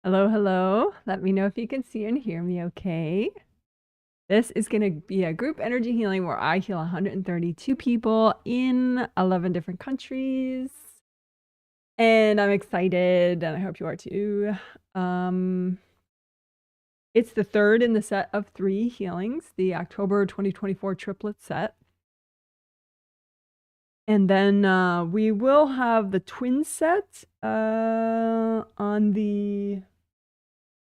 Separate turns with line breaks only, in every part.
Hello, hello. Let me know if you can see and hear me okay. This is going to be a group energy healing where I heal 132 people in 11 different countries. And I'm excited, and I hope you are too. It's the third in the set of 3 healings, the October 2024 triplet set. And then we will have the twin set on the...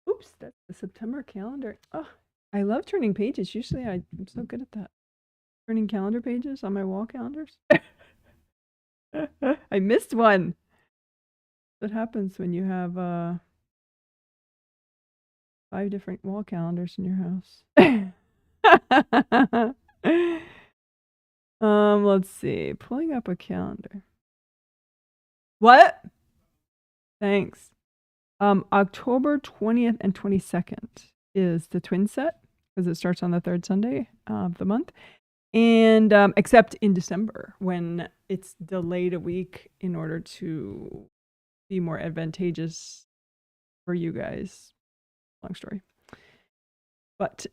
Oops, that's the September calendar. Oh, I love turning pages. Usually I'm so good at that. Turning calendar pages on my wall calendars. I missed one. What happens when you have 5 different wall calendars in your house? Let's see. Pulling up a calendar. What? Thanks. October 20th and 22nd is the twin set because it starts on the 3rd Sunday of the month. And except in December when it's delayed a week in order to be more advantageous for you guys. Long story. But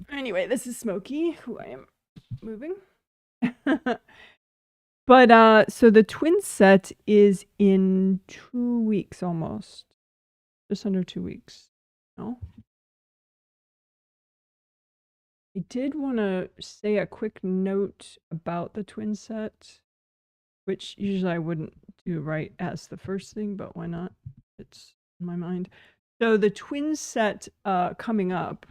anyway, this is Smokey, who I am moving. But so the twin set is in 2 weeks almost. Just under 2 weeks. No? I did want to say a quick note about the twin set, which usually I wouldn't do right as the first thing, but why not? It's in my mind. So the twin set coming up.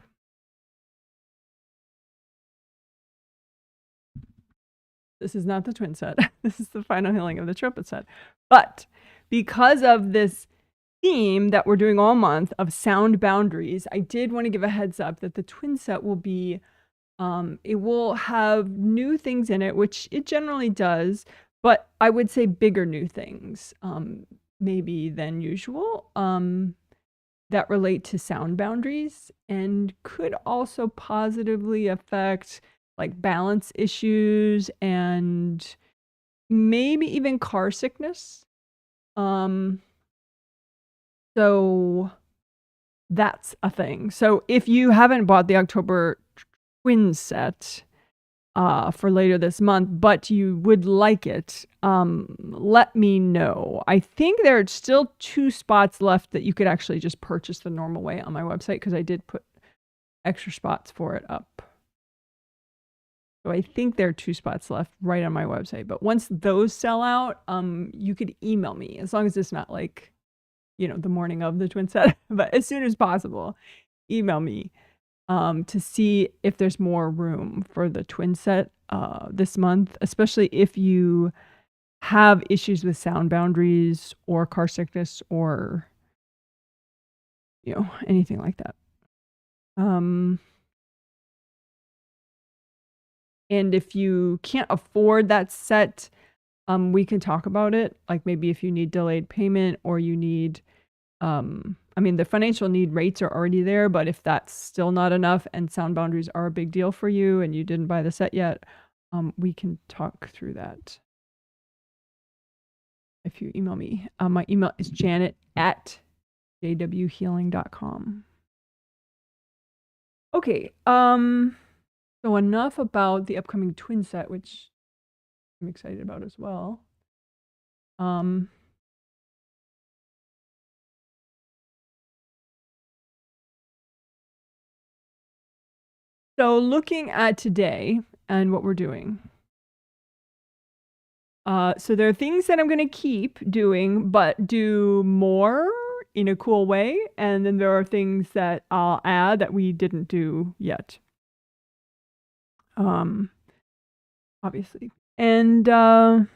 This is not the twin set. This is the final healing of the triplet set. But because of this theme that we're doing all month of sound boundaries, I did want to give a heads up that the twin set will be, it will have new things in it, which it generally does, but I would say bigger new things, maybe than usual, that relate to sound boundaries and could also positively affect like balance issues and maybe even car sickness. So that's a thing. So if you haven't bought the October twin set for later this month, but you would like it, let me know. I think there are still 2 spots left that you could actually just purchase the normal way on my website because I did put extra spots for it up. So I think there are 2 spots left right on my website. But once those sell out, you could email me as long as it's not like, the morning of the twin set, but as soon as possible, email me to see if there's more room for the twin set this month, especially if you have issues with sound boundaries or car sickness or, anything like that. And if you can't afford that set, we can talk about it. Like maybe if you need delayed payment or you need, the financial need rates are already there, but if that's still not enough and sound boundaries are a big deal for you and you didn't buy the set yet, we can talk through that. If you email me, my email is janet@jwhealing.com. Okay. So enough about the upcoming twin set, which I'm excited about as well. So looking at today and what we're doing. So there are things that I'm going to keep doing, but do more in a cool way. And then there are things that I'll add that we didn't do yet. Obviously. And so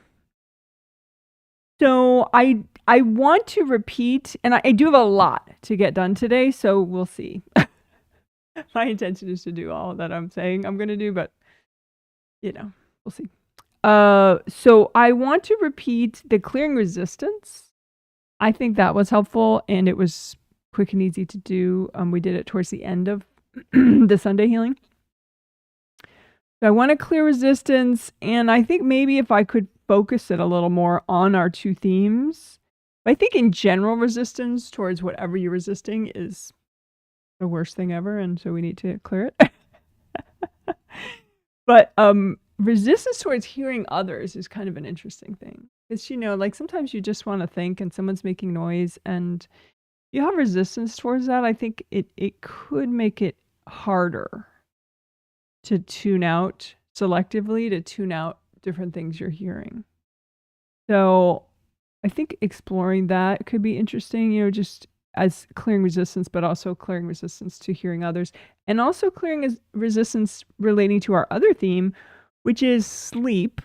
I want to repeat, and I do have a lot to get done today, so we'll see. My intention is to do all that I'm saying I'm going to do, but, we'll see. So I want to repeat the clearing resistance. I think that was helpful, and it was quick and easy to do. We did it towards the end of the Sunday healing. So I want to clear resistance, and I think maybe if I could focus it a little more on our 2 themes, I think in general, resistance towards whatever you're resisting is the worst thing ever, and so we need to clear it. But resistance towards hearing others is kind of an interesting thing. It's, like sometimes you just want to think and someone's making noise and you have resistance towards that. I think it could make it harder to tune out selectively, to tune out different things you're hearing. So I think exploring that could be interesting, just as clearing resistance, but also clearing resistance to hearing others, and also clearing resistance relating to our other theme, which is sleep.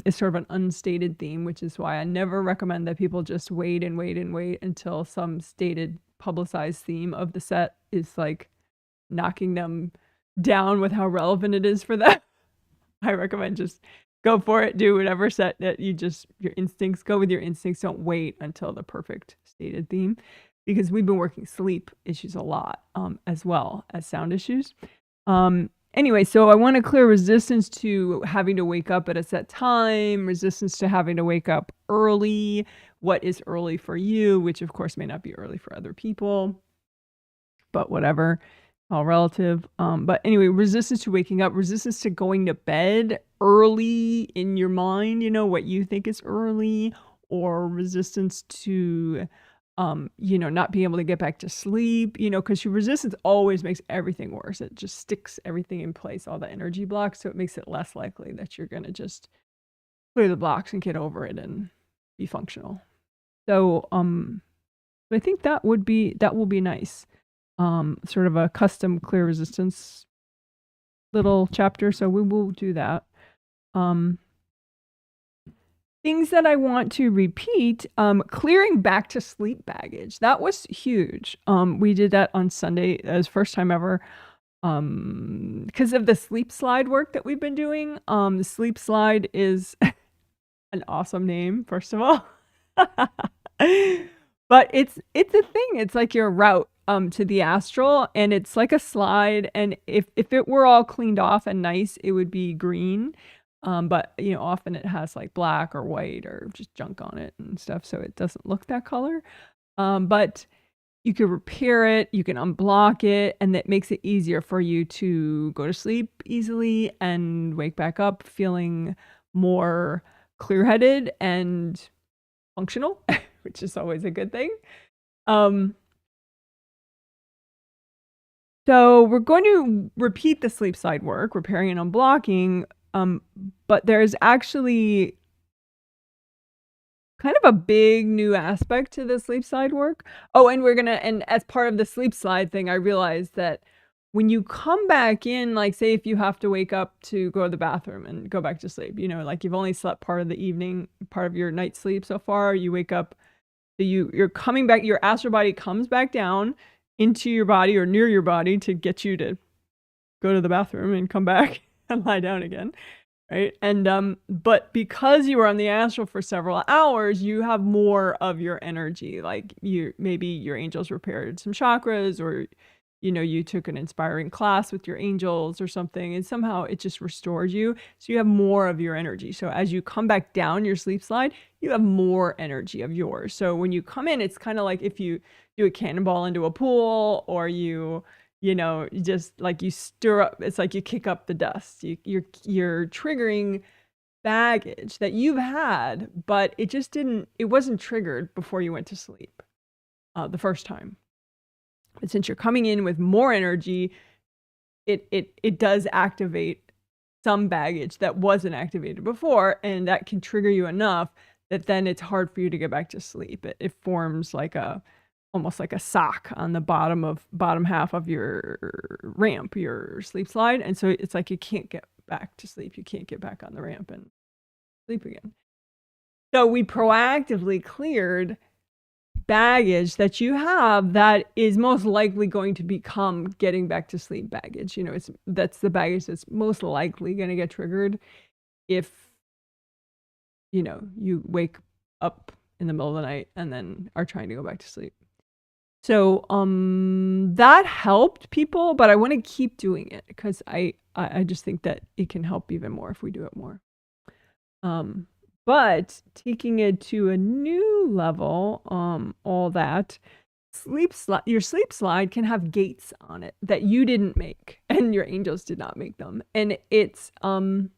Is sort of an unstated theme, which is why I never recommend that people just wait and wait and wait until some stated publicized theme of the set is like knocking them down with how relevant it is for them. I recommend just go for it, do whatever set that your instincts, go with your instincts. Don't wait until the perfect stated theme, because we've been working sleep issues a lot, as well as sound issues. Anyway, so I want to clear resistance to having to wake up at a set time, resistance to having to wake up early, what is early for you, which of course may not be early for other people, but whatever, all relative. But anyway, resistance to waking up, resistance to going to bed early in your mind, what you think is early, or resistance to not being able to get back to sleep, because your resistance always makes everything worse. It just sticks everything in place, all the energy blocks. So it makes it less likely that you're going to just clear the blocks and get over it and be functional. So, I think that will be nice. Sort of a custom clear resistance little chapter. So we will do that. Things that I want to repeat, clearing back to sleep baggage. That was huge. We did that on Sunday. It was first time ever. Because of the sleep slide work that we've been doing. The sleep slide is an awesome name, first of all. But it's a thing. It's like your route to the astral, and it's like a slide. And if it were all cleaned off and nice, it would be green. But often it has like black or white or just junk on it and stuff, so it doesn't look that color. But you can repair it, you can unblock it, and that makes it easier for you to go to sleep easily and wake back up feeling more clear-headed and functional, which is always a good thing. So we're going to repeat the sleep side work, repairing and unblocking. But there's actually kind of a big new aspect to the sleep slide work. Oh, and as part of the sleep slide thing, I realized that when you come back in, like say if you have to wake up to go to the bathroom and go back to sleep, like you've only slept part of the evening, part of your night's sleep so far, you wake up, you're coming back, your astral body comes back down into your body or near your body to get you to go to the bathroom and come back and lie down again, right? And but because you were on the astral for several hours, you have more of your energy. Like maybe your angels repaired some chakras, or you took an inspiring class with your angels or something, and somehow it just restored you. So you have more of your energy. So as you come back down your sleep slide, you have more energy of yours. So when you come in, it's kind of like if you do a cannonball into a pool, or just like you stir up, it's like you kick up the dust. You're triggering baggage that you've had, but it wasn't triggered before you went to sleep the first time. But since you're coming in with more energy, it does activate some baggage that wasn't activated before, and that can trigger you enough that then it's hard for you to get back to sleep. It forms almost like a sock on the bottom half of your ramp, your sleep slide. And so it's like you can't get back to sleep. You can't get back on the ramp and sleep again. So we proactively cleared baggage that you have that is most likely going to become getting back to sleep baggage. That's the baggage that's most likely going to get triggered if you wake up in the middle of the night and then are trying to go back to sleep. So that helped people, but I want to keep doing it because I just think that it can help even more if we do it more. But taking it to a new level, all that your sleep slide can have gates on it that you didn't make and your angels did not make them. And it's I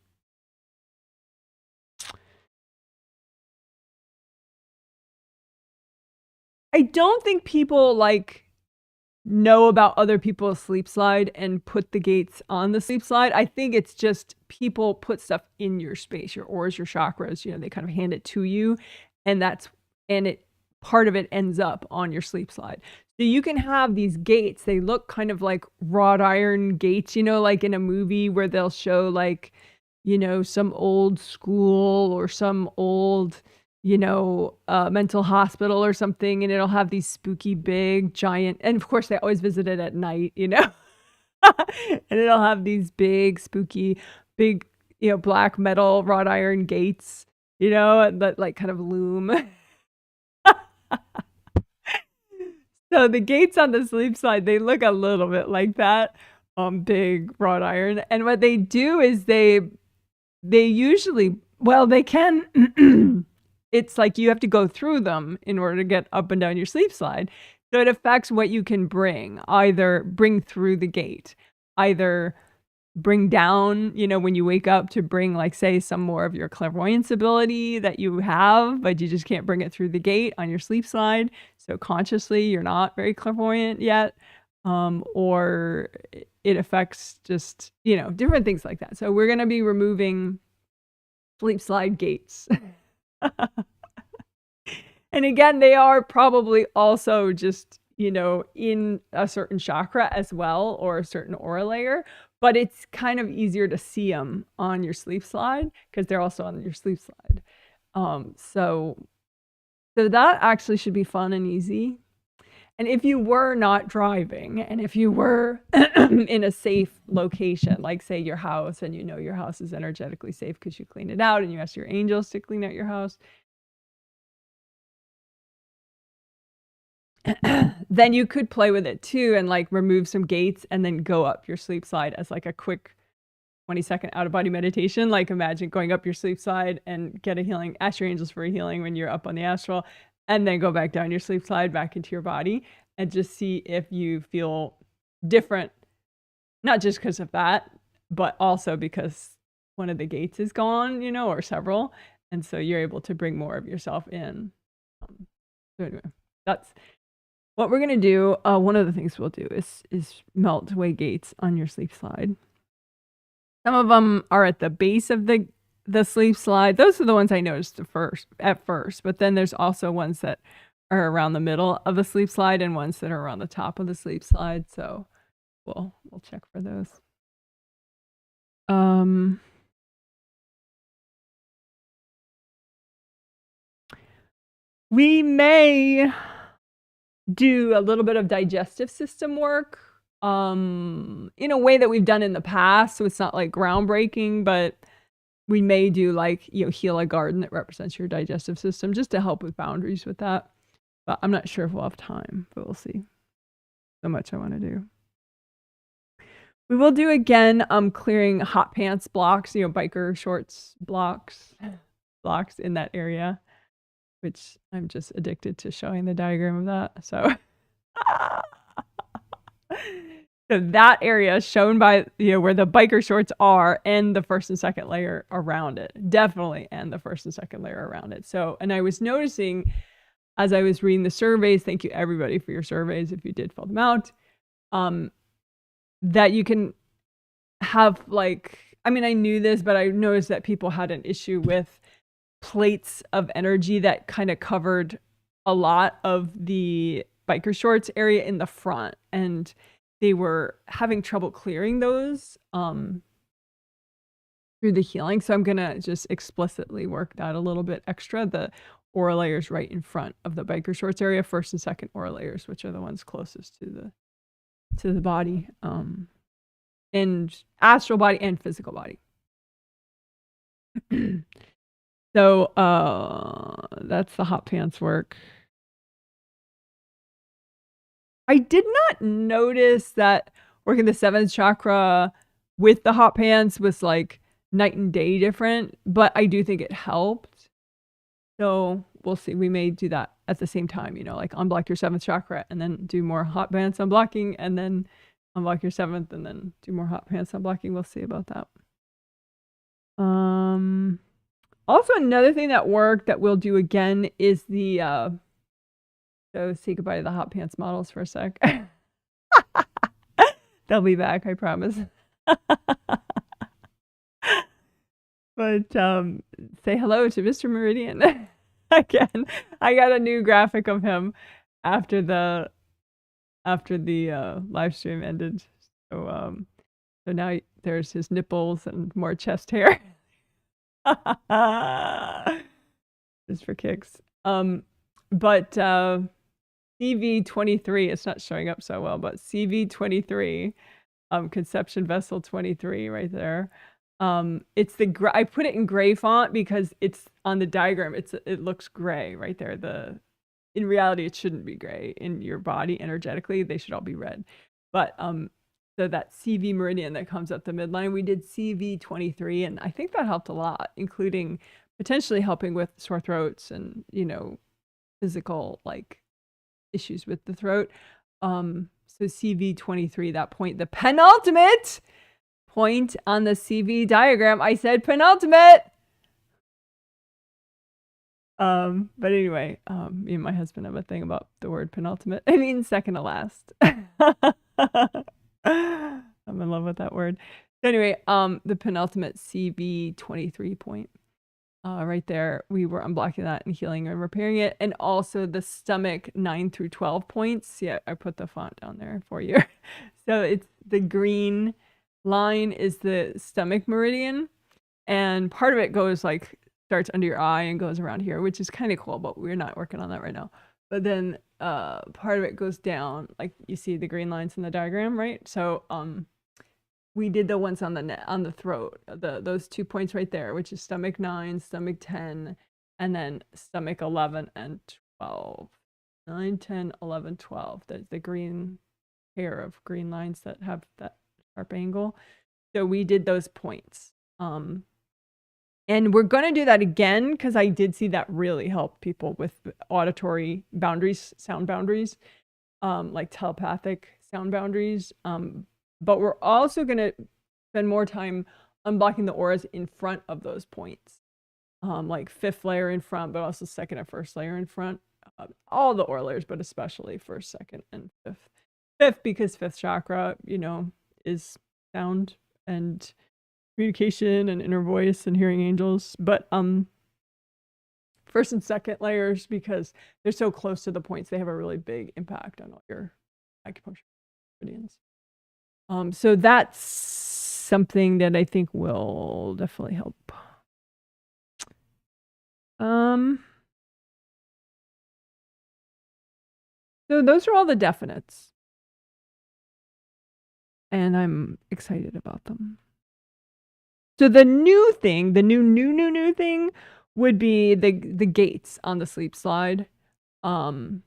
don't think people like know about other people's sleep slide and put the gates on the sleep slide. I think it's just people put stuff in your space, your auras, your chakras, you know, they kind of hand it to you, and part of it ends up on your sleep slide. So you can have these gates, they look kind of like wrought iron gates, you know, like in a movie where they'll show like, you know, some old school or some old, you know, mental hospital or something, and it'll have these spooky big giant, and of course they always visit it at night, you know. And it'll have these big spooky big, you know, black metal wrought iron gates, you know, that like kind of loom. So the gates on the sleep slide, they look a little bit like that, big wrought iron, and what they do is they usually, well, they can it's like you have to go through them in order to get up and down your sleep slide. So it affects what you can bring, either bring through the gate, either bring down, you know, when you wake up, to bring, like, say, some more of your clairvoyance ability that you have, but you just can't bring it through the gate on your sleep slide. So consciously, you're not very clairvoyant yet. Or it affects just, you know, different things like that. So we're going to be removing sleep slide gates. And again, they are probably also just, you know, in a certain chakra as well, or a certain aura layer, but it's kind of easier to see them on your sleep slide because they're also on your sleep slide. So that actually should be fun and easy. And if you were not driving, and if you were in a safe location, like say your house, and you know your house is energetically safe because you cleaned it out and you asked your angels to clean out your house, then you could play with it too and like remove some gates and then go up your sleep slide as like a quick 20-second out-of-body meditation. Like imagine going up your sleep slide and get a healing, ask your angels for a healing when you're up on the astral, and then go back down your sleep slide back into your body and just see if you feel different, not just because of that, but also because one of the gates is gone, you know, or several, and so you're able to bring more of yourself in. So anyway, that's what we're gonna do. One of the things we'll do is melt away gates on your sleep slide. Some of them are at the base of the sleep slide. Those are the ones I noticed at first, but then there's also ones that are around the middle of the sleep slide and ones that are around the top of the sleep slide. So we'll check for those. We may do a little bit of digestive system work in a way that we've done in the past. So it's not like groundbreaking, but we may do like, you know, heal a garden that represents your digestive system just to help with boundaries with that. But I'm not sure if we'll have time, but we'll see. So much I want to do. We will do again clearing hot pants blocks, you know, biker shorts blocks in that area, which I'm just addicted to showing the diagram of that. So so that area is shown by, you know, where the biker shorts are and the first and second layer around it. Definitely, and the first and second layer around it. So, and I was noticing as I was reading the surveys, thank you everybody for your surveys if you did fill them out, that you can have like, I mean, I knew this, but I noticed that people had an issue with plates of energy that kind of covered a lot of the biker shorts area in the front, and they were having trouble clearing those through the healing. So I'm gonna just explicitly work that a little bit extra. The aura layers right in front of the biker shorts area, first and second aura layers, which are the ones closest to the body, and astral body and physical body. So that's the hot pants work. I did not notice that working the 7th chakra with the hot pants was like night and day different, but I do think it helped. So we'll see. We may do that at the same time, you know, like unblock your 7th chakra and then do more hot pants unblocking, and then unblock your 7th and then do more hot pants unblocking. We'll see about that. Also another thing that worked that we'll do again is the so say goodbye to the hot pants models for a sec. They'll be back, I promise. But say hello to Mr. Meridian again. I got a new graphic of him after the live stream ended. So so now there's his nipples and more chest hair. Just for kicks. But CV23, it's not showing up so well, but CV23, conception vessel 23 right there. It's the I put it in gray font because it's on the diagram. It looks gray right there. In reality, it shouldn't be gray. In your body, energetically, they should all be red. But so that CV meridian that comes up the midline, we did CV23, and I think that helped a lot, including potentially helping with sore throats and, you know, physical like issues with the throat. So CV23, that point, the penultimate point on the CV diagram. I said penultimate. But anyway, me and my husband have a thing about the word penultimate. I mean, second to last. I'm in love with that word. So anyway, the penultimate CV23 point. Right there, we were unblocking that and healing and repairing it. And also the stomach 9 through 12 points. Yeah, I put the font down there for you. So it's the green line is the stomach meridian. And part of it goes like, starts under your eye and goes around here, which is kind of cool, but we're not working on that right now. But then part of it goes down, like you see the green lines in the diagram, right? So we did the ones on the throat, those 2 points right there, which is stomach 9, stomach 10, and then stomach 11 and 12. 9, 10, 11, 12. The green pair of green lines that have that sharp angle. So we did those points. And we're going to do that again because I did see that really help people with auditory boundaries, sound boundaries, like telepathic sound boundaries. But we're also going to spend more time unblocking the auras in front of those points, like 5th layer in front, but also 2nd and 1st layer in front. All the aura layers, but especially 1st, 2nd, and 5th. 5th because 5th chakra, you know, is sound and communication and inner voice and hearing angels. But 1st and 2nd layers, because they're so close to the points, they have a really big impact on all your acupuncture meridians. So that's something that I think will definitely help. So those are all the definites. And I'm excited about them. So the new thing, the new thing would be the gates on the sleep slide. But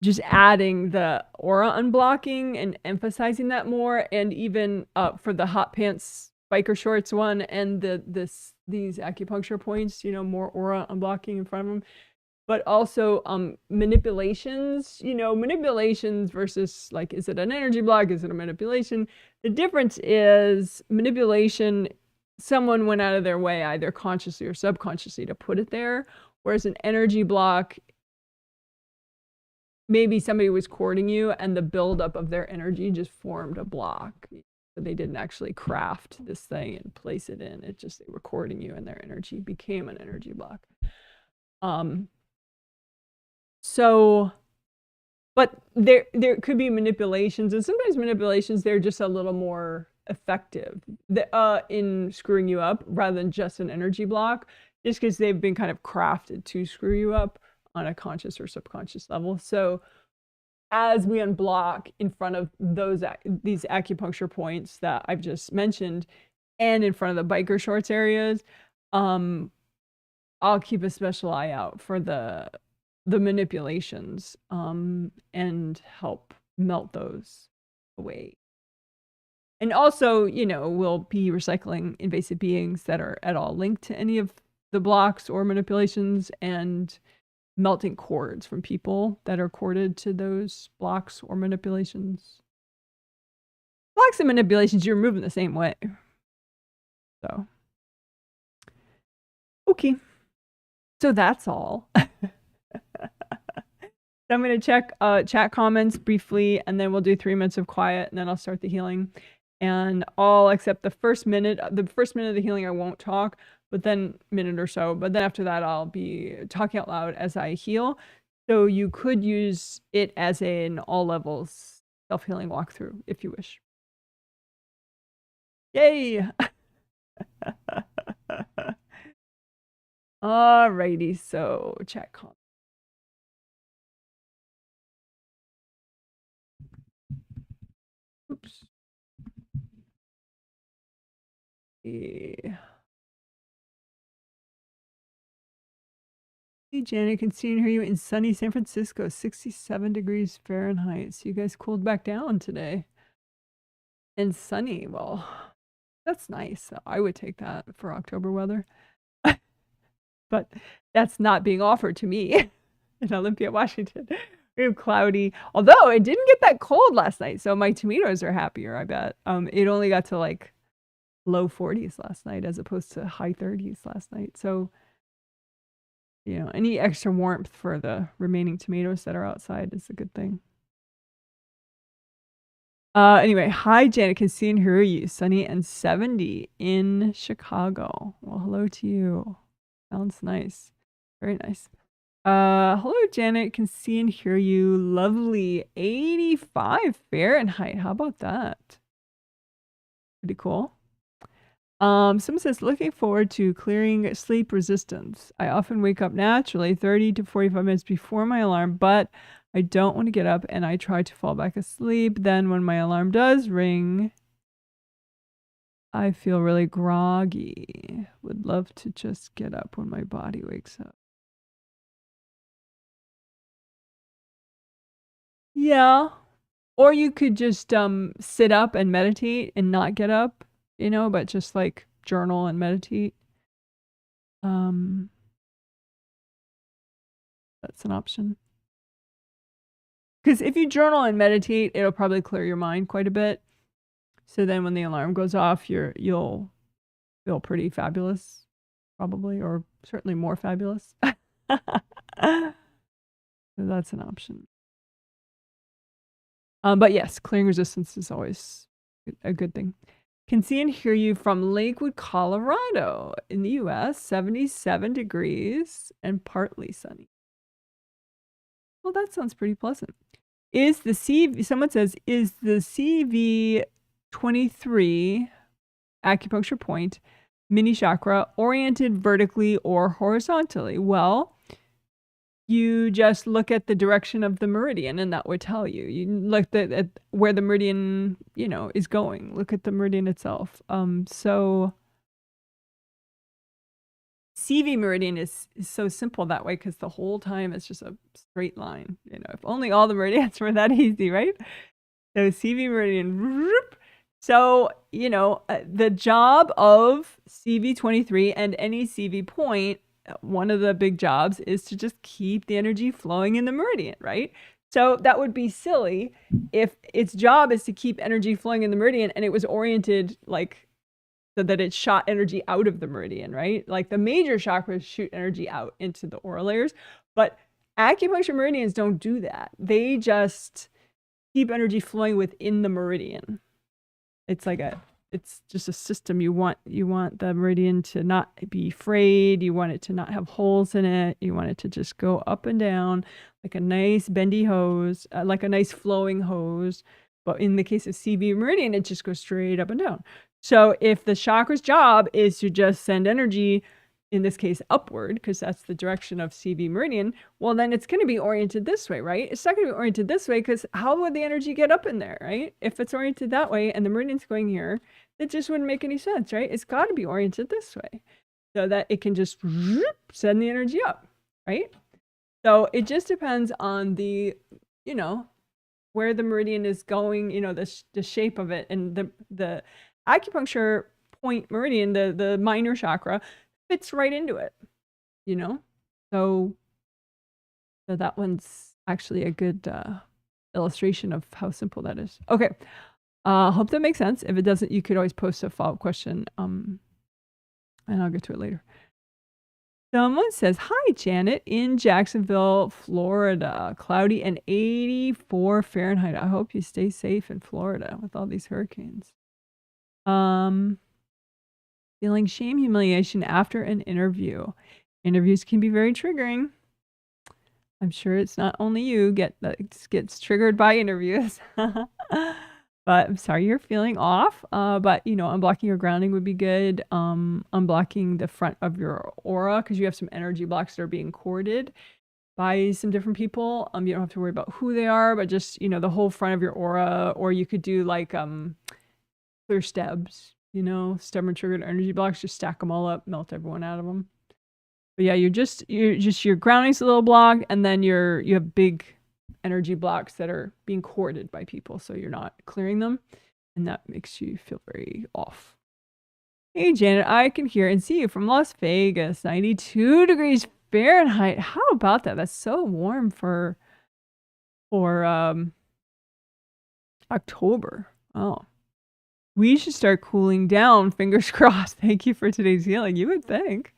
just adding the aura unblocking and emphasizing that more, and even for the hot pants biker shorts one and these acupuncture points, you know, more aura unblocking in front of them. But also manipulations, you know, manipulations versus like, is it an energy block? Is it a manipulation? The difference is manipulation, someone went out of their way, either consciously or subconsciously, to put it there. Whereas an energy block, maybe somebody was courting you and the buildup of their energy just formed a block. So they didn't actually craft this thing and place it in. It just, they were courting you and their energy became an energy block. So, but there could be manipulations, and sometimes manipulations, they're just a little more effective in screwing you up rather than just an energy block, just because they've been kind of crafted to screw you up on a conscious or subconscious level. So as we unblock in front of these acupuncture points that I've just mentioned, and in front of the biker shorts areas, I'll keep a special eye out for the manipulations and help melt those away. And also, you know, we'll be recycling invasive beings that are at all linked to any of the blocks or manipulations, and melting cords from people that are corded to those blocks or manipulations. Blocks and manipulations you remove in the same way. So, okay. So that's all. I'm going to check chat comments briefly, and then we'll do 3 minutes of quiet, and then I'll start the healing. And all except the first minute of the healing, I won't talk, but then minute or so. But then after that, I'll be talking out loud as I heal. So you could use it as an all levels self-healing walkthrough if you wish. Yay! Alrighty, so chat comments. Oops. Yeah. Hey, Janet, can see and hear you in sunny San Francisco, 67 degrees Fahrenheit. So you guys cooled back down today. And sunny. Well, that's nice. I would take that for October weather. But that's not being offered to me in Olympia, Washington. We have cloudy. Although it didn't get that cold last night, so my tomatoes are happier, I bet. It only got to like low 40s last night as opposed to high 30s last night. So, you know, any extra warmth for the remaining tomatoes that are outside is a good thing. Anyway, hi, Janet, can see and hear you. Sunny and 70 in Chicago. Well, hello to you. Sounds nice. Very nice. Hello, Janet, can see and hear you. Lovely. 85 Fahrenheit. How about that? Pretty cool. Someone says, looking forward to clearing sleep resistance. I often wake up naturally 30 to 45 minutes before my alarm, but I don't want to get up and I try to fall back asleep. Then when my alarm does ring, I feel really groggy. Would love to just get up when my body wakes up. Yeah. Or you could just sit up and meditate and not get up, you know, but just like journal and meditate. That's an option. Because if you journal and meditate, it'll probably clear your mind quite a bit. So then when the alarm goes off, you'll feel pretty fabulous, probably, or certainly more fabulous. So that's an option. But yes, clearing resistance is always a good thing. Can see and hear you from Lakewood, Colorado in the US, 77 degrees and partly sunny. Well, that sounds pretty pleasant. Someone says, is the CV23 acupuncture point mini chakra oriented vertically or horizontally? Well, you just look at the direction of the meridian and that would tell you. You look at where the meridian, you know, is going. Look at the meridian itself. So CV meridian is so simple that way because the whole time it's just a straight line. You know, if only all the meridians were that easy, right? So CV meridian. So, you know, the job of CV23 and any CV point, one of the big jobs is to just keep the energy flowing in the meridian, right? So that would be silly if its job is to keep energy flowing in the meridian and it was oriented like so that it shot energy out of the meridian, right? Like the major chakras shoot energy out into the aura layers, but acupuncture meridians don't do that. They just keep energy flowing within the meridian. It's like it's just a system. You want the meridian to not be frayed. You want it to not have holes in it. You want it to just go up and down like a nice bendy hose, like a nice flowing hose. But in the case of CV meridian, it just goes straight up and down. So if the chakra's job is to just send energy, in this case upward, because that's the direction of CV meridian, well, then it's going to be oriented this way, right? It's not going to be oriented this way because how would the energy get up in there, right? If it's oriented that way and the meridian's going here, it just wouldn't make any sense, right? It's got to be oriented this way so that it can just send the energy up, right? So it just depends on the, you know, where the meridian is going, you know, the shape of it, and the acupuncture point meridian, the minor chakra, fits right into it, you know? So that one's actually a good illustration of how simple that is. Okay. Hope that makes sense. If it doesn't, you could always post a follow-up question, and I'll get to it later. Someone says, hi, Janet, in Jacksonville, Florida. Cloudy and 84 Fahrenheit. I hope you stay safe in Florida with all these hurricanes. Feeling shame, humiliation after an interview. Interviews can be very triggering. I'm sure it's not only you gets triggered by interviews. But I'm sorry you're feeling off. But, you know, unblocking your grounding would be good. Unblocking the front of your aura, because you have some energy blocks that are being courted by some different people. You don't have to worry about who they are, but just, you know, the whole front of your aura. Or you could do like clear STEBs, you know, stubborn triggered energy blocks. Just stack them all up, melt everyone out of them. But yeah, your grounding's a little blocked, and then you have big energy blocks that are being courted by people, so you're not clearing them, and that makes you feel very off. Hey Janet, I can hear and see you from Las Vegas, 92 degrees Fahrenheit. How about that? That's so warm for October. Oh, we should start cooling down. Fingers crossed. Thank you for today's healing. You would think.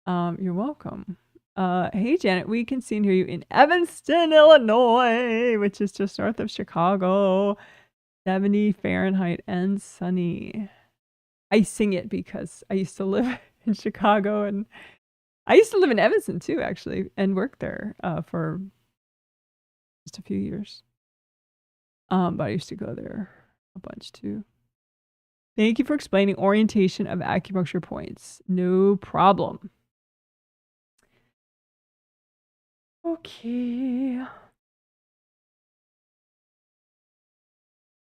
You're welcome. Hey Janet, we can see and hear you in Evanston, Illinois, which is just north of Chicago. 70 Fahrenheit and sunny. I sing it because I used to live in Chicago, and I used to live in Evanston too, actually, and work there for just a few years. But I used to go there a bunch too. Thank you for explaining orientation of acupuncture points. No problem. Okay.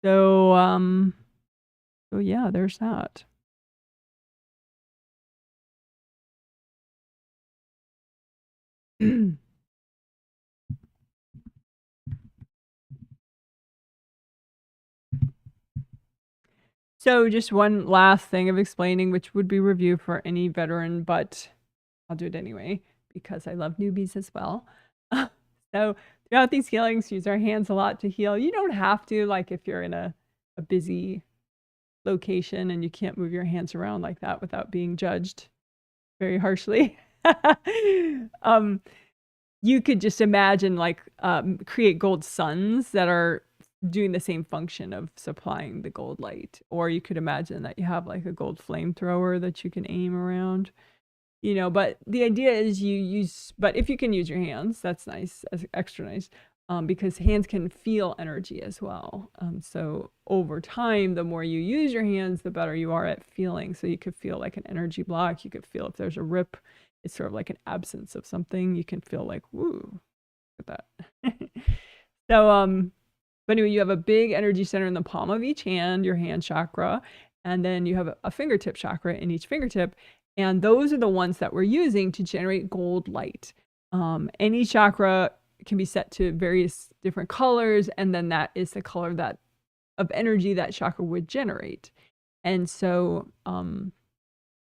So yeah, there's that. So just one last thing of explaining, which would be review for any veteran, but I'll do it anyway because I love newbies as well. So throughout these healings, use our hands a lot to heal. You don't have to, like if you're in a busy location and you can't move your hands around like that without being judged very harshly. You could just imagine like create gold suns that are doing the same function of supplying the gold light. Or you could imagine that you have like a gold flamethrower that you can aim around. You know, but the idea is but if you can use your hands, that's nice, extra nice, because hands can feel energy as well. So over time, the more you use your hands, the better you are at feeling. So you could feel like an energy block. You could feel if there's a rip, it's sort of like an absence of something. You can feel like, woo, look at that. So, but anyway, you have a big energy center in the palm of each hand, your hand chakra, and then you have a fingertip chakra in each fingertip. And those are the ones that we're using to generate gold light. Any chakra can be set to various different colors, and then that is the color of energy that chakra would generate. And so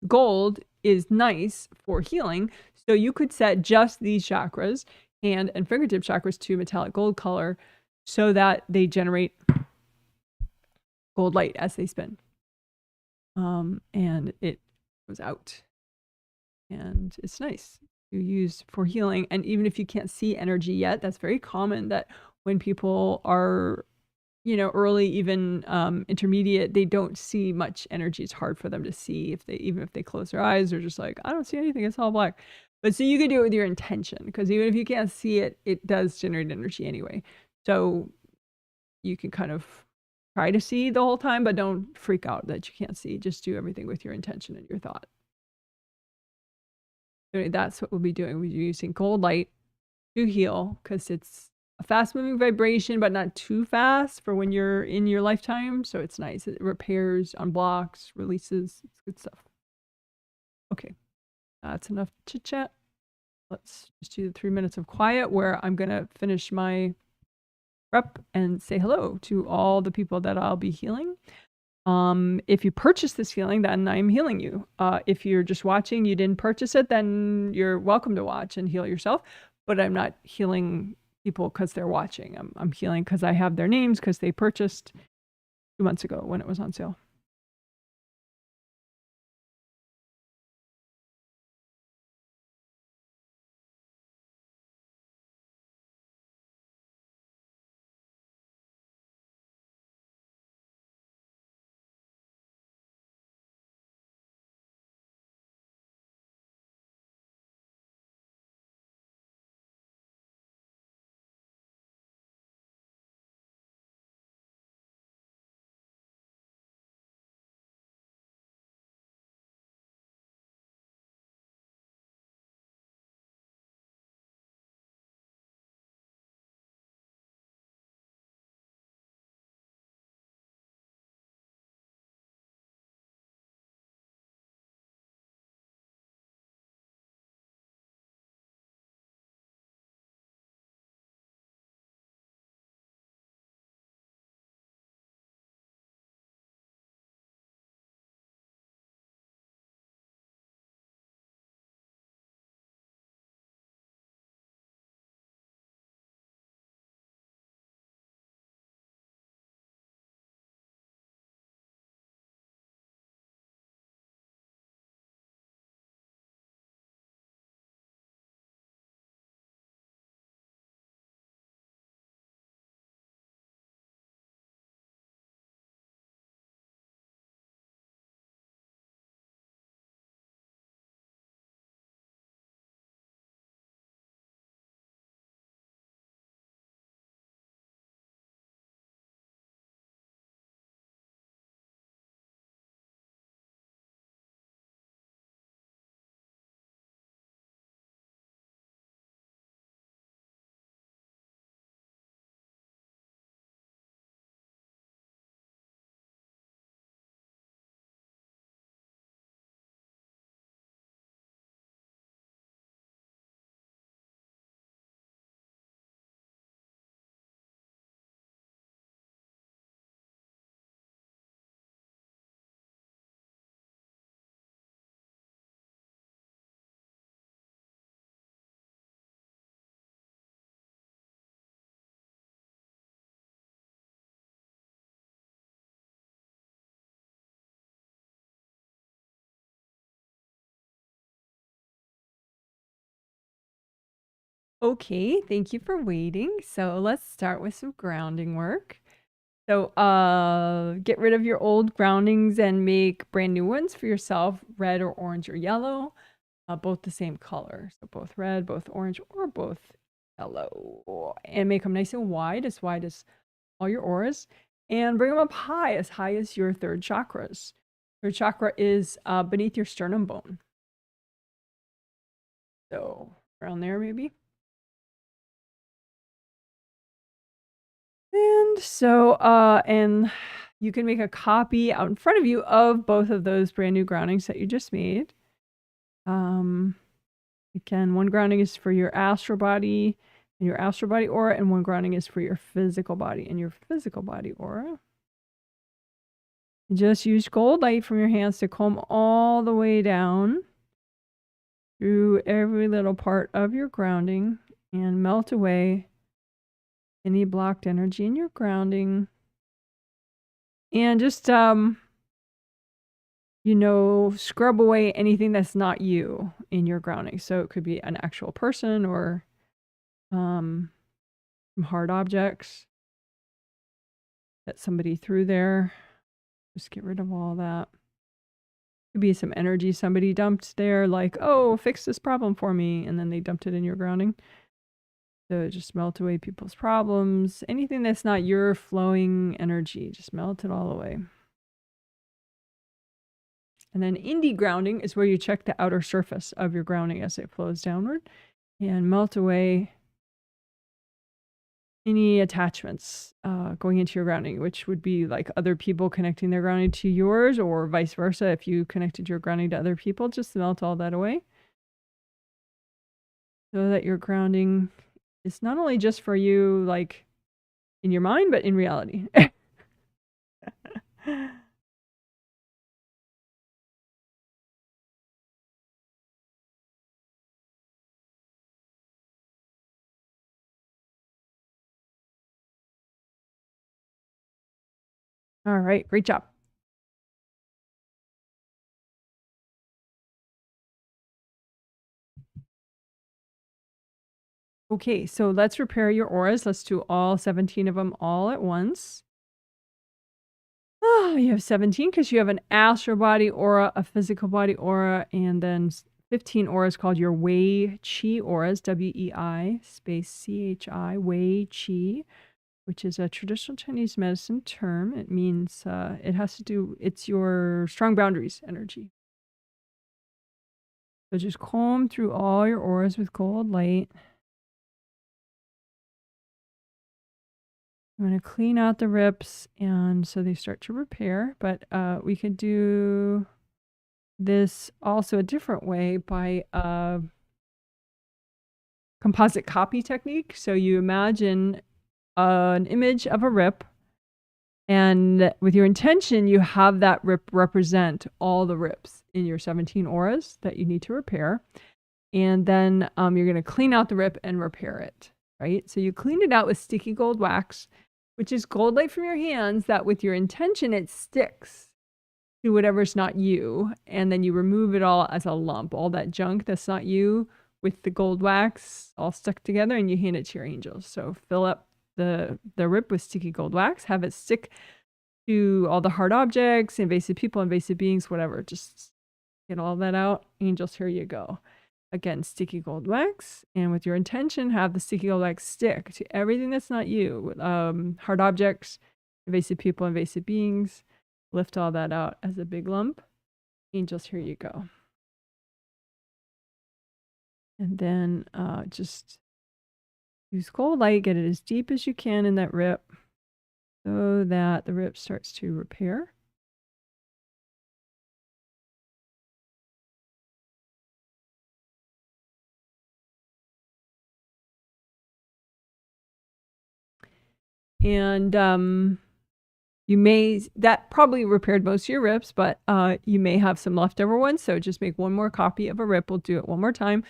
gold is nice for healing. So you could set just these chakras, hand and fingertip chakras, to metallic gold color so that they generate gold light as they spin. And it goes out, and it's nice to use for healing. And even if you can't see energy yet, that's very common that when people are, you know, early, even intermediate, they don't see much energy. It's hard for them to see even if they close their eyes. They're just like, I don't see anything, it's all black. But so you could do it with your intention, because even if you can't see it, it does generate energy anyway. So you can kind of try to see the whole time, but don't freak out that you can't see. Just do everything with your intention and your thought. So that's what we'll be doing. We'll be using gold light to heal, because it's a fast moving vibration, but not too fast for when you're in your lifetime. So it's nice. It repairs, unblocks, releases. It's good stuff. Okay, that's enough chit chat. Let's just do the 3 minutes of quiet where I'm going to finish my rep and say hello to all the people that I'll be healing. If you purchase this healing, then I'm healing you. If you're just watching, you didn't purchase it, then you're welcome to watch and heal yourself. But I'm not healing people because they're watching. I'm healing because I have their names because they purchased 2 months ago when it was on sale. Okay, thank you for waiting. So let's start with some grounding work. So get rid of your old groundings and make brand new ones for yourself, red or orange or yellow, both the same color. So both red, both orange, or both yellow. And make them nice and wide as all your auras. And bring them up high as your third chakras. Third chakra is beneath your sternum bone. So around there maybe. And so, and you can make a copy out in front of you of both of those brand new groundings that you just made. Again, one grounding is for your astral body and your astral body aura, and one grounding is for your physical body and your physical body aura. Just use gold light from your hands to comb all the way down through every little part of your grounding and melt away any blocked energy in your grounding. And just, you know, scrub away anything that's not you in your grounding. So it could be an actual person or some hard objects that somebody threw there. Just get rid of all that. Could be some energy somebody dumped there, like, oh, fix this problem for me, and then they dumped it in your grounding. So just melt away people's problems. Anything that's not your flowing energy, just melt it all away. And then indie grounding is where you check the outer surface of your grounding as it flows downward and melt away any attachments going into your grounding, which would be like other people connecting their grounding to yours or vice versa. If you connected your grounding to other people, just melt all that away so that your grounding is not only just for you, like in your mind, but in reality. All right, great job. Okay, so let's repair your auras. Let's do all 17 of them all at once. Oh, you have 17 because you have an astral body aura, a physical body aura, and then 15 auras called your Wei Qi auras, W-E-I space C-H-I, Wei Qi, which is a traditional Chinese medicine term. It means it has to do, it's your strong boundaries energy. So just comb through all your auras with gold light. I'm going to clean out the rips, and so they start to repair. But we could do this also a different way by composite copy technique. So you imagine an image of a rip, and with your intention, you have that rip represent all the rips in your 17 auras that you need to repair. And then you're going to clean out the rip and repair it, right? So you clean it out with sticky gold wax, which is gold light from your hands that with your intention, it sticks to whatever's not you. And then you remove it all as a lump, all that junk that's not you with the gold wax all stuck together, and you hand it to your angels. So fill up the rip with sticky gold wax, have it stick to all the hard objects, invasive people, invasive beings, whatever. Just get all that out. Angels, here you go. Again, sticky gold wax, and with your intention, have the sticky gold wax stick to everything that's not you. Hard objects, invasive people, invasive beings. Lift all that out as a big lump. Angels, here you go. And then just use gold light, get it as deep as you can in that rip so that the rip starts to repair. And that probably repaired most of your rips, but you may have some leftover ones. So just make one more copy of a rip. We'll do it one more time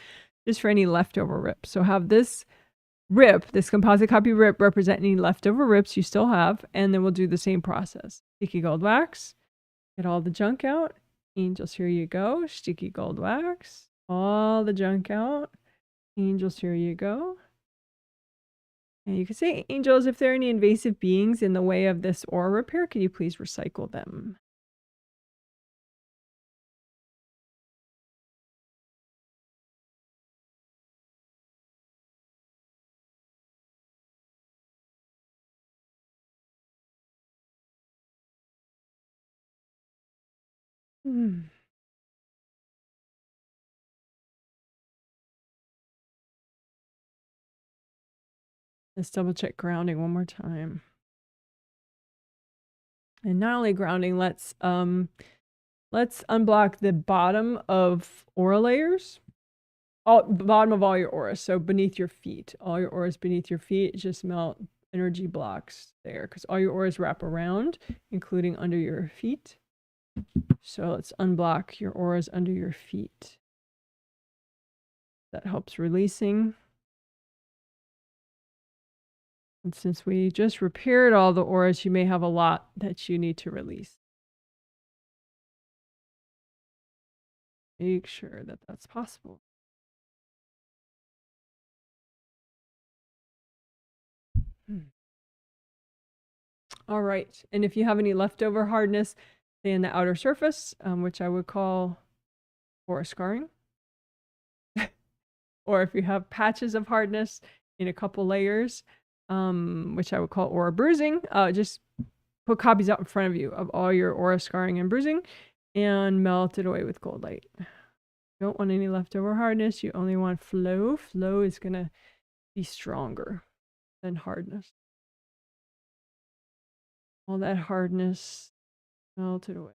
just for any leftover rips. So have this rip, this composite copy rip, represent any leftover rips you still have. And then we'll do the same process. Sticky gold wax, get all the junk out. Angels, here you go. Sticky gold wax, all the junk out. Angels, here you go. And you can say, angels, if there are any invasive beings in the way of this aura repair, can you please recycle them? Let's double check grounding one more time. And not only grounding, let's unblock the bottom of aura layers. Bottom of all your auras, so beneath your feet. All your auras beneath your feet, just melt energy blocks there because all your auras wrap around, including under your feet. So let's unblock your auras under your feet. That helps releasing. And since we just repaired all the auras, you may have a lot that you need to release. Make sure that that's possible. All right. And if you have any leftover hardness, stay in the outer surface, which I would call aura scarring. Or if you have patches of hardness in a couple layers, which I would call aura bruising, just put copies out in front of you of all your aura scarring and bruising and melt it away with gold light. You don't want any leftover hardness. You only want flow. Flow is going to be stronger than hardness. All that hardness melted away.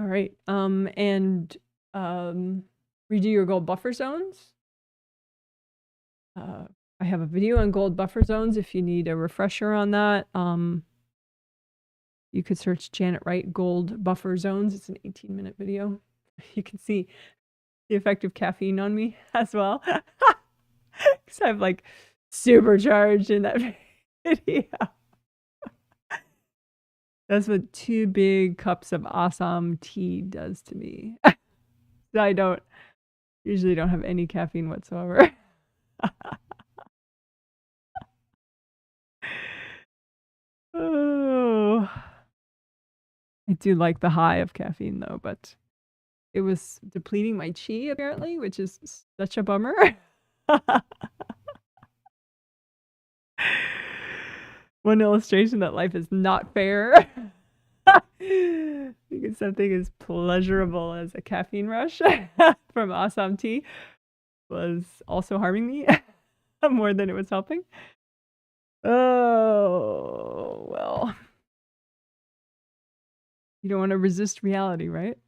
All right. And redo your gold buffer zones. I have a video on gold buffer zones if you need a refresher on that. You could search Janet Wright gold buffer zones. It's an 18-minute video. You can see the effect of caffeine on me as well. Because I'm like supercharged in that video. That's what 2 big cups of awesome tea does to me. I usually don't have any caffeine whatsoever. Oh, I do like the high of caffeine though, but it was depleting my chi apparently, which is such a bummer. One illustration that life is not fair. Because something as pleasurable as a caffeine rush from awesome tea was also harming me more than it was helping. Oh, well. You don't want to resist reality, right?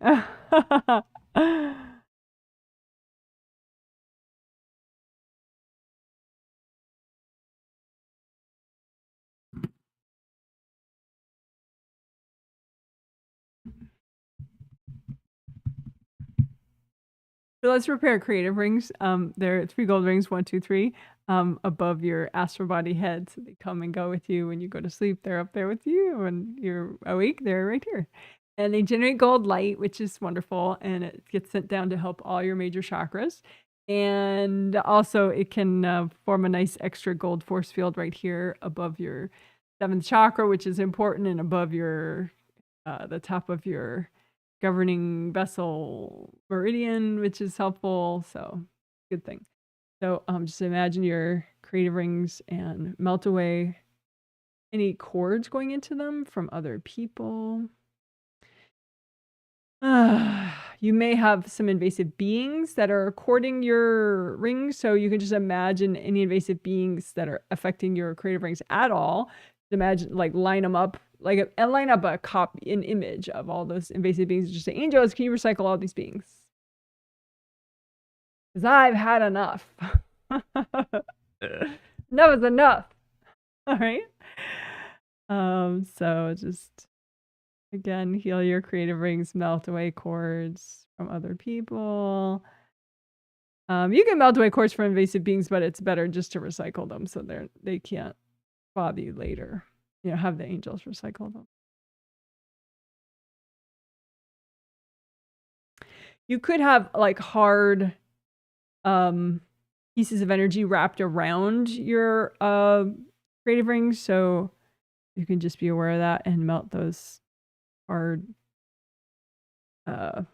So let's repair creative rings. There are 3 gold rings, 1, 2, 3, above your astral body head. So they come and go with you when you go to sleep. They're up there with you. When you're awake, they're right here. And they generate gold light, which is wonderful. And it gets sent down to help all your major chakras. And also it can form a nice extra gold force field right here above your 7th chakra, which is important, and above your the top of your governing vessel meridian, which is helpful. So good thing. So just imagine your creative rings and melt away any cords going into them from other people. You may have some invasive beings that are cording your rings. So you can just imagine any invasive beings that are affecting your creative rings at all. Imagine, like, line them up, and line up an image of all those invasive beings. Just say, angels, can you recycle all these beings? Because I've had enough. Enough is enough. All right. So just, again, heal your creative rings, melt away cords from other people. You can melt away cords from invasive beings, but it's better just to recycle them so they can't bother you later. Have the angels recycle them. You could have like hard pieces of energy wrapped around your creative rings, so you can just be aware of that and melt those hard they're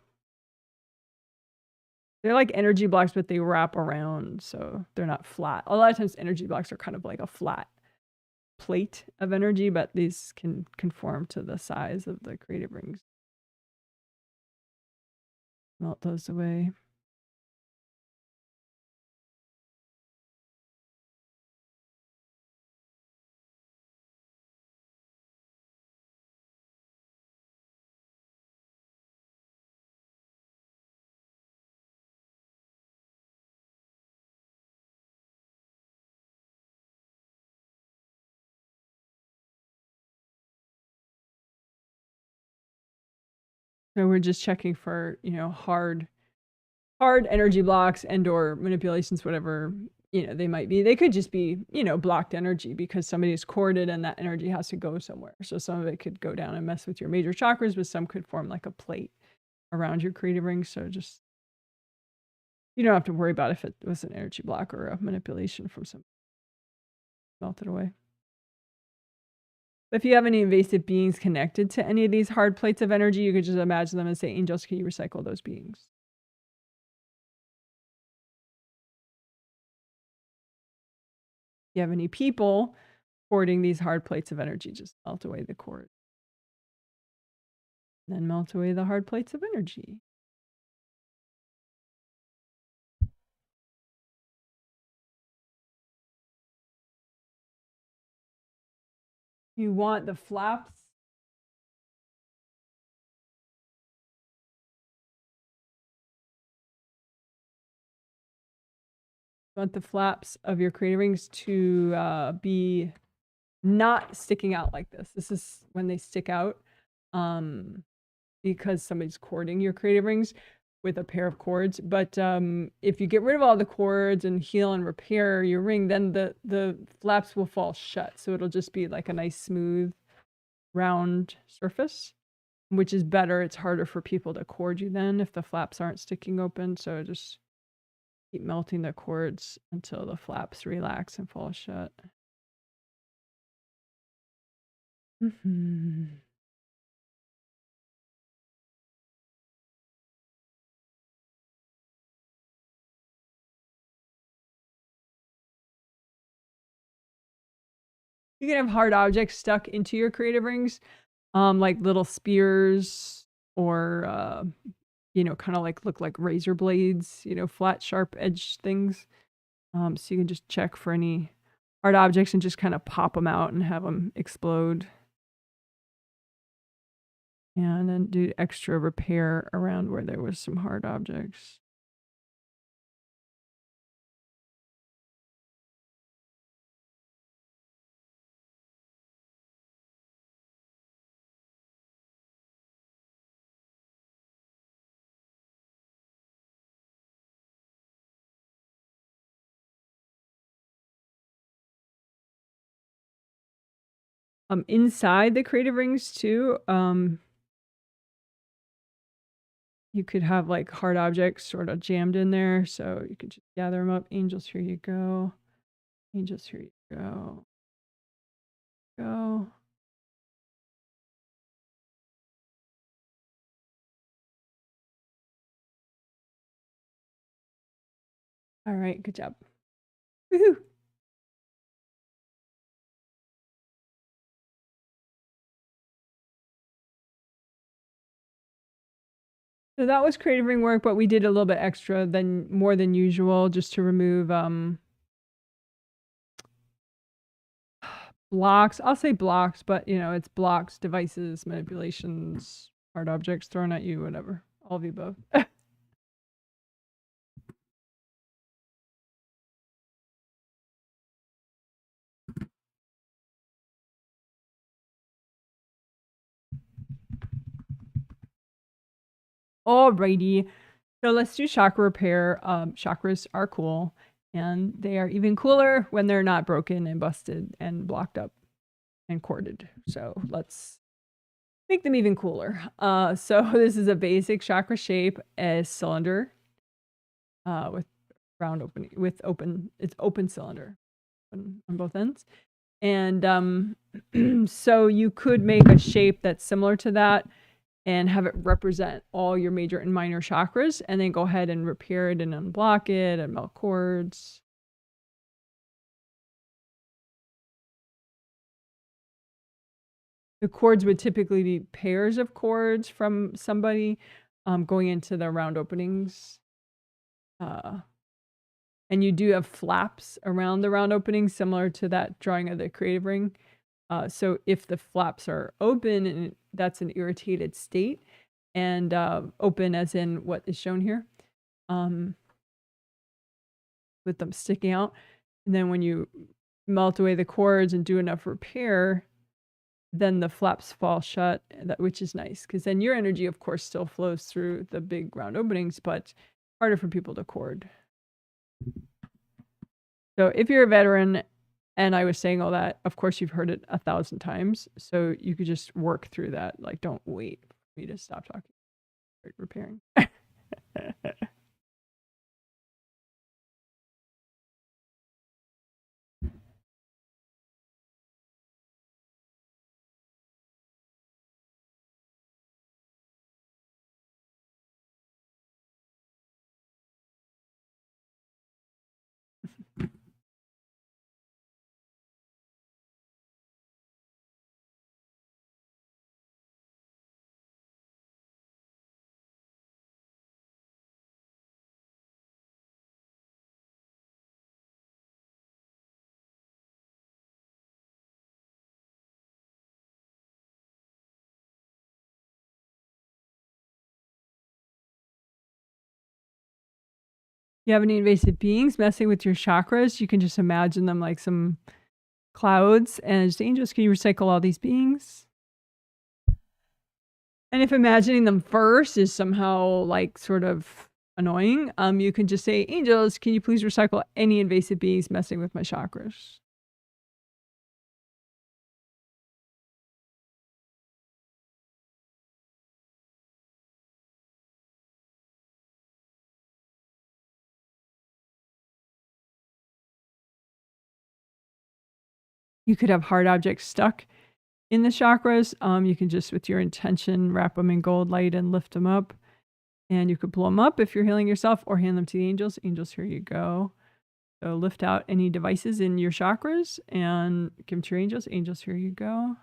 like energy blocks, but they wrap around, so they're not flat. A lot of times energy blocks are kind of like a flat plate of energy, but these can conform to the size of the creative rings. Melt those away. So we're just checking for, hard energy blocks and or manipulations, whatever, they might be. They could just be, blocked energy because somebody is corded and that energy has to go somewhere. So some of it could go down and mess with your major chakras, but some could form like a plate around your creative ring. So just, you don't have to worry about if it was an energy block or a manipulation from some melted away. If you have any invasive beings connected to any of these hard plates of energy, you could just imagine them and say, angels, can you recycle those beings? If you have any people cording these hard plates of energy, just melt away the cord. Then melt away the hard plates of energy. You want the flaps You want the flaps of your creative rings to be not sticking out like this. This is when they stick out because somebody's cording your creative rings with a pair of cords. But if you get rid of all the cords and heal and repair your ring, then the flaps will fall shut. So it'll just be like a nice smooth round surface, which is better. It's harder for people to cord you then if the flaps aren't sticking open. So just keep melting the cords until the flaps relax and fall shut. Mm-hmm. You can have hard objects stuck into your creative rings, like little spears or, you know, kind of like look like razor blades, you know, flat, sharp edge things. So you can just check for any hard objects and just kind of pop them out and have them explode. And then do extra repair around where there was some hard objects. Inside the creative rings too, you could have like hard objects sort of jammed in there. So you could just gather them up. Angels, here you go. Angels, here you go. Go. All right, good job. Woohoo! So that was creative ring work, but we did a little bit extra than more than usual just to remove blocks. I'll say blocks, but you know, it's blocks, devices, manipulations, hard objects thrown at you, whatever. All of the above. Alrighty. So let's do chakra repair. Chakras are cool, and they are even cooler when they're not broken and busted and blocked up and corded. So let's make them even cooler. So this is a basic chakra shape, a cylinder with round opening, with open, it's open cylinder on both ends. And so you could make a shape that's similar to that and have it represent all your major and minor chakras, and then go ahead and repair it and unblock it and melt cords. The cords would typically be pairs of cords from somebody going into the round openings. And you do have flaps around the round openings, similar to that drawing of the creative ring. So if the flaps are open, and that's an irritated state, and open as in what is shown here, with them sticking out. And then when you melt away the cords and do enough repair, then the flaps fall shut, which is nice, because then your energy, of course, still flows through the big round openings, but harder for people to cord. So if you're a veteran, and I was saying all that, of course, you've heard it 1,000 times. So you could just work through that. Like, don't wait for me to stop talking. Start repairing. You have any invasive beings messing with your chakras? You can just imagine them like some clouds, and just angels, can you recycle all these beings? And if imagining them first is somehow like sort of annoying, you can just say, angels, can you please recycle any invasive beings messing with my chakras? You could have hard objects stuck in the chakras. You can just, with your intention, wrap them in gold light and lift them up. And you could blow them up if you're healing yourself, or hand them to the angels. Angels, here you go. So lift out any devices in your chakras and give them to your angels. Angels, here you go.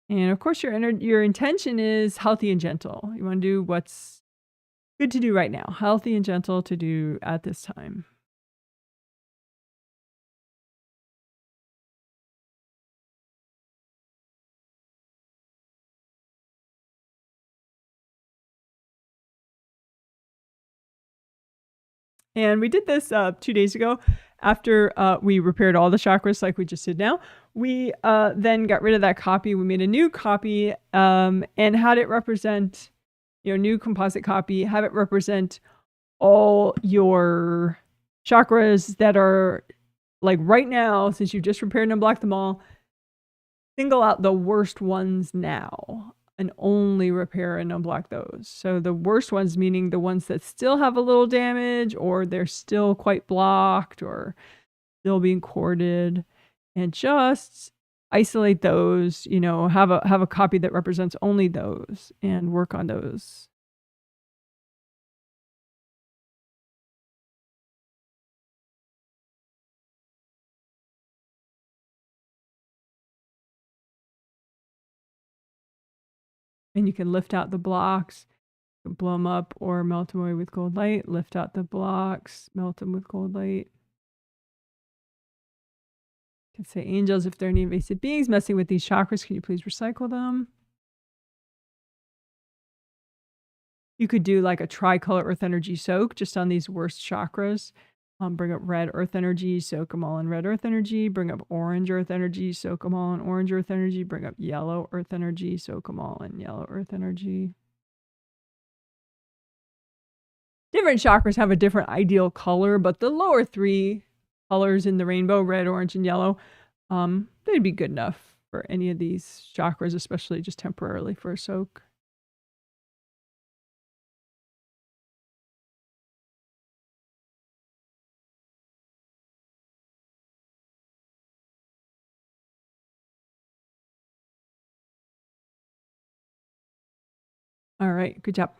And of course, your intention is healthy and gentle. You want to do what's good to do right now. Healthy and gentle to do at this time. And we did this 2 days ago after we repaired all the chakras like we just did now. We then got rid of that copy. We made a new copy and had it represent, new composite copy, have it represent all your chakras that are like right now, since you just repaired and unblocked them all. Single out the worst ones now and only repair and unblock those. So the worst ones, meaning the ones that still have a little damage, or they're still quite blocked, or still being corded, and just isolate those, have a copy that represents only those and work on those. And you can lift out the blocks, blow them up, or melt them away with gold light. Lift out the blocks, melt them with gold light. You can say, angels, if there are any invasive beings messing with these chakras, can you please recycle them? You could do like a tricolor earth energy soak just on these worst chakras. Bring up red earth energy, soak them all in red earth energy. Bring up orange earth energy, soak them all in orange earth energy. Bring up yellow earth energy, soak them all in yellow earth energy. Different chakras have a different ideal color, but the lower three colors in the rainbow, red, orange, and yellow, they'd be good enough for any of these chakras, especially just temporarily for a soak. All right, good job.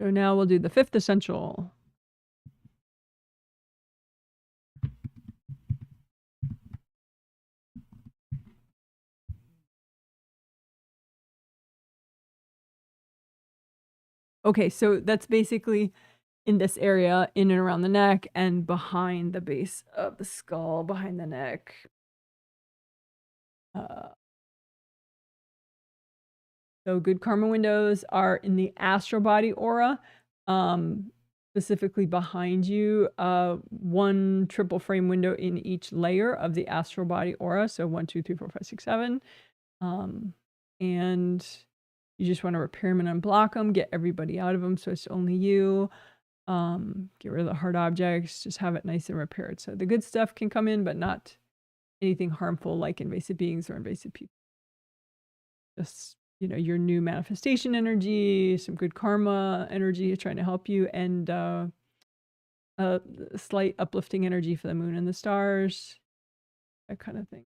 So now we'll do the fifth essential. Okay, so that's basically in this area, in and around the neck, and behind the base of the skull, behind the neck. So good karma windows are in the astral body aura, specifically behind you, one triple frame window in each layer of the astral body aura. So 1, 2, 3, 4, 5, 6, 7. And you just want to repair them and unblock them, get everybody out of them so it's only you. Get rid of the hard objects, just have it nice and repaired. So the good stuff can come in, but not anything harmful like invasive beings or invasive people. Just, your new manifestation energy, some good karma energy trying to help you, and a slight uplifting energy for the moon and the stars, that kind of thing.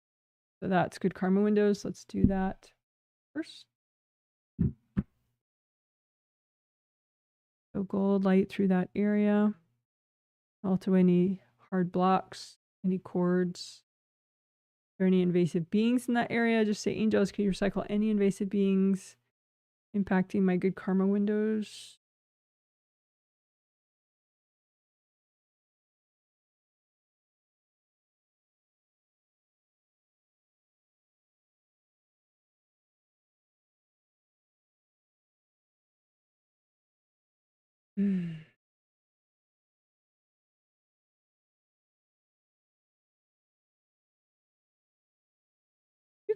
So that's good karma windows. Let's do that first. So gold light through that area. Also any hard blocks, any cords. Are there any invasive beings in that area? Just say, angels, can you recycle any invasive beings impacting my good karma windows? You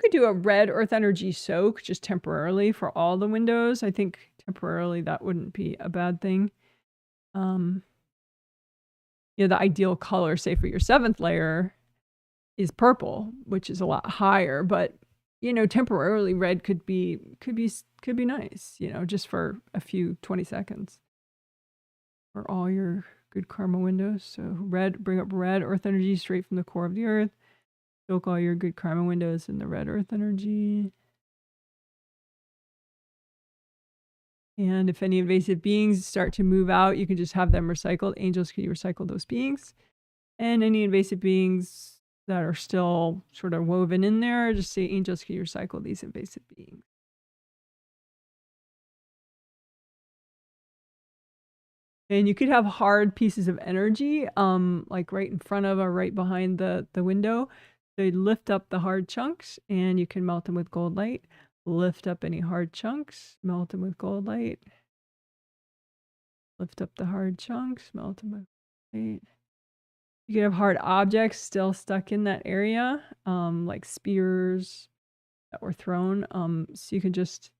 could do a red earth energy soak just temporarily for all the windows. I think temporarily that wouldn't be a bad thing. You know, the ideal color, say for your 7th layer, is purple, which is a lot higher, but you know, temporarily red could be nice, you know, just for a few 20 seconds for all your good karma windows. So red, bring up red earth energy straight from the core of the earth. Soak all your good karma windows in the red earth energy. And if any invasive beings start to move out, you can just have them recycled. Angels, can you recycle those beings? And any invasive beings that are still sort of woven in there, just say, angels, can you recycle these invasive beings? And you could have hard pieces of energy, like right in front of or right behind the window. So you lift up the hard chunks and you can melt them with gold light. Lift up any hard chunks, melt them with gold light. Lift up the hard chunks, melt them with gold light. You could have hard objects still stuck in that area, like spears that were thrown. So you can just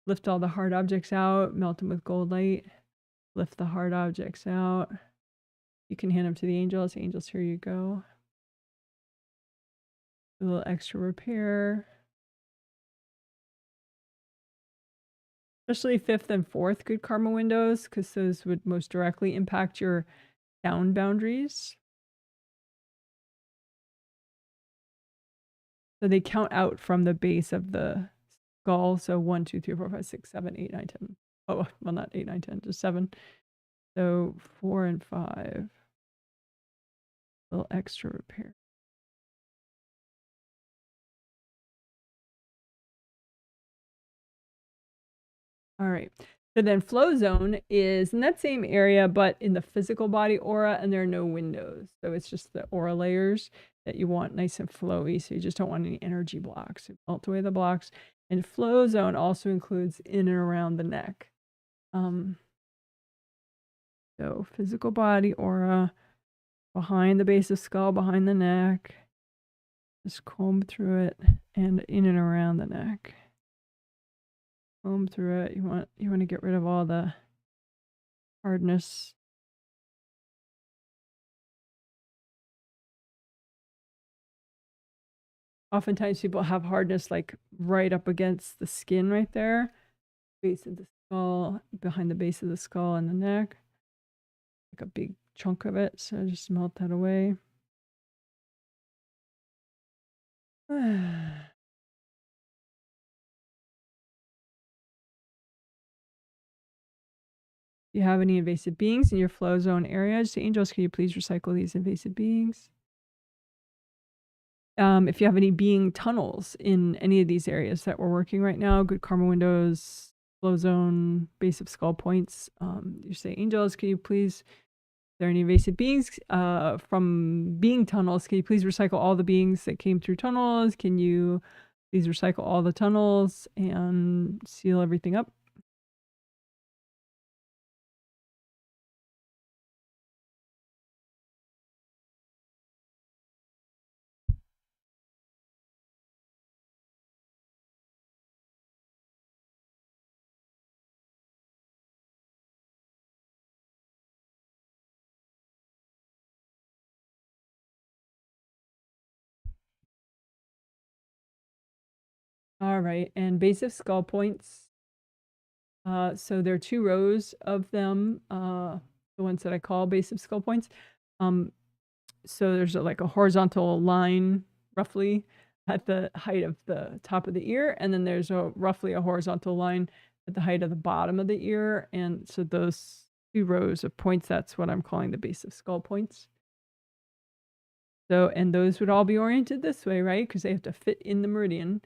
lift all the hard objects out, melt them with gold light, lift the hard objects out. You can hand them to the angels. Angels, here you go. A little extra repair. Especially 5th and 4th good karma windows, because those would most directly impact your sound boundaries. So they count out from the base of the skull. So 1, 2, 3, 4, 5, 6, 7, 8, 9, 10. Oh, well, not 8, 9, 10, just 7. So 4 and 5. A little extra repair. All right. So then flow zone is in that same area, but in the physical body aura, and there are no windows. So it's just the aura layers that you want nice and flowy. So you just don't want any energy blocks. So melt away the blocks. And flow zone also includes in and around the neck. So physical body aura, behind the base of skull, behind the neck. Just comb through it and in and around the neck. Comb through it. You want to get rid of all the hardness. Oftentimes people have hardness like right up against the skin right there, base of the skull, behind the base of the skull and the neck, like a big chunk of it. So just melt that away. If you have any invasive beings in your flow zone area, just say, angels, can you please recycle these invasive beings? If you have any being tunnels in any of these areas that we're working right now, good karma windows, flow zone, base of skull points, you say, angels, can you please, are there any invasive beings from being tunnels? Can you please recycle all the beings that came through tunnels? Can you please recycle all the tunnels and seal everything up? All right, and base of skull points. So there are 2 rows of them, the ones that I call base of skull points. So there's like a horizontal line roughly at the height of the top of the ear, and then there's roughly a horizontal line at the height of the bottom of the ear. And so those 2 rows of points, that's what I'm calling the base of skull points. So, and those would all be oriented this way, right? Because they have to fit in the meridian.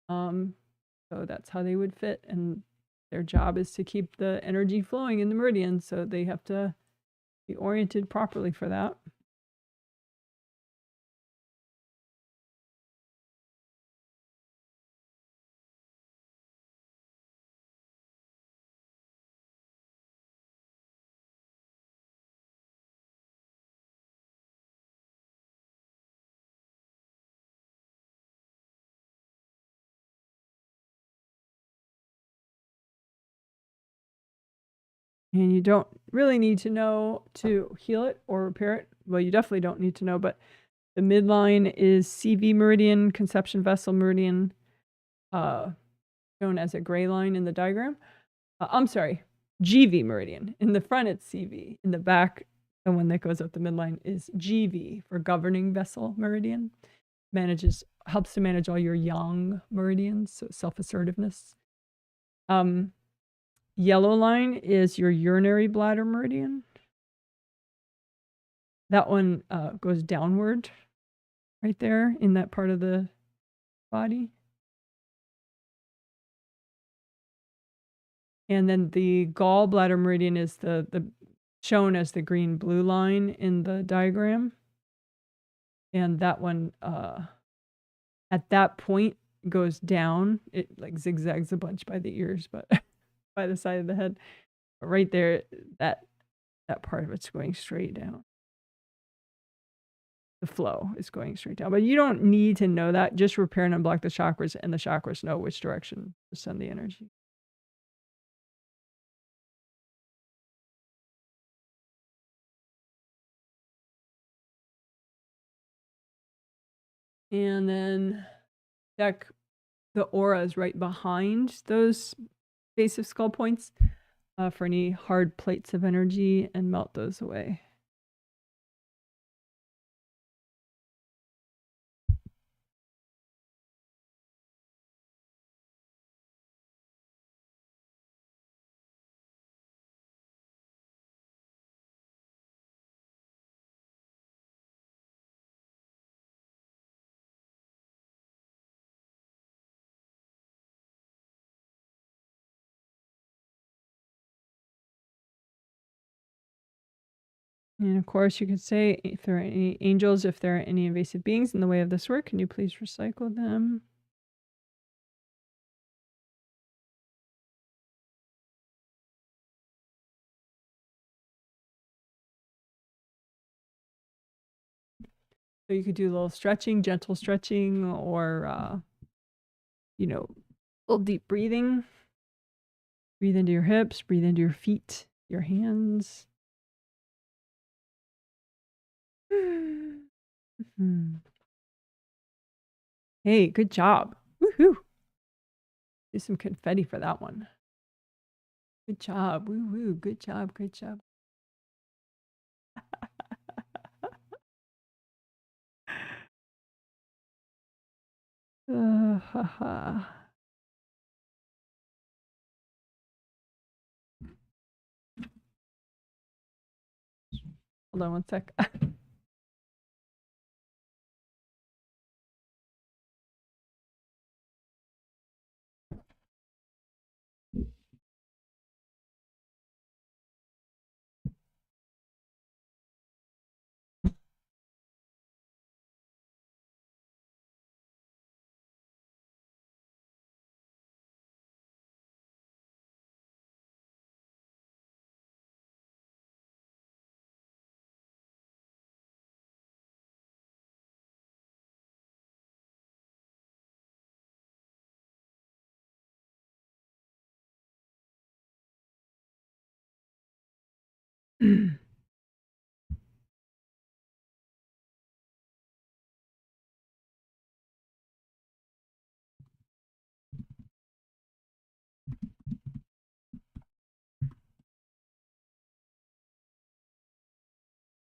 So that's how they would fit. And their job is to keep the energy flowing in the meridian. So they have to be oriented properly for that. And you don't really need to know to heal it or repair it. Well, you definitely don't need to know, but the midline is CV meridian, conception vessel meridian, shown as a gray line in the diagram. I'm sorry, GV meridian. In the front, it's CV. In the back, the one that goes up the midline is GV for governing vessel meridian. Helps to manage all your yang meridians, so self-assertiveness. Yellow line is your urinary bladder meridian. That one goes downward right there in that part of the body. And then the gallbladder meridian is the shown as the green blue line in the diagram. And that one at that point goes down. It like zigzags a bunch by the ears, but by the side of the head. But right there, that part of it's going straight down. The flow is going straight down. But you don't need to know that. Just repair and unblock the chakras, and the chakras know which direction to send the energy. And then check the auras right behind those base of skull points for any hard plates of energy and melt those away. And of course, you could say if there are any angels, if there are any invasive beings in the way of this work, can you please recycle them? So you could do a little stretching, gentle stretching, or, you know, a little deep breathing. Breathe into your hips, breathe into your feet, your hands. Hey, good job. Woohoo. Do some confetti for that one. Good job. Woo-woo. Good job. Good job. Hold on one sec.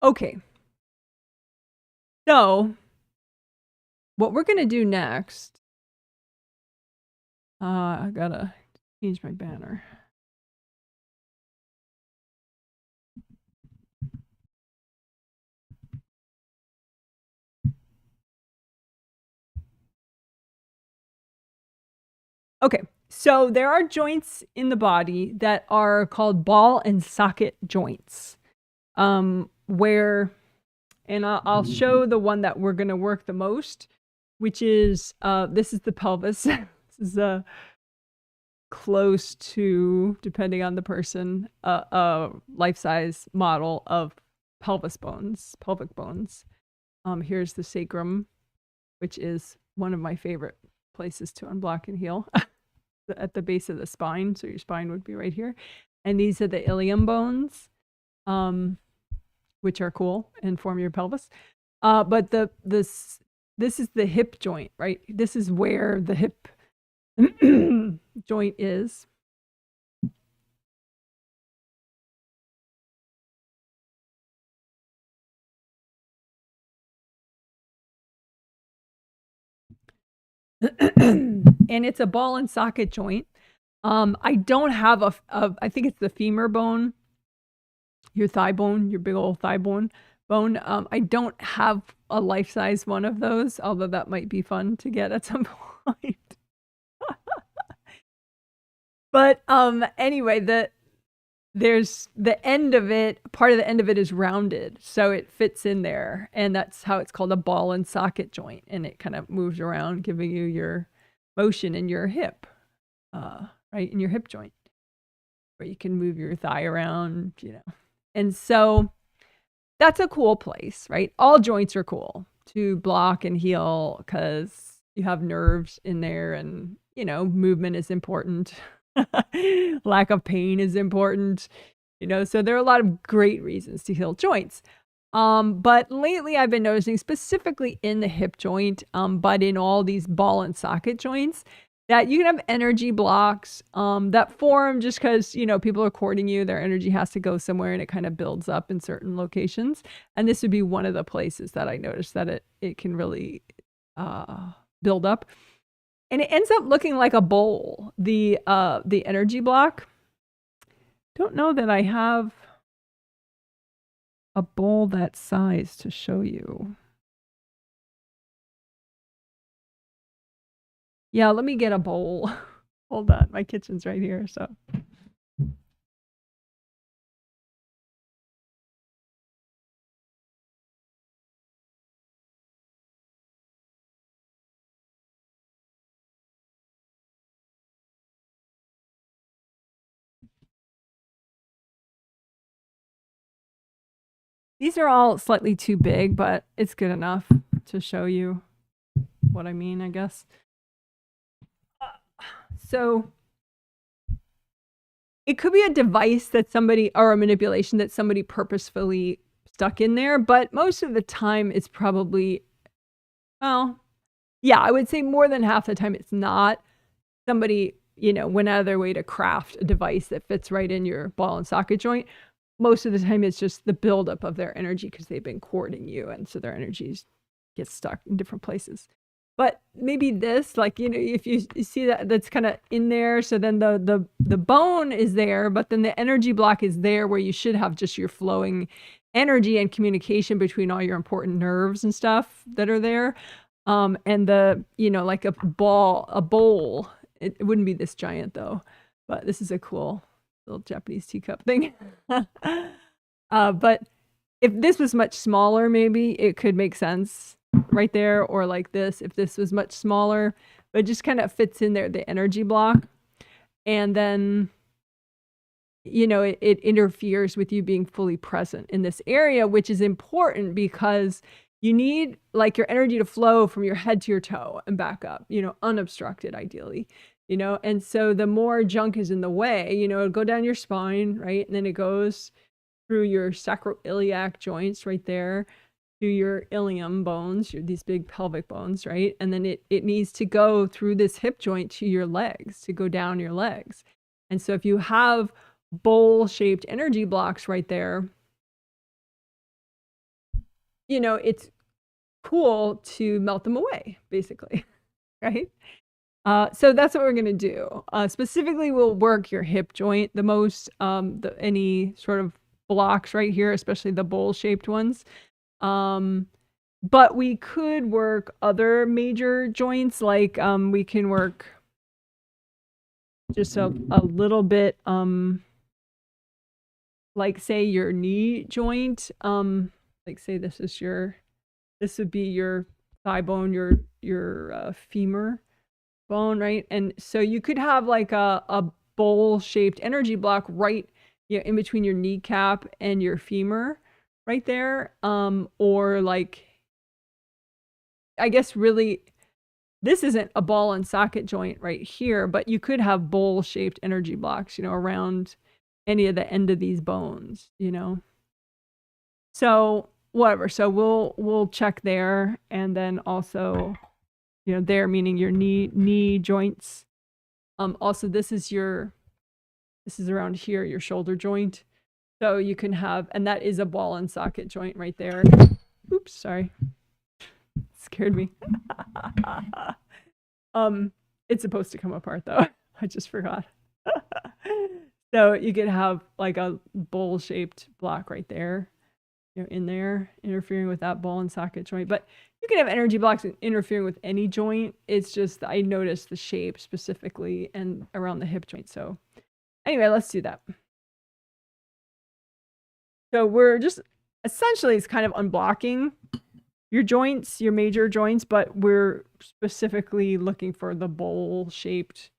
Okay. So, what we're going to do next, I gotta change my banner. Okay, so there are joints in the body that are called ball and socket joints, where, and I'll show the one that we're going to work the most, which is, this is the pelvis. This is close to, depending on the person, a life-size model of pelvic bones. Here's the sacrum, which is one of my favorite places to unblock and heal at the base of the spine. So your spine would be right here. And these are the ilium bones, which are cool and form your pelvis. But this is the hip joint, right? This is where the hip joint is. And it's a ball and socket joint. I don't have I think it's the femur bone, your thigh bone, your big old thigh bone. I don't have a life-size one of those, although that might be fun to get at some point. But anyway, there's the end of it, part of the end of it is rounded, so it fits in there, and that's how it's called a ball and socket joint, and it kind of moves around, giving you your motion in your hip, right, in your hip joint, where you can move your thigh around, you know. And so that's a cool place, right? All joints are cool to block and heal because you have nerves in there, and, you know, movement is important. Lack of pain is important, you know, so there are a lot of great reasons to heal joints. But lately I've been noticing, specifically in the hip joint, but in all these ball and socket joints, that you can have energy blocks that form just because, you know, people are courting you, their energy has to go somewhere, and it kind of builds up in certain locations. And this would be one of the places that I noticed that it can really build up. And it ends up looking like a bowl, the energy block. Don't know that I have a bowl that size to show you. Yeah, let me get a bowl. Hold on, my kitchen's right here, so. These are all slightly too big, but it's good enough to show you what I mean, I guess. So it could be a device that somebody, or a manipulation that somebody purposefully stuck in there, but most of the time it's probably, well, yeah, I would say more than half the time it's not. Somebody, you know, went out of their way to craft a device that fits right in your ball and socket joint. Most of the time it's just the buildup of their energy because they've been courting you, and so their energies get stuck in different places. But maybe this, like, you know, if you see that's kind of in there, so then the bone is there, but then the energy block is there where you should have just your flowing energy and communication between all your important nerves and stuff that are there. And the, you know, like a bowl. It wouldn't be this giant though, but this is a cool little Japanese teacup thing. But if this was much smaller, maybe it could make sense right there, or like this, if this was much smaller, but it just kind of fits in there, the energy block. And then, you know, it interferes with you being fully present in this area, which is important because you need like your energy to flow from your head to your toe and back up, you know, unobstructed ideally, you know. And so the more junk is in the way, you know, it'll go down your spine, right? And then it goes through your sacroiliac joints right there to your ilium bones, these big pelvic bones, right? And then it needs to go through this hip joint to your legs, to go down your legs. And so if you have bowl-shaped energy blocks right there, you know, it's cool to melt them away, basically, right? So that's what we're going to do. Specifically, we'll work your hip joint the most, any sort of blocks right here, especially the bowl-shaped ones. But we could work other major joints, like we can work just a little bit, like say your knee joint, like say this would be your thigh bone, your femur bone, right? And so you could have like a bowl-shaped energy block right, you know, in between your kneecap and your femur right there. Or like, I guess really, this isn't a ball and socket joint right here, but you could have bowl-shaped energy blocks, you know, around any of the end of these bones, you know. So whatever. So we'll check there, and then also, you know, there meaning your knee joints. Also this is around here, your shoulder joint. So you can have, and that is a ball and socket joint right there. Oops, sorry. Scared me. It's supposed to come apart though. I just forgot. So you could have like a bowl-shaped block right there, you know, in there, interfering with that ball and socket joint. But you can have energy blocks interfering with any joint. It's just I noticed the shape specifically and around the hip joint. So anyway, let's do that. So we're just essentially it's kind of unblocking your joints, your major joints, but we're specifically looking for the bowl-shaped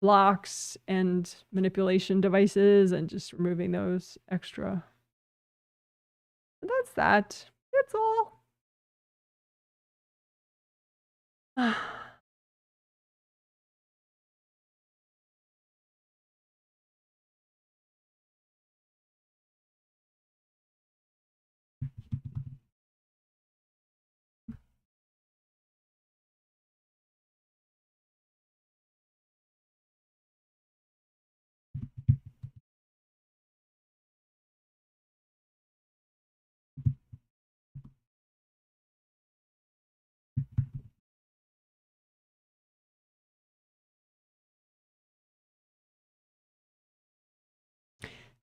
blocks and manipulation devices and just removing those extra. That's that. That's all.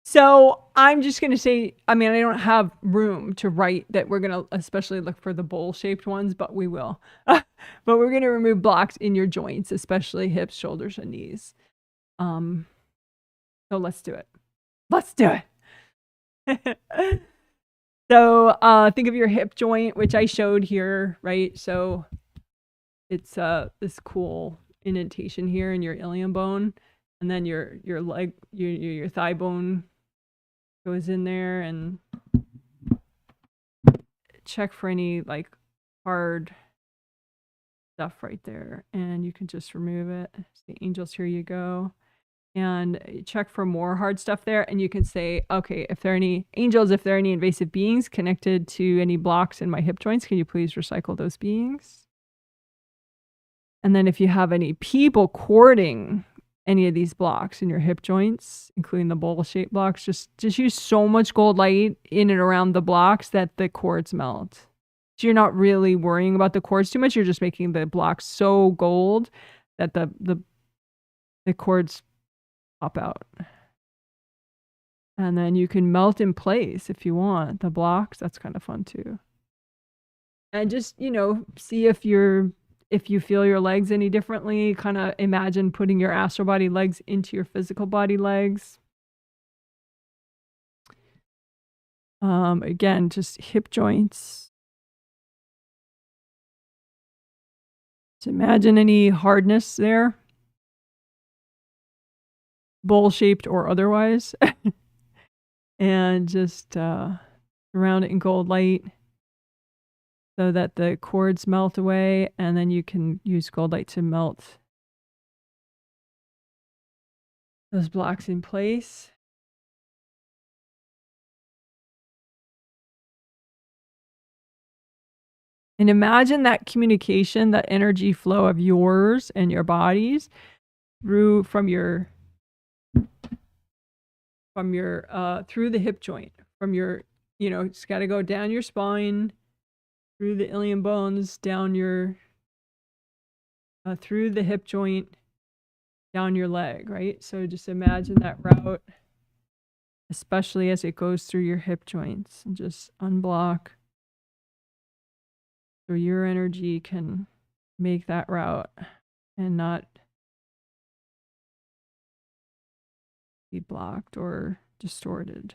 So I'm just going to say, I mean, I don't have room to write that we're going to especially look for the bowl-shaped ones, but we will. But we're going to remove blocks in your joints, especially hips, shoulders, and knees. So let's do it. Let's do it. So think of your hip joint, which I showed here, right? So it's this cool indentation here in your ilium bone, and then your leg, your thigh bone goes in there, and check for any like hard stuff right there, and you can just remove it. The angels, here you go. And check for more hard stuff there, and you can say, okay, if there are any angels, if there are any invasive beings connected to any blocks in my hip joints, can you please recycle those beings? And then if you have any people courting any of these blocks in your hip joints, including the bowl-shaped blocks, just use so much gold light in and around the blocks that the cords melt. So you're not really worrying about the cords too much. You're just making the blocks so gold that the cords pop out. And then you can melt in place if you want the blocks. That's kind of fun too. And just, you know, see if you feel your legs any differently. Kind of imagine putting your astral body legs into your physical body legs. Again, just hip joints. Just imagine any hardness there, bowl-shaped or otherwise. And just surround it in gold light so that the cords melt away, and then you can use gold light to melt those blocks in place. And imagine that communication, that energy flow of yours and your bodies through from your through the hip joint, from your, you know, it's got to go down your spine, through the ilium bones, down your through the hip joint, down your leg, right? So just imagine that route, especially as it goes through your hip joints, and just unblock so your energy can make that route and not be blocked or distorted.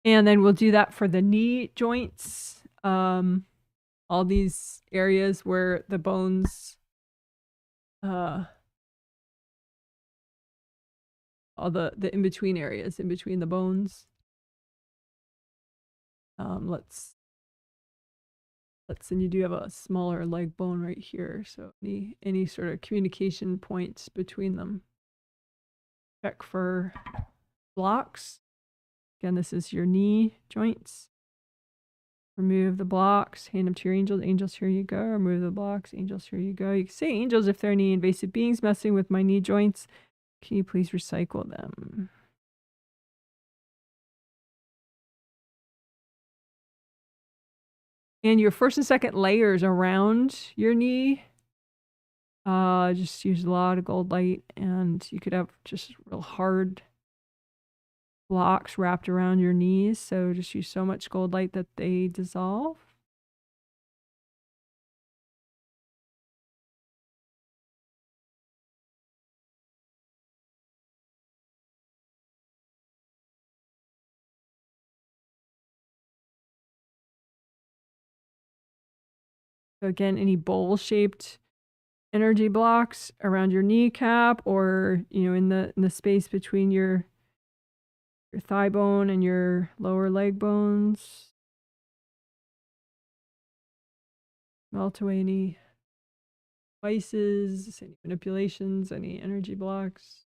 And then we'll do that for the knee joints. All these areas where the bones, all the in-between areas, in between the bones. Let's And you do have a smaller leg bone right here, so any sort of communication points between them. Check for blocks. Again, this is your knee joints. Remove the blocks, hand them to your angels. Angels, here you go. Remove the blocks. Angels, here you go. You can say, angels, if there are any invasive beings messing with my knee joints, can you please recycle them? And your first and second layers around your knee, just use a lot of gold light, and you could have just real hard blocks wrapped around your knees. So just use so much gold light that they dissolve. So again, any bowl-shaped energy blocks around your kneecap, or in the space between your thigh bone and your lower leg bones. Melt away any vices, any manipulations, any energy blocks.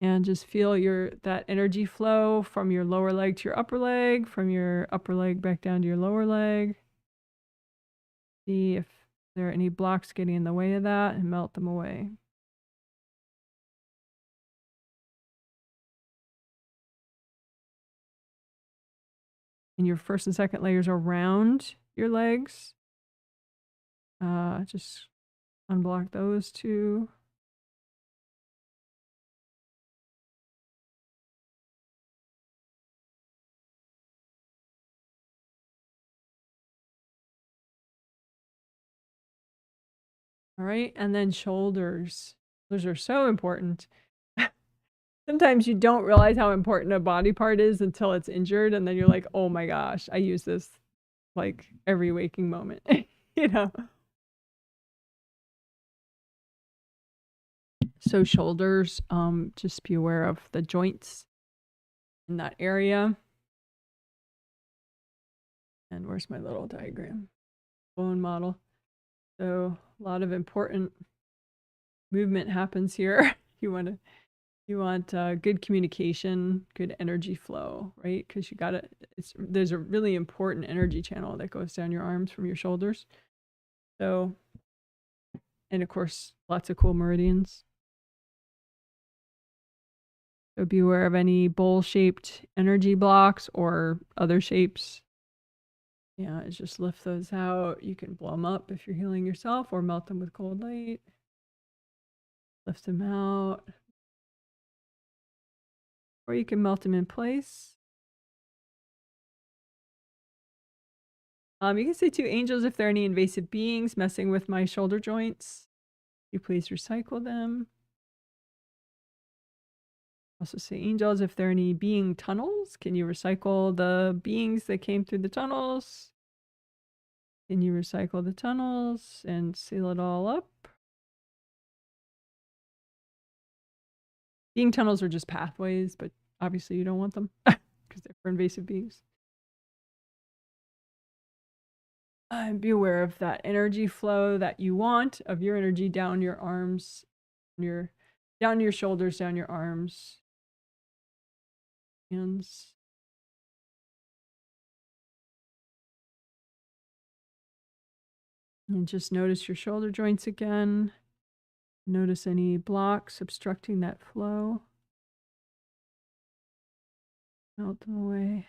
And just feel that energy flow from your lower leg to your upper leg, from your upper leg back down to your lower leg. See if there are any blocks getting in the way of that, and melt them away. And your first and second layers around your legs. Just unblock those two. All right, and then shoulders. Those are so important. Sometimes you don't realize how important a body part is until it's injured, and then you're like, oh my gosh, I use this like every waking moment, So shoulders, just be aware of the joints in that area. And where's my little diagram? Bone model. So a lot of important movement happens here. You want good communication, good energy flow, right? Because there's a really important energy channel that goes down your arms from your shoulders. So, and of course, lots of cool meridians. So be aware of any bowl-shaped energy blocks or other shapes. Yeah, just lift those out. You can blow them up if you're healing yourself, or melt them with cold light. Lift them out. Or you can melt them in place. You can say to angels, if there are any invasive beings messing with my shoulder joints, you please recycle them. Also say, angels, if there are any being tunnels, can you recycle the beings that came through the tunnels? Can you recycle the tunnels and seal it all up? Being tunnels are just pathways, but obviously you don't want them because they're for invasive beings. And be aware of that energy flow that you want, of your energy down your arms, down your shoulders, down your arms, hands. And just notice your shoulder joints again. Notice any blocks obstructing that flow. Melt them away.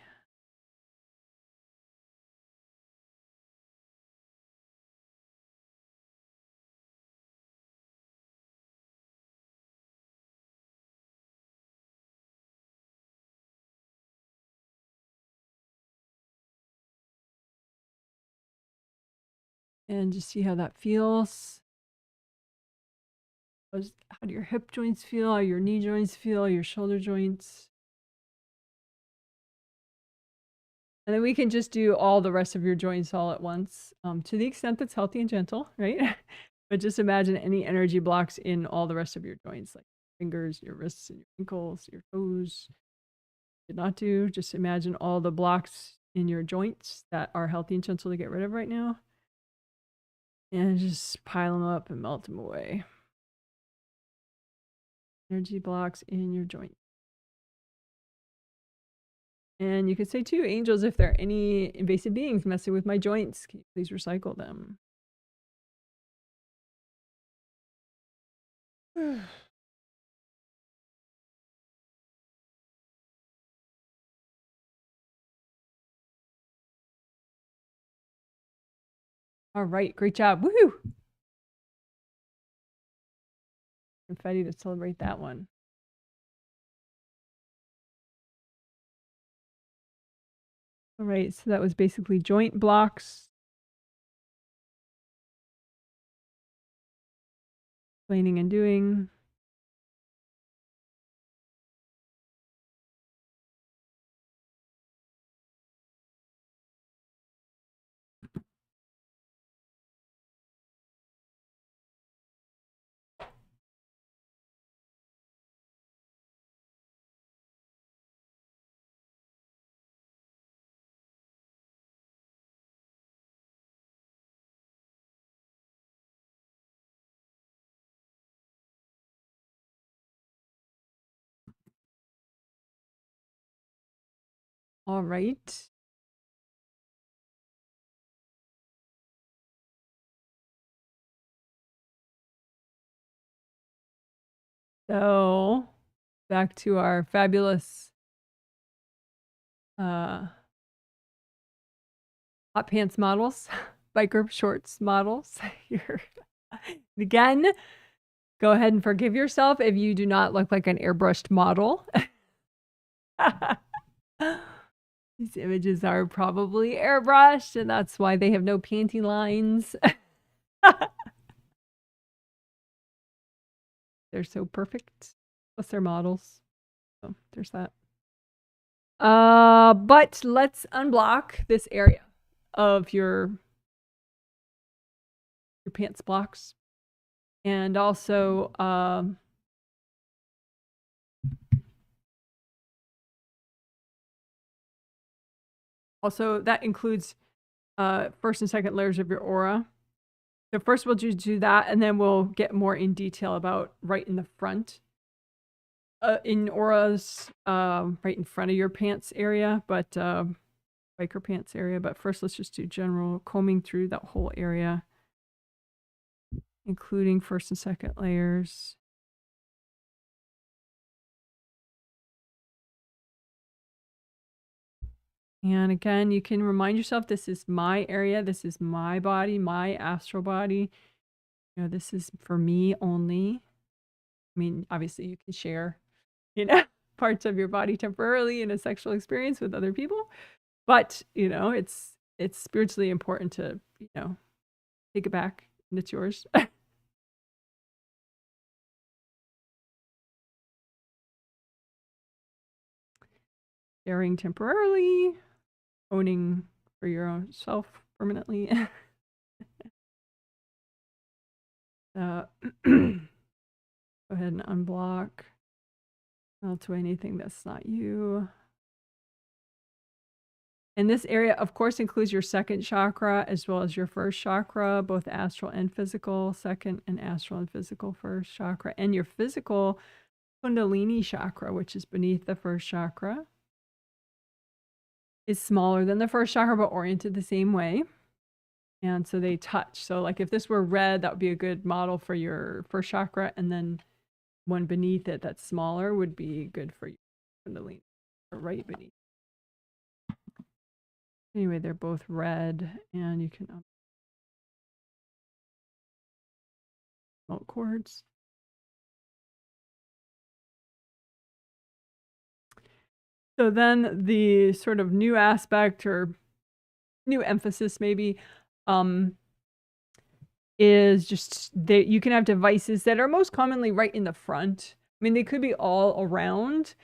And just see how that feels. How do your hip joints feel? How your knee joints feel? Your shoulder joints? And then we can just do all the rest of your joints all at once, to the extent that's healthy and gentle, right? But just imagine any energy blocks in all the rest of your joints, like fingers, your wrists, and your ankles, your toes. Did not do. Just imagine all the blocks in your joints that are healthy and gentle to get rid of right now. And just pile them up and melt them away. Energy blocks in your joint. And you could say too, angels, if there are any invasive beings messing with my joints, can you please recycle them? All right, great job. Woohoo! Confetti to celebrate that one. All right, so that was basically joint blocks. Explaining and doing. All right. So back to our fabulous hot pants models, biker shorts models here. Again, go ahead and forgive yourself if you do not look like an airbrushed model. These images are probably airbrushed, and that's why they have no panty lines. They're so perfect. Plus they're models. So there's that. But let's unblock this area of your pants blocks. And also that includes first and second layers of your aura. So first we'll just do that, and then we'll get more in detail about right in the front. In auras, right in front of your pants area, but biker pants area. But first let's just do general combing through that whole area, including first and second layers. And again, you can remind yourself, this is my area, this is my body, my astral body. You know, this is for me only. I mean, obviously you can share, you know, parts of your body temporarily in a sexual experience with other people. But, you know, it's spiritually important to, you know, take it back and it's yours. Sharing temporarily, owning for your own self permanently. Go ahead and unblock. Melt to anything that's not you. And this area, of course, includes your second chakra as well as your first chakra, both astral and physical, second and astral and physical first chakra, and your physical Kundalini chakra, which is beneath the first chakra. Is smaller than the first chakra, but oriented the same way. And so they touch. So like if this were red, that would be a good model for your first chakra. And then one beneath it that's smaller would be good for your Kundalini, or right beneath. Anyway, they're both red, and you can melt cords. So then the sort of new aspect or new emphasis maybe is just that you can have devices that are most commonly right in the front. I mean, they could be all around,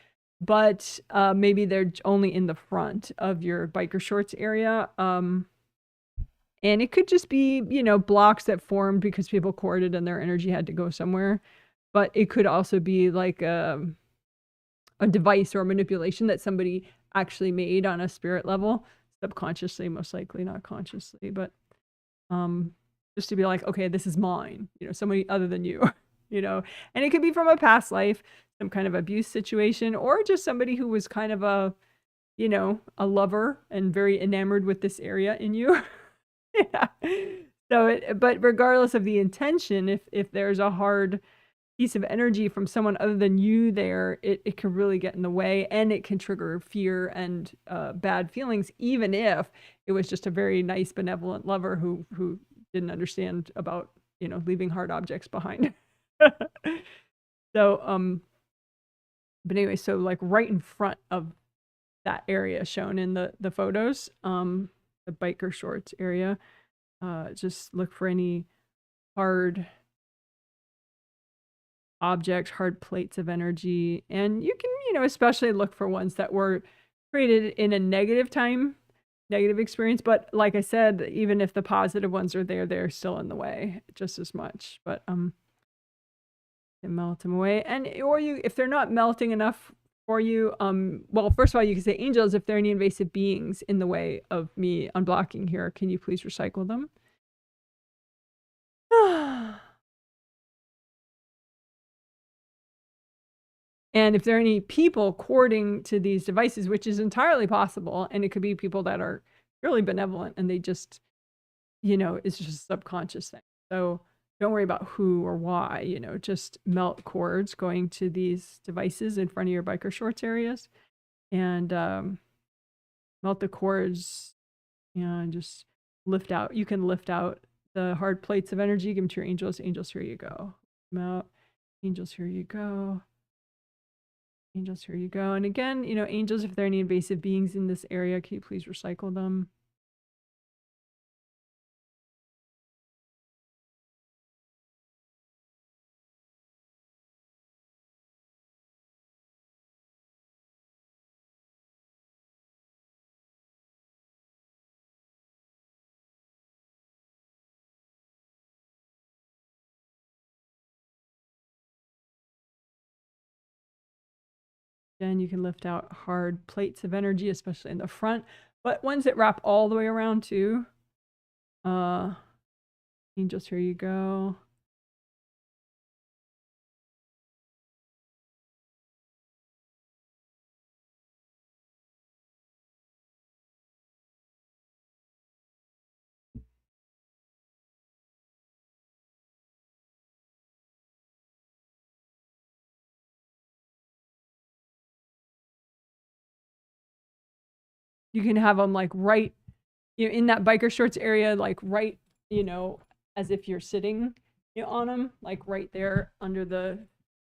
but maybe they're only in the front of your biker shorts area. And it could just be, you know, blocks that formed because people corded and their energy had to go somewhere. but it could also be like a device or a manipulation that somebody actually made on a spirit level, subconsciously, most likely, not consciously, but just to be like, okay, this is mine, you know, somebody other than you, you know, and it could be from a past life, some kind of abuse situation, or just somebody who was kind of a, you know, a lover and very enamored with this area in you. Yeah. So but regardless of the intention, if there's a hard piece of energy from someone other than you there, it can really get in the way, and it can trigger fear and bad feelings, even if it was just a very nice, benevolent lover who didn't understand about, you know, leaving hard objects behind. So, but anyway, so like right in front of that area shown in the photos, the biker shorts area, just look for any hard objects, hard plates of energy. And you can, you know, especially look for ones that were created in a negative time, negative experience. But like I said, even if the positive ones are there, they're still in the way just as much. But melt them away. And or you, if they're not melting enough for you, well, first of all, you can say, angels, if there are any invasive beings in the way of me unblocking here, can you please recycle them? And if there are any people courting to these devices, which is entirely possible, and it could be people that are really benevolent and they just, you know, it's just a subconscious thing. So don't worry about who or why, you know, just melt cords going to these devices in front of your biker shorts areas, and melt the cords and just lift out. You can lift out the hard plates of energy, give them to your angels. Angels, here you go. Out. Angels, here you go. Angels, here you go. And again, you know, angels, if there are any invasive beings in this area, can you please recycle them? Again, you can lift out hard plates of energy, especially in the front, but ones that wrap all the way around too. Angels, here you go. You can have them like right, you know, in that biker shorts area, like right, you know, as if you're sitting, you know, on them, like right there under the,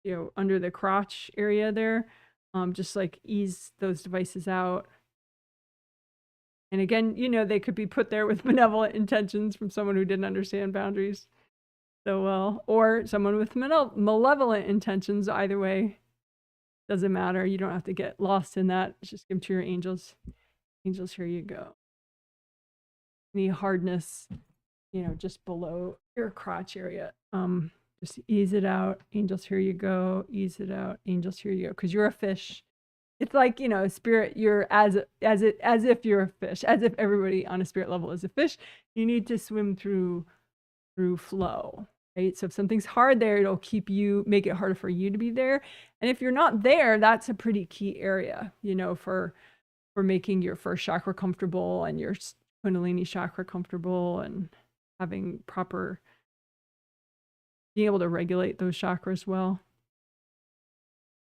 you know, under the crotch area there. Just like ease those devices out. And again, you know, they could be put there with benevolent intentions from someone who didn't understand boundaries so well, or someone with malevolent intentions. Either way, doesn't matter. You don't have to get lost in that. Just give them to your angels. Angels, here you go. Any hardness, you know, just below your crotch area. Just ease it out. Angels, here you go. Ease it out. Angels, here you go. Because you're a fish. It's like, you know, spirit, you're as if you're a fish, as if everybody on a spirit level is a fish. You need to swim through flow, right? So if something's hard there, it'll make it harder for you to be there. And if you're not there, that's a pretty key area, you know, for making your first chakra comfortable and your Kundalini chakra comfortable, and having proper, being able to regulate those chakras well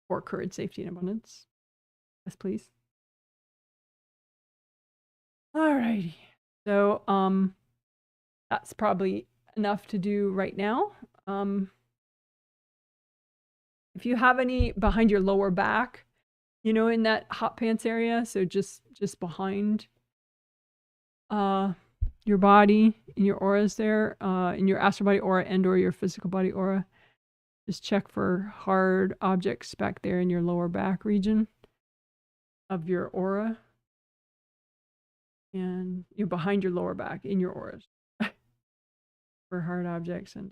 for courage, safety, and abundance. Yes, please. Alrighty. So that's probably enough to do right now. If you have any behind your lower back, you know, in that hot pants area, so just behind your body, in your auras there, in your astral body aura and or your physical body aura, just check for hard objects back there in your lower back region of your aura. And you're behind your lower back in your auras for hard objects. And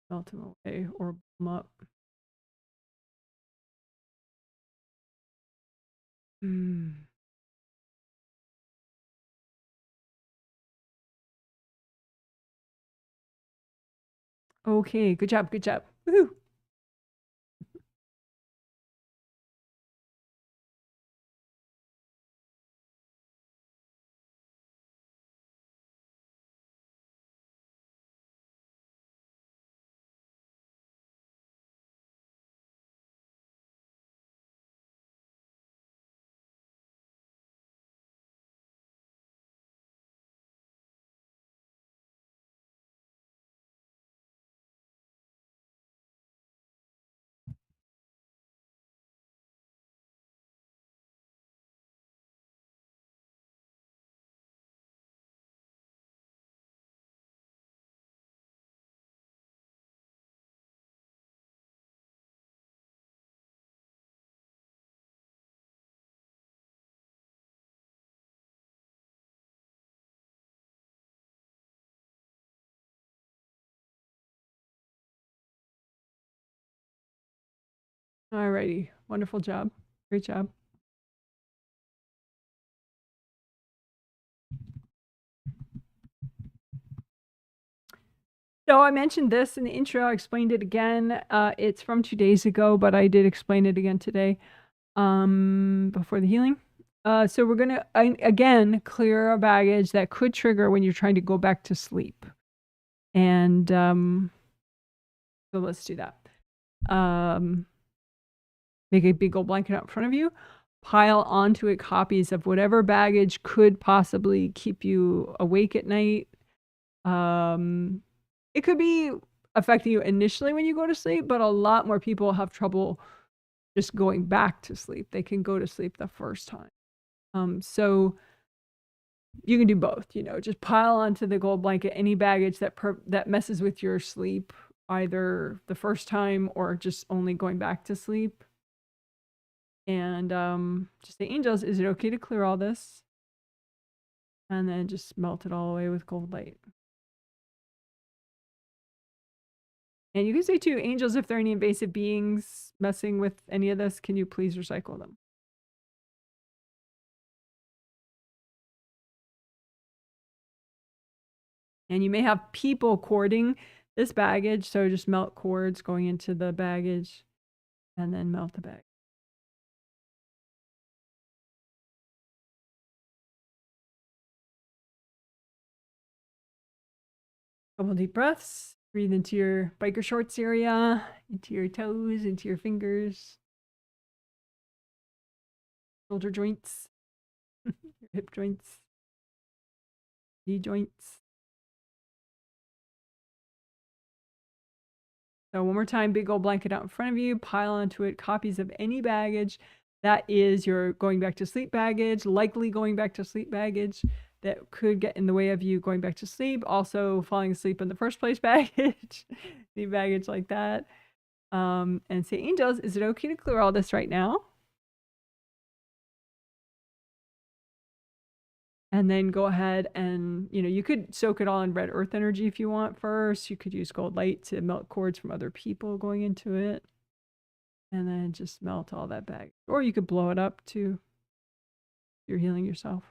Melt them away or blow them up. Okay, good job, good job. Woohoo! Alrighty, wonderful job. Great job. So I mentioned this in the intro. I explained it again. It's from 2 days ago, but I did explain it again today before the healing. So we're going to, again, clear a baggage that could trigger when you're trying to go back to sleep. And so let's do that. Make a big old blanket out in front of you. Pile onto it copies of whatever baggage could possibly keep you awake at night. It could be affecting you initially when you go to sleep, but a lot more people have trouble just going back to sleep. They can go to sleep the first time. So you can do both, just pile onto the gold blanket any baggage that messes with your sleep, either the first time or just only going back to sleep. And just say, angels, is it okay to clear all this? And then just melt it all away with gold light. And you can say too, angels, if there are any invasive beings messing with any of this, can you please recycle them? And you may have people cording this baggage, so just melt cords going into the baggage and then melt the bag. Couple deep breaths. Breathe into your biker shorts area, into your toes, into your fingers, shoulder joints, your hip joints, knee joints. So one more time, big old blanket out in front of you, pile onto it copies of any baggage that is your going back to sleep baggage, likely going back to sleep baggage that could get in the way of you going back to sleep, also falling asleep in the first place baggage, any baggage like that. And say, angels, is it okay to clear all this right now? And then go ahead and, you could soak it all in red earth energy if you want first. You could use gold light to melt cords from other people going into it. And then just melt all that back. Or you could blow it up too. You're healing yourself.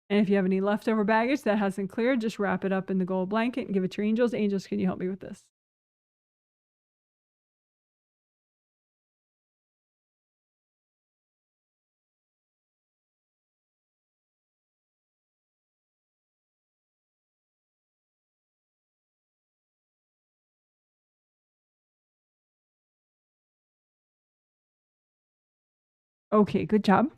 And if you have any leftover baggage that hasn't cleared, just wrap it up in the gold blanket and give it to your angels. Angels, can you help me with this? Okay, good job.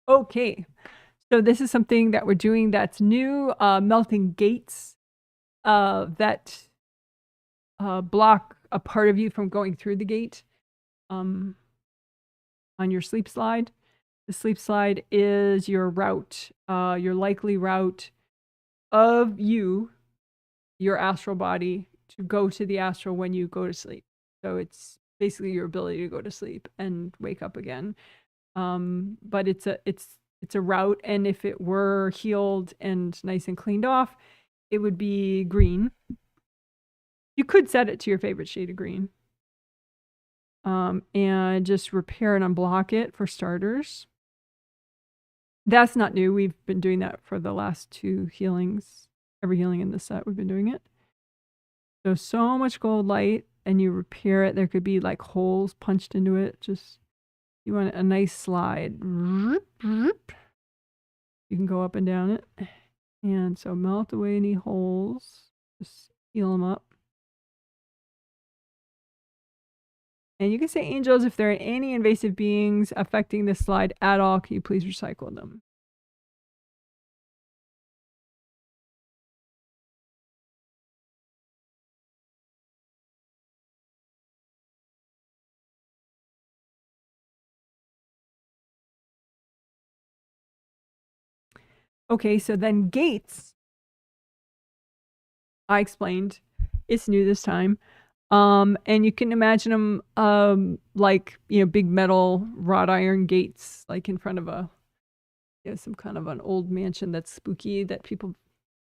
Okay, so this is something that we're doing that's new, melting gates that block a part of you from going through the gate on your sleep slide. The sleep slide is your route, your likely route of you, your astral body, to go to the astral when you go to sleep. So it's basically your ability to go to sleep and wake up again. But it's a route, and if it were healed and nice and cleaned off, it would be green. You could set it to your favorite shade of green. And just repair and unblock it for starters. That's not new. We've been doing that for the last 2 healings. Every healing in the set, we've been doing it. So much gold light, and you repair it. There could be like holes punched into it. Just, you want a nice slide. You can go up and down it. And so melt away any holes. Just heal them up. And you can say, angels, if there are any invasive beings affecting this slide at all, can you please recycle them? Okay, so then gates. I explained. It's new this time. And you can imagine them like, big metal wrought iron gates, like in front of some kind of an old mansion that's spooky that people,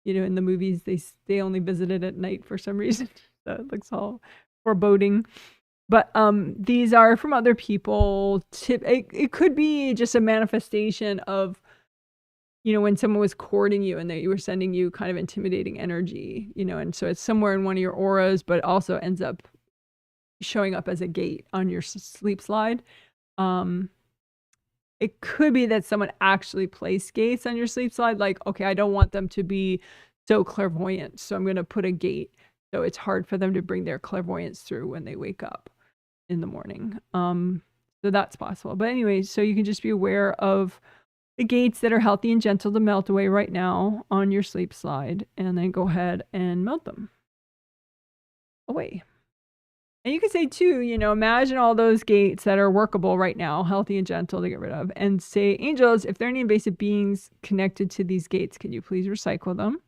in the movies, they only visit it at night for some reason. So it looks all foreboding. But these are from other people. It could be just a manifestation of, when someone was courting you and they were sending you kind of intimidating energy, and so it's somewhere in one of your auras, but also ends up showing up as a gate on your sleep slide. It could be that someone actually placed gates on your sleep slide. Like, okay, I don't want them to be so clairvoyant, so I'm going to put a gate so it's hard for them to bring their clairvoyance through when they wake up in the morning. So that's possible. But anyway, so you can just be aware of the gates that are healthy and gentle to melt away right now on your sleep slide, and then go ahead and melt them away. And you can say too, imagine all those gates that are workable right now, healthy and gentle to get rid of, and say, angels, if there are any invasive beings connected to these gates, can you please recycle them?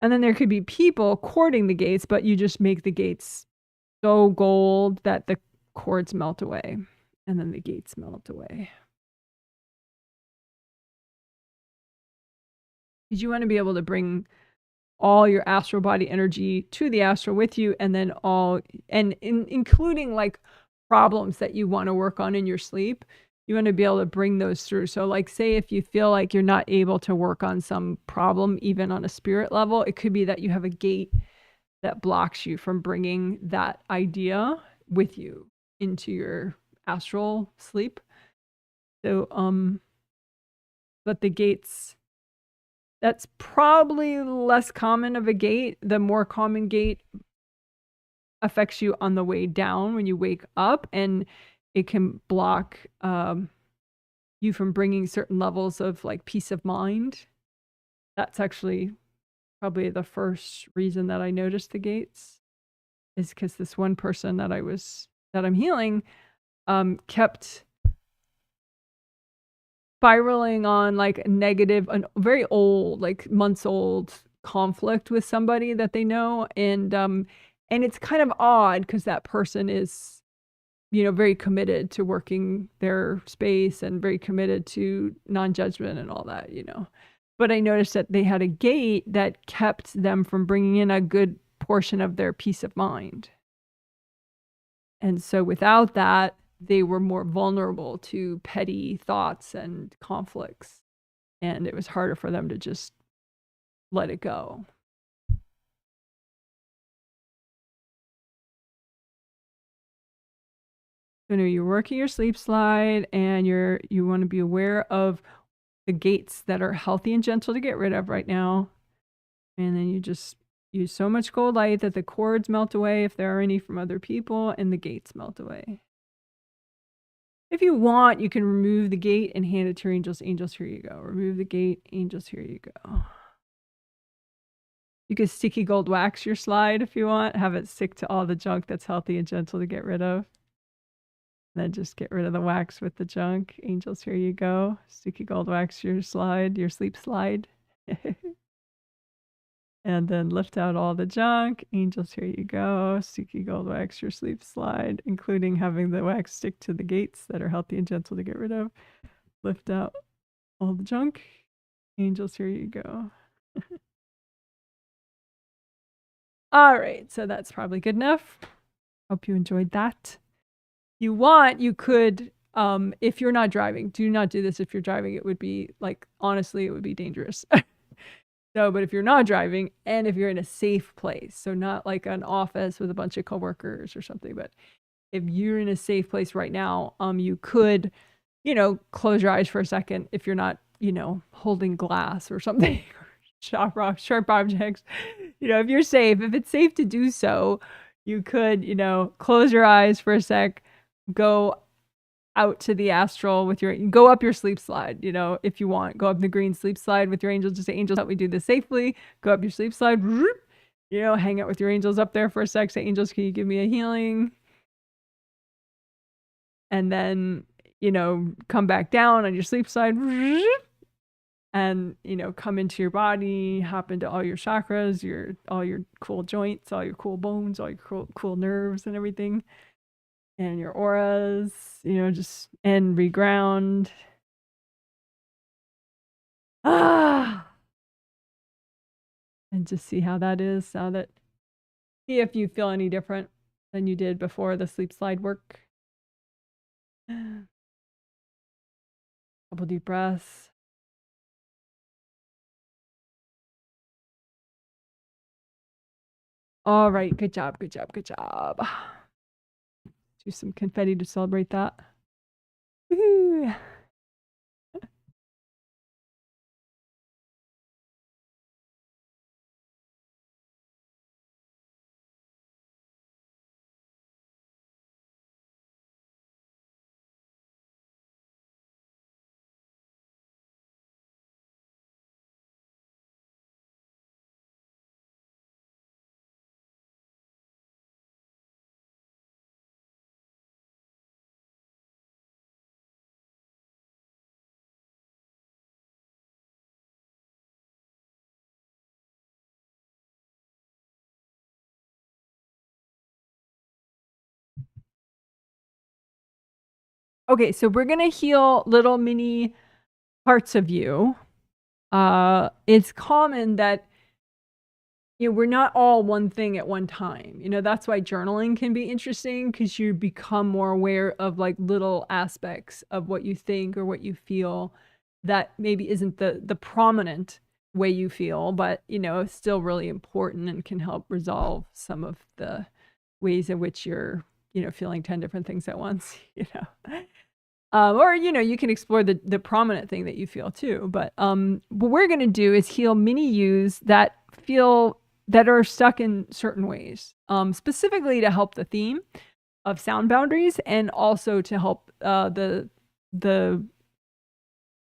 And then there could be people courting the gates, but you just make the gates so gold that the cords melt away, and then the gates melt away. Because you want to be able to bring all your astral body energy to the astral with you, and then including like problems that you want to work on in your sleep. You want to be able to bring those through. So like, say if you feel like you're not able to work on some problem, even on a spirit level, it could be that you have a gate that blocks you from bringing that idea with you into your astral sleep. So, but the gates, that's probably less common of a gate. The more common gate affects you on the way down when you wake up, and it can block you from bringing certain levels of like peace of mind. That's actually probably the first reason that I noticed the gates, is because this one person that I'm healing kept spiraling on like a negative, a very old, like months old conflict with somebody that they know. And it's kind of odd because that person is, very committed to working their space and very committed to non-judgment and all that, But I noticed that they had a gate that kept them from bringing in a good portion of their peace of mind. And so without that, they were more vulnerable to petty thoughts and conflicts. And it was harder for them to just let it go. So you're working your sleep slide, and you want to be aware of the gates that are healthy and gentle to get rid of right now. And then you just use so much gold light that the cords melt away if there are any from other people, and the gates melt away. If you want, you can remove the gate and hand it to your angels. Angels, here you go. Remove the gate. Angels, here you go. You could sticky gold wax your slide if you want. Have it stick to all the junk that's healthy and gentle to get rid of. Then just get rid of the wax with the junk. Angels, here you go. Sticky gold wax your slide, your sleep slide. And then lift out all the junk. Angels, here you go. Sticky gold wax your sleep slide, including having the wax stick to the gates that are healthy and gentle to get rid of. Lift out all the junk. Angels, here you go. All right, so that's probably good enough. Hope you enjoyed that. You want, you could, if you're not driving, do not do this if you're driving. It would be like, honestly, it would be dangerous. So, but if you're not driving and if you're in a safe place, so not like an office with a bunch of coworkers or something, but if you're in a safe place right now, you could, close your eyes for a second if you're not, holding glass or something, sharp objects. If you're safe, if it's safe to do so, you could, close your eyes for a sec, go out to the astral with go up your sleep slide, if you want. Go up the green sleep slide with your angels. Just say, angels, help me do this safely. Go up your sleep slide, hang out with your angels up there for a sec. Say, angels, can you give me a healing? And then, come back down on your sleep slide and, come into your body, hop into all your chakras, all your cool joints, all your cool bones, all your cool nerves and everything. And your auras, just and reground. And just see how that is. See if you feel any different than you did before the sleep slide work. Couple deep breaths. All right, good job, good job, good job. Do some confetti to celebrate that. Woo-hoo. Okay, so we're going to heal little mini parts of you. It's common that we're not all one thing at one time. That's why journaling can be interesting, because you become more aware of like little aspects of what you think or what you feel that maybe isn't the prominent way you feel, but it's still really important and can help resolve some of the ways in which you're feeling 10 different things at once. Or you can explore the prominent thing that you feel too. But what we're going to do is heal mini yous that are stuck in certain ways, specifically to help the theme of sound boundaries, and also to help the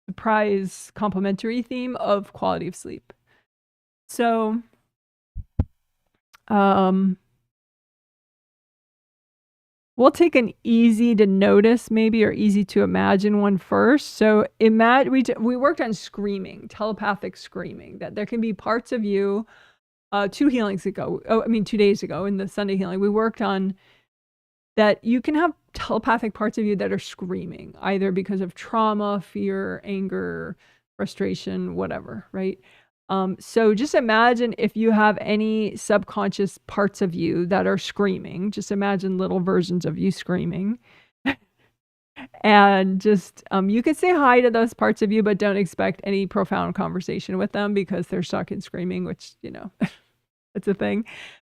surprise complementary theme of quality of sleep. So we'll take an easy to notice maybe, or easy to imagine one first. So we worked on screaming, telepathic screaming, that there can be parts of you. 2 days ago in the Sunday healing, we worked on that you can have telepathic parts of you that are screaming, either because of trauma, fear, anger, frustration, whatever, right? So just imagine if you have any subconscious parts of you that are screaming. Just imagine little versions of you screaming. And just, you could say hi to those parts of you, but don't expect any profound conversation with them because they're stuck in screaming, which, it's a thing.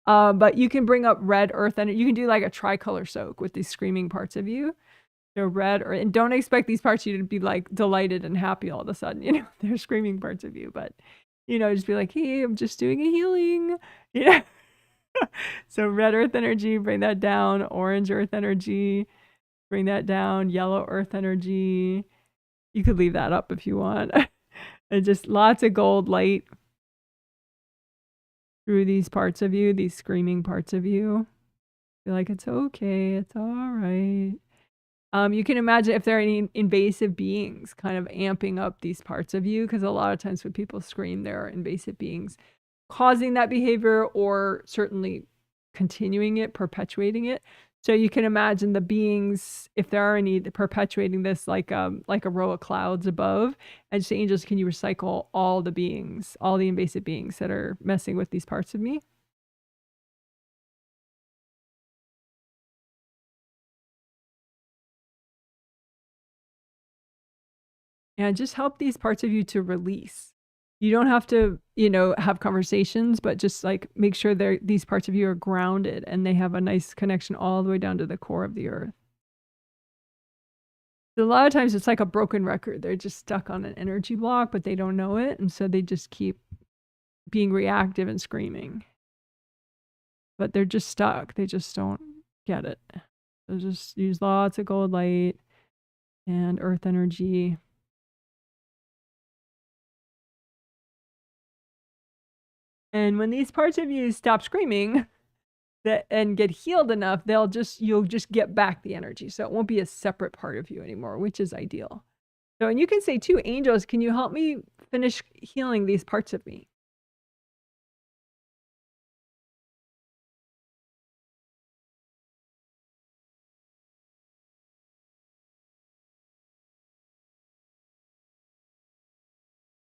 But you can bring up red earth energy. You can do like a tricolor soak with these screaming parts of you. They're red, and don't expect these parts of you to be like delighted and happy all of a sudden. They're screaming parts of you, but, just be like, hey, I'm just doing a healing. So red earth energy, bring that down. Orange earth energy, bring that down. Yellow earth energy, you could leave that up if you want. And just lots of gold light. through these parts of you, these screaming parts of you. Feel like it's okay, it's all right. You can imagine if there are any invasive beings kind of amping up these parts of you, because a lot of times when people scream, there are invasive beings causing that behavior or certainly continuing it, perpetuating it. So you can imagine the beings, if there are any, perpetuating this like a row of clouds above. And just angels, can you recycle all the beings, all the invasive beings that are messing with these parts of me? And just help these parts of you to release. You don't have to, have conversations, but just like make sure these parts of you are grounded and they have a nice connection all the way down to the core of the earth. A lot of times it's like a broken record. They're just stuck on an energy block, but they don't know it. And so they just keep being reactive and screaming. But they're just stuck. They just don't get it. So just use lots of gold light and earth energy. And when these parts of you stop screaming and get healed enough, you'll just get back the energy. So it won't be a separate part of you anymore, which is ideal. So, and you can say too, angels, can you help me finish healing these parts of me?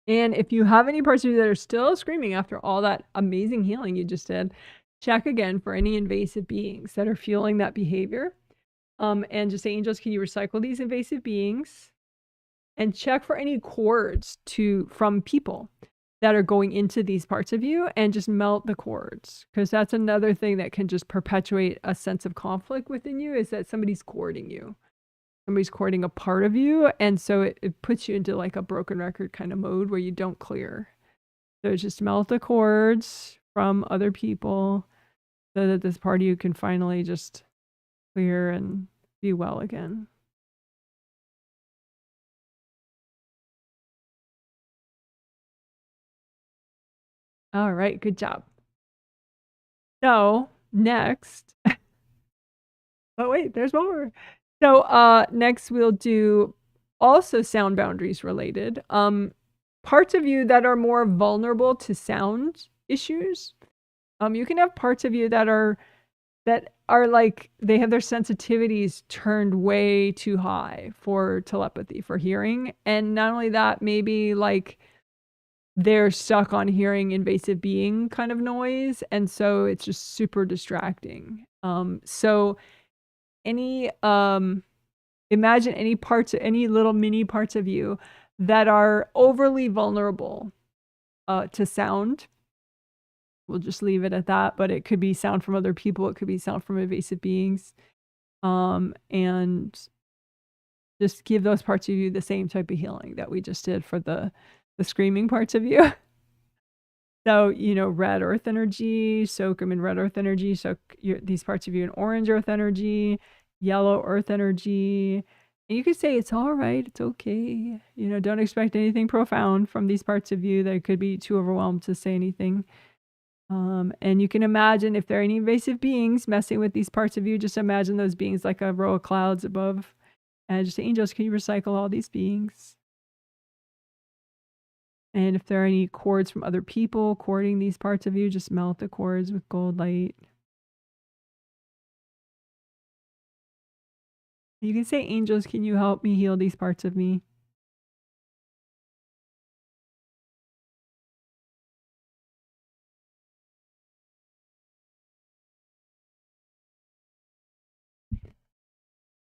And if you have any parts of you that are still screaming after all that amazing healing you just did, check again for any invasive beings that are fueling that behavior. And just say, angels, can you recycle these invasive beings? And check for any cords from people that are going into these parts of you, and just melt the cords, because that's another thing that can just perpetuate a sense of conflict within you, is that somebody's courting you. Somebody's courting a part of you, and so it puts you into like a broken record kind of mode where you don't clear. So just melt the cords from other people so that this part of you can finally just clear and be well again. All right, good job. So next, oh wait, there's more. So next we'll do also sound boundaries related. Parts of you that are more vulnerable to sound issues. You can have parts of you that are like, they have their sensitivities turned way too high for telepathy, for hearing. And not only that, maybe like they're stuck on hearing invasive being kind of noise. And so it's just super distracting. So any, imagine any little mini parts of you that are overly vulnerable to sound. We'll just leave it at that, but it could be sound from other people. It could be sound from invasive beings. And just give those parts of you the same type of healing that we just did for the screaming parts of you. So, red earth energy, soak them in red earth energy. Soak these parts of you in orange earth energy, yellow earth energy. And you could say, it's all right, it's okay. Don't expect anything profound from these parts of you. They could be too overwhelmed to say anything. And you can imagine if there are any invasive beings messing with these parts of you, just imagine those beings like a row of clouds above. And just say, angels, can you recycle all these beings? And if there are any cords from other people cording these parts of you, just melt the cords with gold light. You can say, angels, can you help me heal these parts of me?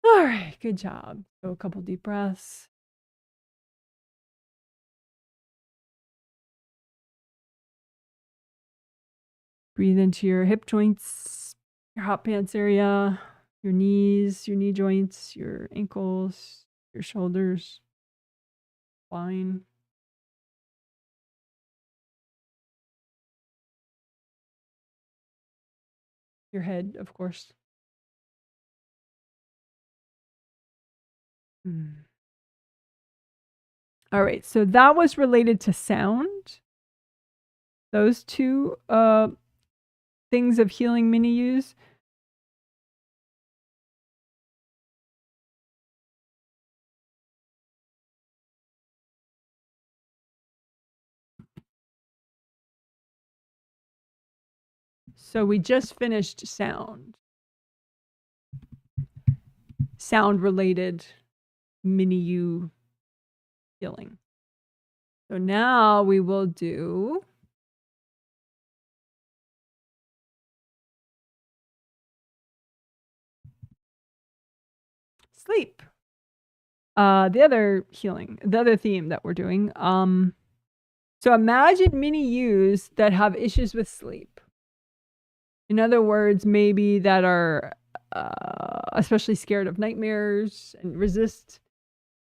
All right, good job. So a couple deep breaths. Breathe into your hip joints, your hot pants area, your knees, your knee joints, your ankles, your shoulders, spine. Your head, of course. All right, so that was related to sound. Those two things of healing mini yous? So we just finished sound related mini you healing. So now we will do sleep. The other healing, the other theme that we're doing. So imagine mini yous that have issues with sleep. In other words, maybe that are especially scared of nightmares and resist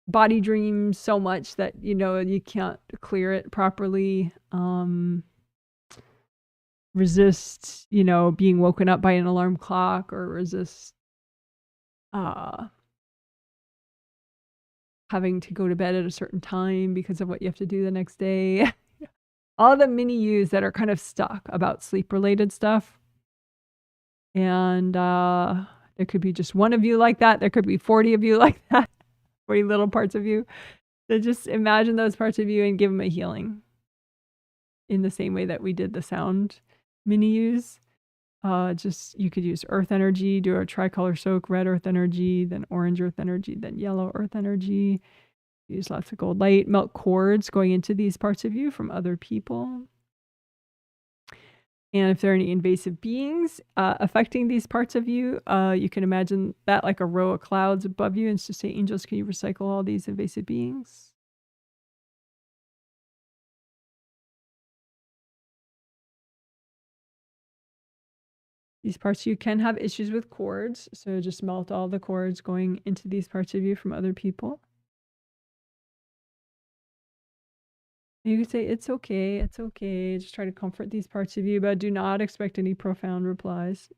body dreams so much that, you know, you can't clear it properly. Resist, you know, being woken up by an alarm clock, or resist having to go to bed at a certain time because of what you have to do the next day. All the mini yous that are kind of stuck about sleep related stuff. And there could be just one of you like that. There could be 40 of you like that. 40 little parts of you. So just imagine those parts of you and give them a healing in the same way that we did the sound mini yous. Just you could use earth energy, do a tricolor soak, red earth energy, then orange earth energy, then yellow earth energy. Use lots of gold light, melt cords going into these parts of you from other people. And if there are any invasive beings affecting these parts of you, you can imagine that like a row of clouds above you, and just say, angels, can you recycle all these invasive beings? These parts of you can have issues with cords, so just melt all the cords going into these parts of you from other people. You could say, it's okay, it's okay. Just try to comfort these parts of you, but do not expect any profound replies.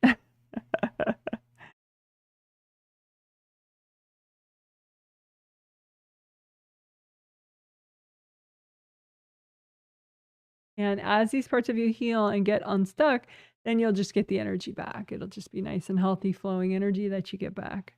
And as these parts of you heal and get unstuck, then you'll just get the energy back. It'll just be nice and healthy flowing energy that you get back.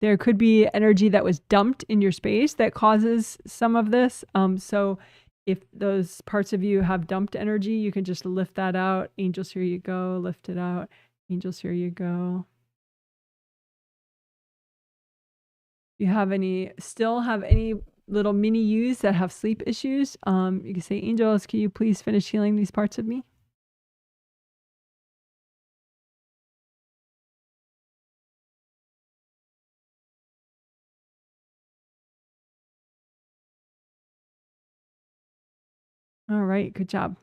There could be energy that was dumped in your space that causes some of this. So if those parts of you have dumped energy, you can just lift that out. Angels, here you go. Lift it out. Angels, here you go. You have any, still have any little mini yous that have sleep issues? You can say, angels, can you please finish healing these parts of me? All right, good job.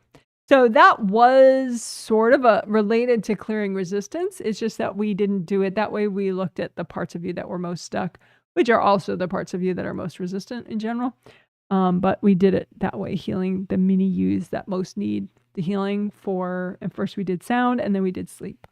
So that was sort of related to clearing resistance. It's just that we didn't do it that way. We looked at the parts of you that were most stuck, which are also the parts of you that are most resistant in general. But we did it that way, healing the mini yous that most need the healing for. And first we did sound, and then we did sleep.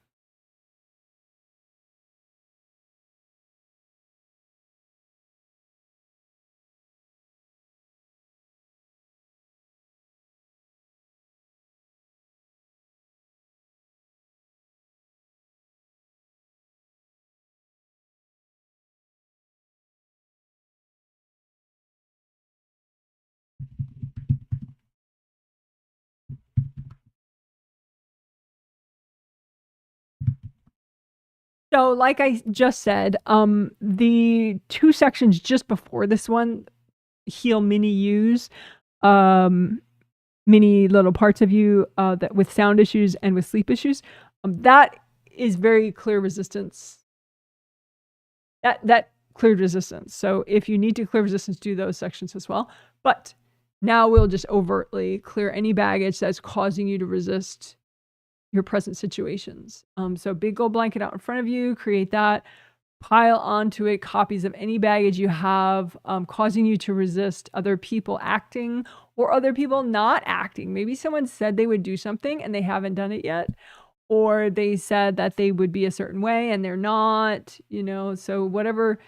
So like I just said, the two sections just before this one heal mini yous, many little parts of you that with sound issues and with sleep issues. That is very clear resistance. That cleared resistance. So if you need to clear resistance, do those sections as well. But now we'll just overtly clear any baggage that's causing you to resist your present situations. So big gold blanket out in front of you, create that, pile onto it copies of any baggage you have causing you to resist other people acting or other people not acting. Maybe someone said they would do something and they haven't done it yet, or they said that they would be a certain way and they're not, you know. So whatever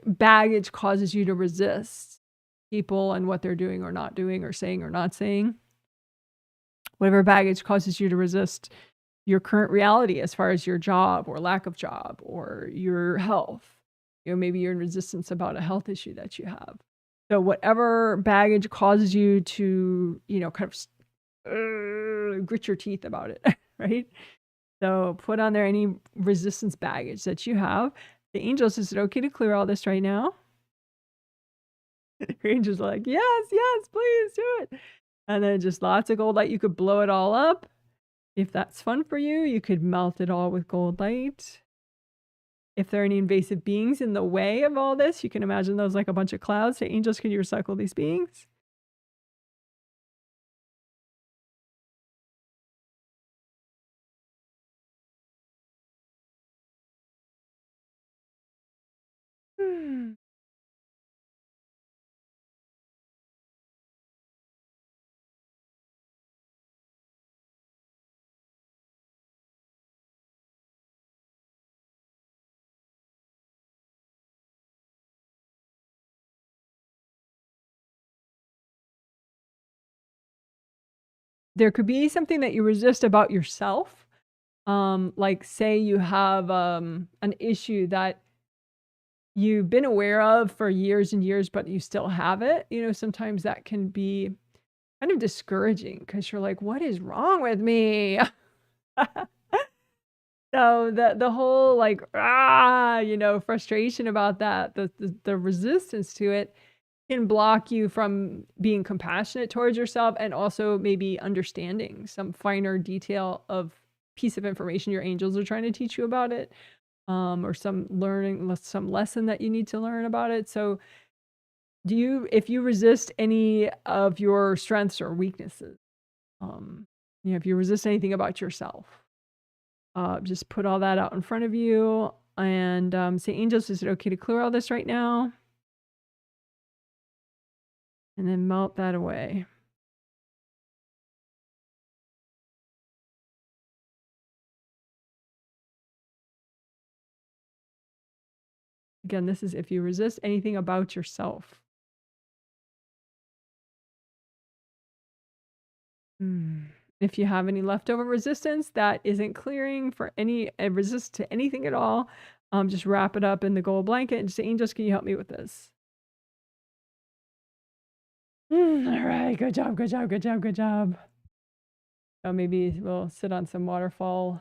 baggage causes you to resist, people and what they're doing or not doing or saying or not saying. Whatever baggage causes you to resist your current reality as far as your job or lack of job or your health. Maybe you're in resistance about a health issue that you have. So whatever baggage causes you to, kind of grit your teeth about it, right? So put on there any resistance baggage that you have. The angels, is it okay to clear all this right now? Your angels are like, yes, please do it. And then just lots of gold light. You could blow it all up. If that's fun for you, you could melt it all with gold light. If there are any invasive beings in the way of all this, you can imagine those like a bunch of clouds. Say, angels, can you recycle these beings? There could be something that you resist about yourself. Like say you have an issue that you've been aware of for years and years, but you still have it. Sometimes that can be kind of discouraging because you're like, what is wrong with me? So the whole like, frustration about that, the resistance to it can block you from being compassionate towards yourself and also maybe understanding some finer detail of piece of information your angels are trying to teach you about it, or some lesson that you need to learn about it. So if you resist any of your strengths or weaknesses, if you resist anything about yourself, just put all that out in front of you and say, angels, is it okay to clear all this right now? And then melt that away. Again, this is if you resist anything about yourself. If you have any leftover resistance that isn't clearing for any resist to anything at all, just wrap it up in the gold blanket and say, angels, can you help me with this? All right, good job, good job, good job, good job. So maybe we'll sit on some waterfall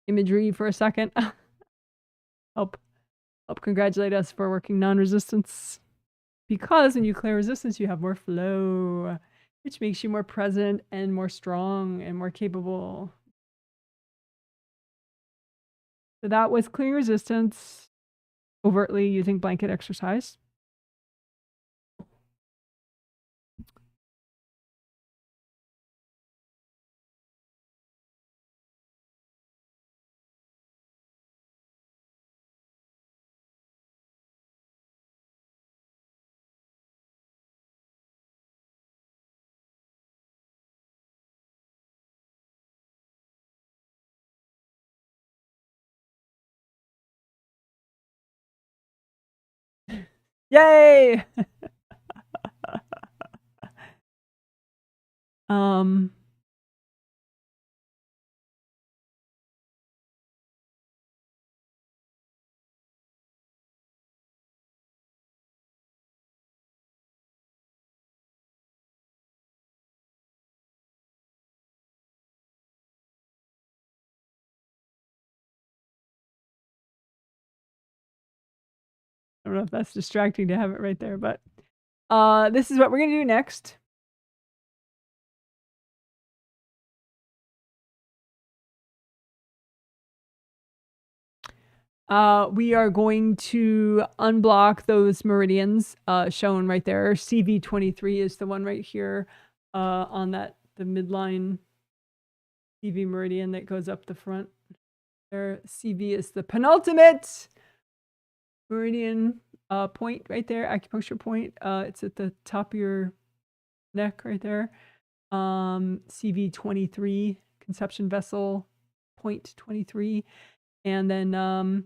imagery for a second. help congratulate us for working non-resistance, because when you clear resistance, you have more flow, which makes you more present and more strong and more capable. So that was clearing resistance overtly using blanket exercise. Yay! I don't know if that's distracting to have it right there, but this is what we're going to do next. We are going to unblock those meridians shown right there. CV23 is the one right here on the midline CV meridian that goes up the front there. CV is the penultimate meridian point right there, acupuncture point. It's at the top of your neck right there. CV23, conception vessel, point 23. And then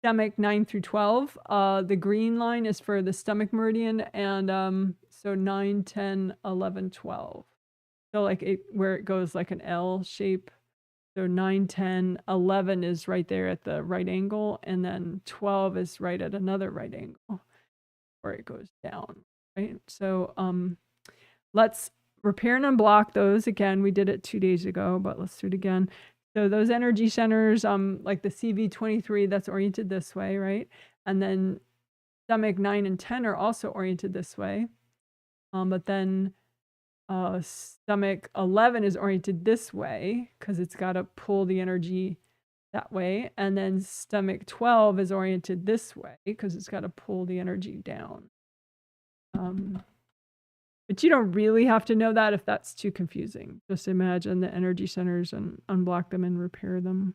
stomach 9 through 12. The green line is for the stomach meridian, and so 9, 10, 11, 12. So like where it goes like an L shape. So 9, 10, 11 is right there at the right angle, and then 12 is right at another right angle where it goes down, right? So let's repair and unblock those again. We did it 2 days ago, but let's do it again. So those energy centers, like the CV23, that's oriented this way, right? And then stomach 9 and 10 are also oriented this way. But then stomach 11 is oriented this way because it's got to pull the energy that way. And then stomach 12 is oriented this way because it's got to pull the energy down. But you don't really have to know that if that's too confusing. Just imagine the energy centers and unblock them and repair them.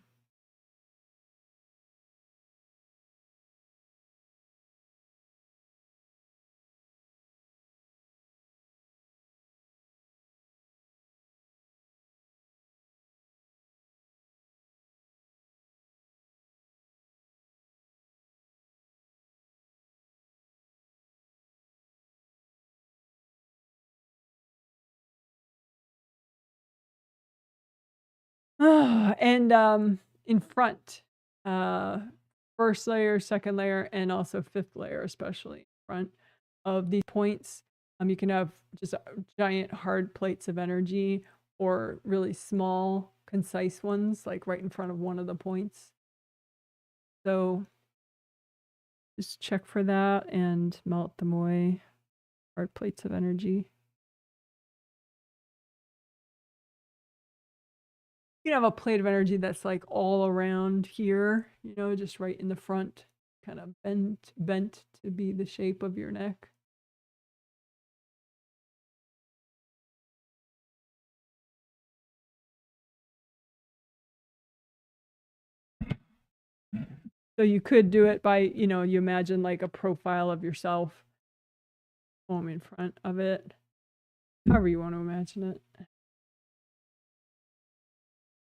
And in front, first layer, second layer, and also fifth layer, especially in front of these points. You can have just giant hard plates of energy or really small, concise ones, like right in front of one of the points. So just check for that and melt them away. Hard plates of energy. You can have a plate of energy that's like all around here, you know, just right in the front, kind of bent to be the shape of your neck. So you could do it by, you know, you imagine like a profile of yourself in front of it, however you want to imagine it.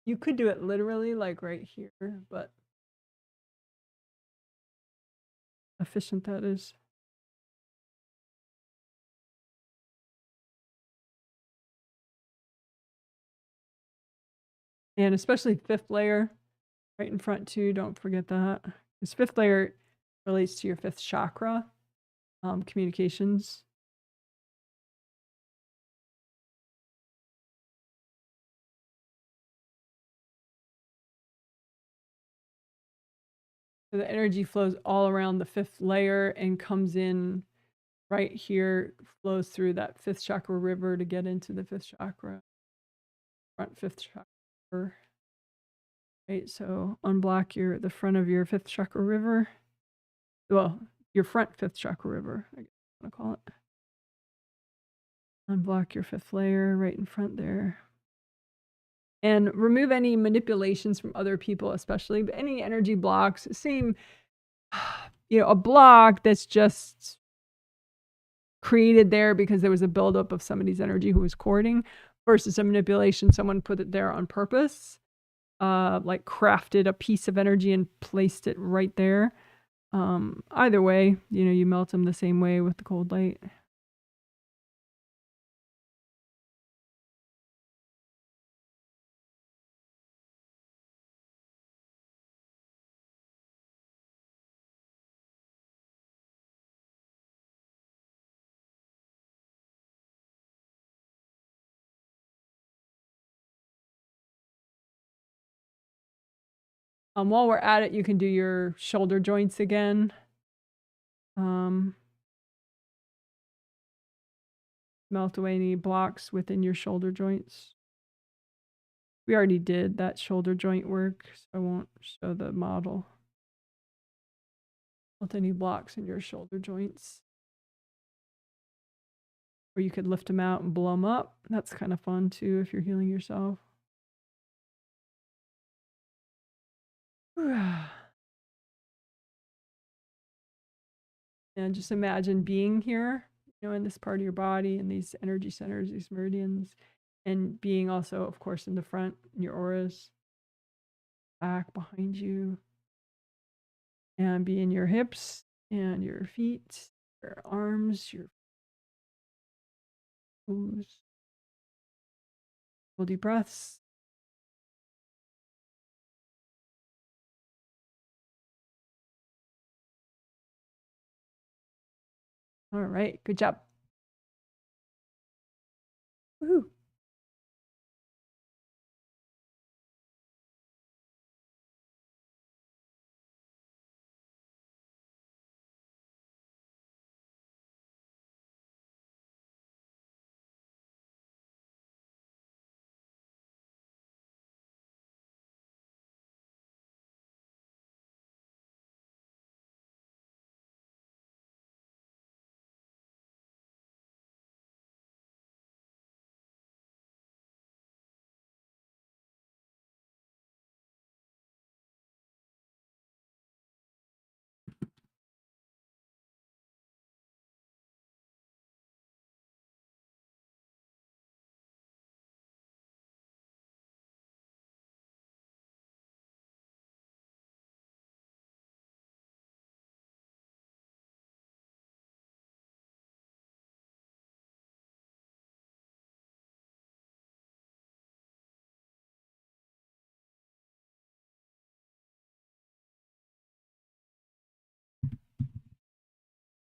You could do it literally like right here, but efficient that is. And especially fifth layer right in front too, don't forget that. Because fifth layer relates to your fifth chakra, communications. So the energy flows all around the fifth layer and comes in right here, flows through that fifth chakra river to get into the fifth chakra, front fifth chakra. Right, so unblock the front of your fifth chakra river. Well, your front fifth chakra river, I guess I want to call it. Unblock your fifth layer right in front there. And remove any manipulations from other people, especially, but any energy blocks. Same, you know, a block that's just created there because there was a buildup of somebody's energy who was courting versus a manipulation. Someone put it there on purpose, like crafted a piece of energy and placed it right there. Either way, you know, you melt them the same way with the cold light. While we're at it, you can do your shoulder joints again. Melt away any blocks within your shoulder joints. We already did that shoulder joint work, so I won't show the model. Melt any blocks in your shoulder joints. Or you could lift them out and blow them up. That's kind of fun too if you're healing yourself. And just imagine being here, you know, in this part of your body and these energy centers, these meridians, and being also, of course, in the front, in your auras, back, behind you. And be in your hips and your feet, your arms, your toes. Full deep breaths. All right, good job. Woohoo.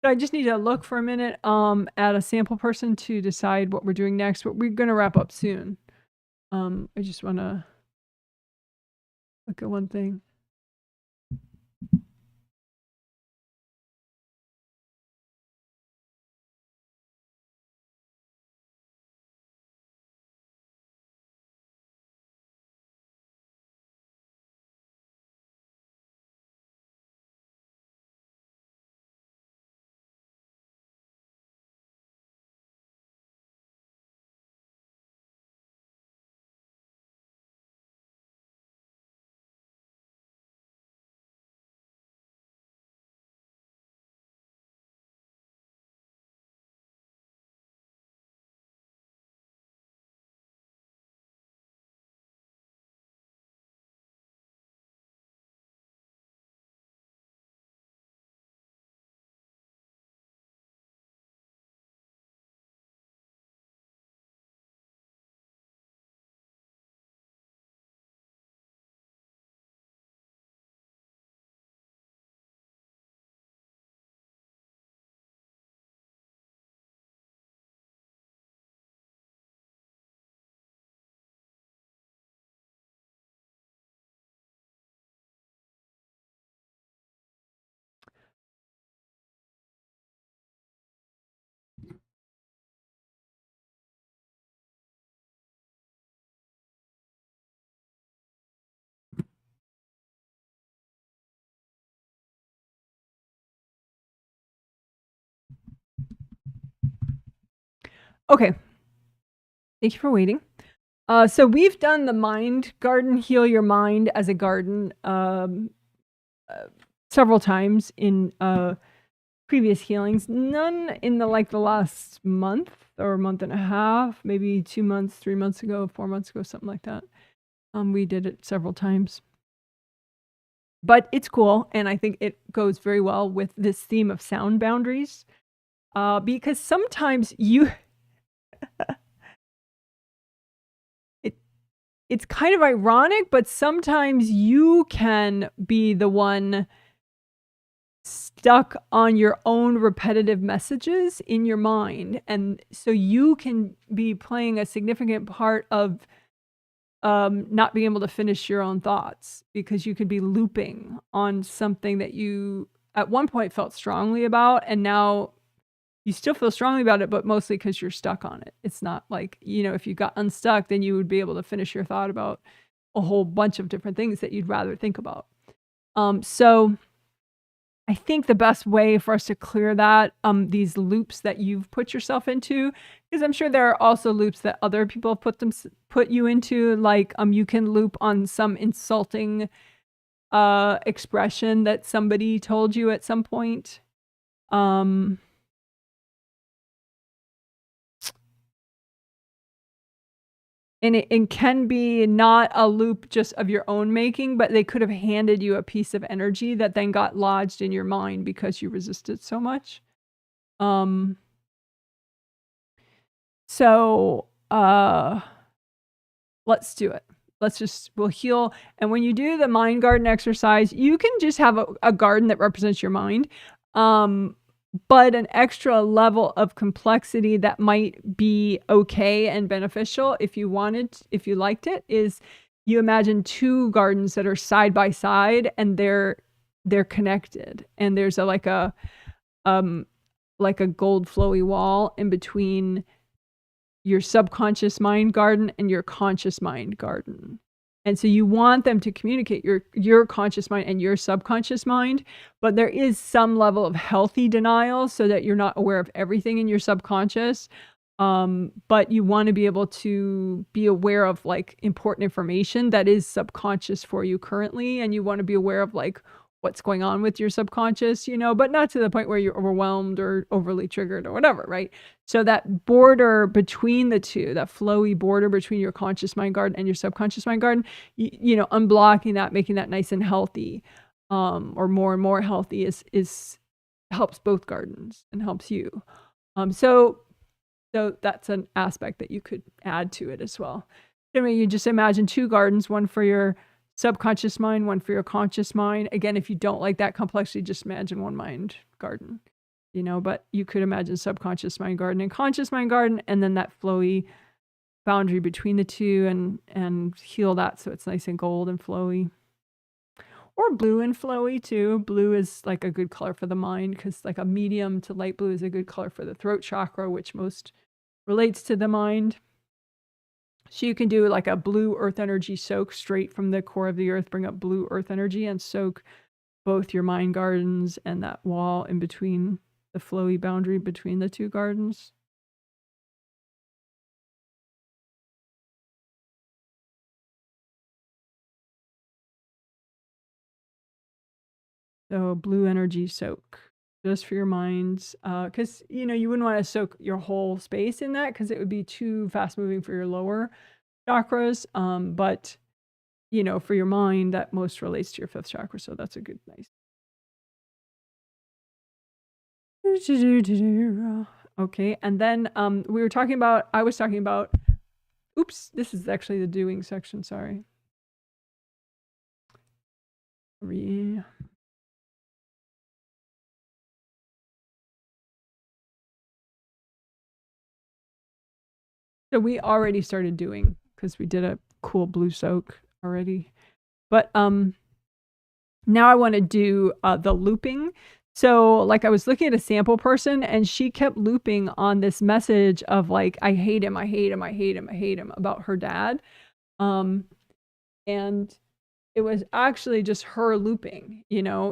I just need to look for a minute at a sample person to decide what we're doing next, but we're going to wrap up soon. I just want to look at one thing. Okay. Thank you for waiting. So we've done the mind garden, heal your mind as a garden, several times in previous healings. None in the last month or month and a half, maybe 2 months, 3 months ago, 4 months ago, something like that. We did it several times. But it's cool, and I think it goes very well with this theme of sound boundaries. Because sometimes it's kind of ironic, but sometimes you can be the one stuck on your own repetitive messages in your mind. And so you can be playing a significant part of not being able to finish your own thoughts, because you could be looping on something that you at one point felt strongly about, and now you still feel strongly about it, but mostly because you're stuck on it. It's not like, if you got unstuck, then you would be able to finish your thought about a whole bunch of different things that you'd rather think about. So I think the best way for us to clear that, these loops that you've put yourself into, because I'm sure there are also loops that other people have put you into, like you can loop on some insulting expression that somebody told you at some point. And it can be not a loop just of your own making, but they could have handed you a piece of energy that then got lodged in your mind because you resisted so much. So let's do it. We'll heal. And when you do the mind garden exercise, you can just have a garden that represents your mind. But an extra level of complexity that might be okay and beneficial if you liked it, is you imagine two gardens that are side by side and they're connected. And there's like a gold flowy wall in between your subconscious mind garden and your conscious mind garden. And so you want them to communicate, your conscious mind and your subconscious mind, but there is some level of healthy denial so that you're not aware of everything in your subconscious. But you want to be able to be aware of like important information that is subconscious for you currently. And you want to be aware of like what's going on with your subconscious, but not to the point where you're overwhelmed or overly triggered or whatever, right? So that border between the two, that flowy border between your conscious mind garden and your subconscious mind garden, unblocking that, making that nice and healthy, or more and more healthy is helps both gardens and helps you. So that's an aspect that you could add to it as well. I mean, you just imagine two gardens, one for your subconscious mind, one for your conscious mind. Again, if you don't like that complexity, just imagine one mind garden, but you could imagine subconscious mind garden and conscious mind garden, and then that flowy boundary between the two, and heal that so it's nice and gold and flowy. Or blue and flowy too. Blue is like a good color for the mind, because like a medium to light blue is a good color for the throat chakra, which most relates to the mind. So you can do like a blue earth energy soak straight from the core of the earth, bring up blue earth energy and soak both your mind gardens and that wall in between, the flowy boundary between the two gardens. So blue energy soak just for your minds, because you wouldn't want to soak your whole space in that, because it would be too fast moving for your lower chakras. But for your mind, that most relates to your fifth chakra. So that's a good, nice. Okay. And then I was talking about, oops, this is actually the doing section. Sorry. So we already started doing, because we did a cool blue soak already. But now I want to do the looping. So like I was looking at a sample person, and she kept looping on this message of like, I hate him, I hate him, I hate him, I hate him, about her dad. And it was actually just her looping,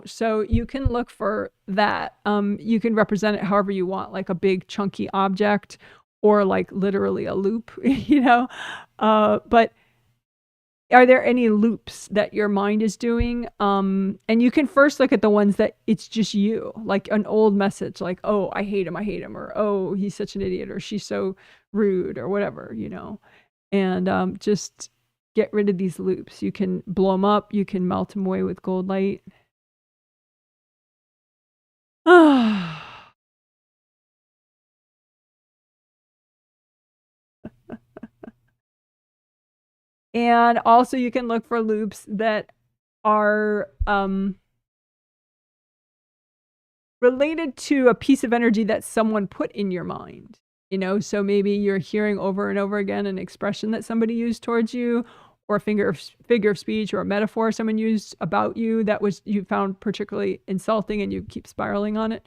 so you can look for that. You can represent it however you want, like a big chunky object, or like literally a loop, but are there any loops that your mind is doing? And you can first look at the ones that it's just you, like an old message, like, oh, I hate him, or oh, he's such an idiot, or she's so rude, or whatever, and just get rid of these loops. You can blow them up, you can melt them away with gold light. And also you can look for loops that are related to a piece of energy that someone put in your mind, so maybe you're hearing over and over again an expression that somebody used towards you, or a figure of speech, or a metaphor someone used about you that you found particularly insulting, and you keep spiraling on it.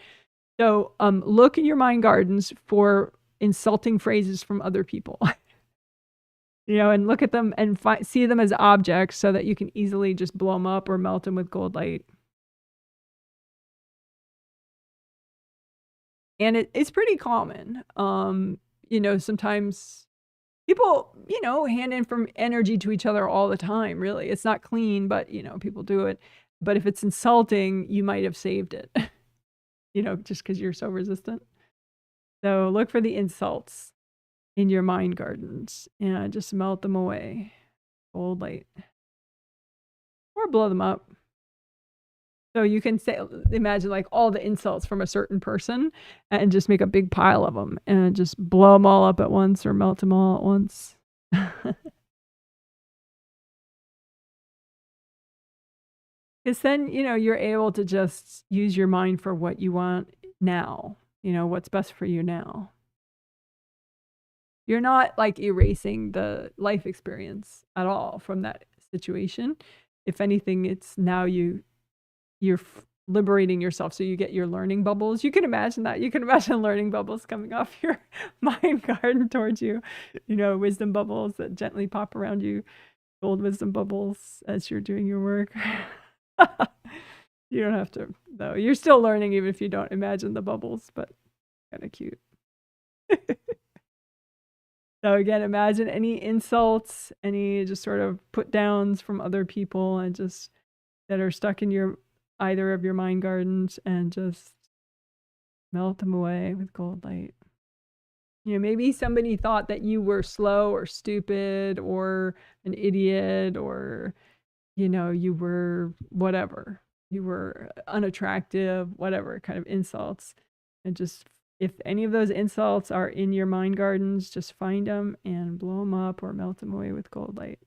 So look in your mind gardens for insulting phrases from other people. And look at them and see them as objects, so that you can easily just blow them up or melt them with gold light. And it's pretty common. Sometimes people, hand in from energy to each other all the time, really. It's not clean, but, people do it. But if it's insulting, you might have saved it, just because you're so resistant. So look for the insults. in your mind gardens and just melt them away. Gold light. Or blow them up. So you can say, imagine like all the insults from a certain person and just make a big pile of them and just blow them all up at once or melt them all at once. Because then, you're able to just use your mind for what you want now, what's best for you now. You're not like erasing the life experience at all from that situation. If anything, it's now you're liberating yourself, so you get your learning bubbles. You can imagine that. You can imagine learning bubbles coming off your mind garden towards you, wisdom bubbles that gently pop around you, gold wisdom bubbles as you're doing your work. You don't have to, though. You're still learning even if you don't imagine the bubbles, but kind of cute. So again, imagine any insults, any just sort of put downs from other people and just that are stuck in either of your mind gardens, and just melt them away with gold light. Maybe somebody thought that you were slow or stupid or an idiot, or you were whatever. You were unattractive, whatever kind of insults. And just, if any of those insults are in your mind gardens, just find them and blow them up or melt them away with gold light.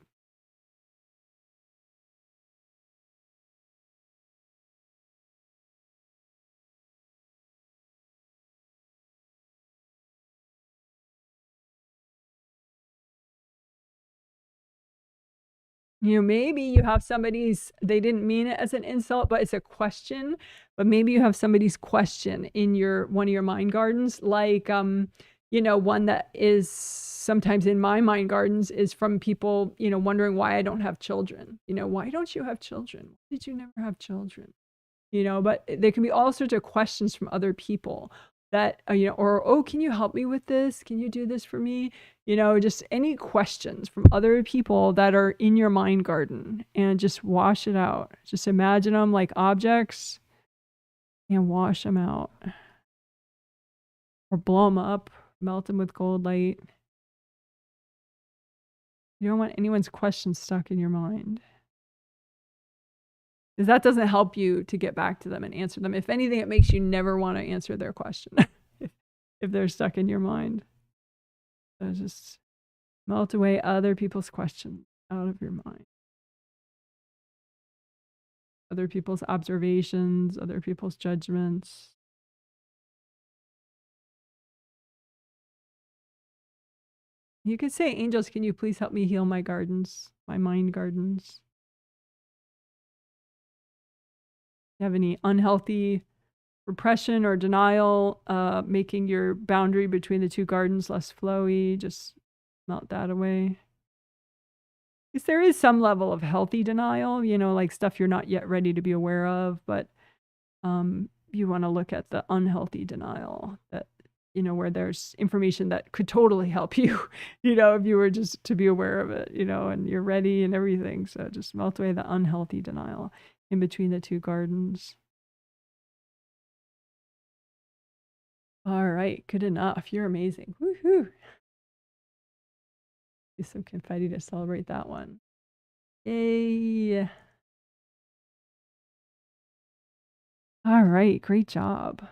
Maybe you have they didn't mean it as an insult, but it's a question. But maybe you have somebody's question in one of your mind gardens, like, one that is sometimes in my mind gardens is from people, wondering why I don't have children. Why don't you have children? Why did you never have children? But there can be all sorts of questions from other people that, or, oh, can you help me with this? Can you do this for me? Just any questions from other people that are in your mind garden, and just wash it out. Just imagine them like objects and wash them out. Or blow them up, melt them with gold light. You don't want anyone's questions stuck in your mind, because that doesn't help you to get back to them and answer them. If anything, it makes you never want to answer their question if they're stuck in your mind. So just melt away other people's questions out of your mind. Other people's observations, other people's judgments. You could say, angels, can you please help me heal my gardens, my mind gardens? You have any unhealthy repression or denial, making your boundary between the two gardens less flowy, just melt that away. Because there is some level of healthy denial, like stuff you're not yet ready to be aware of, but you want to look at the unhealthy denial that, where there's information that could totally help you, if you were just to be aware of it, and you're ready and everything. So just melt away the unhealthy denial in between the two gardens. All right, good enough. You're amazing. Woohoo! Do some confetti to celebrate that one. Yay! All right, great job.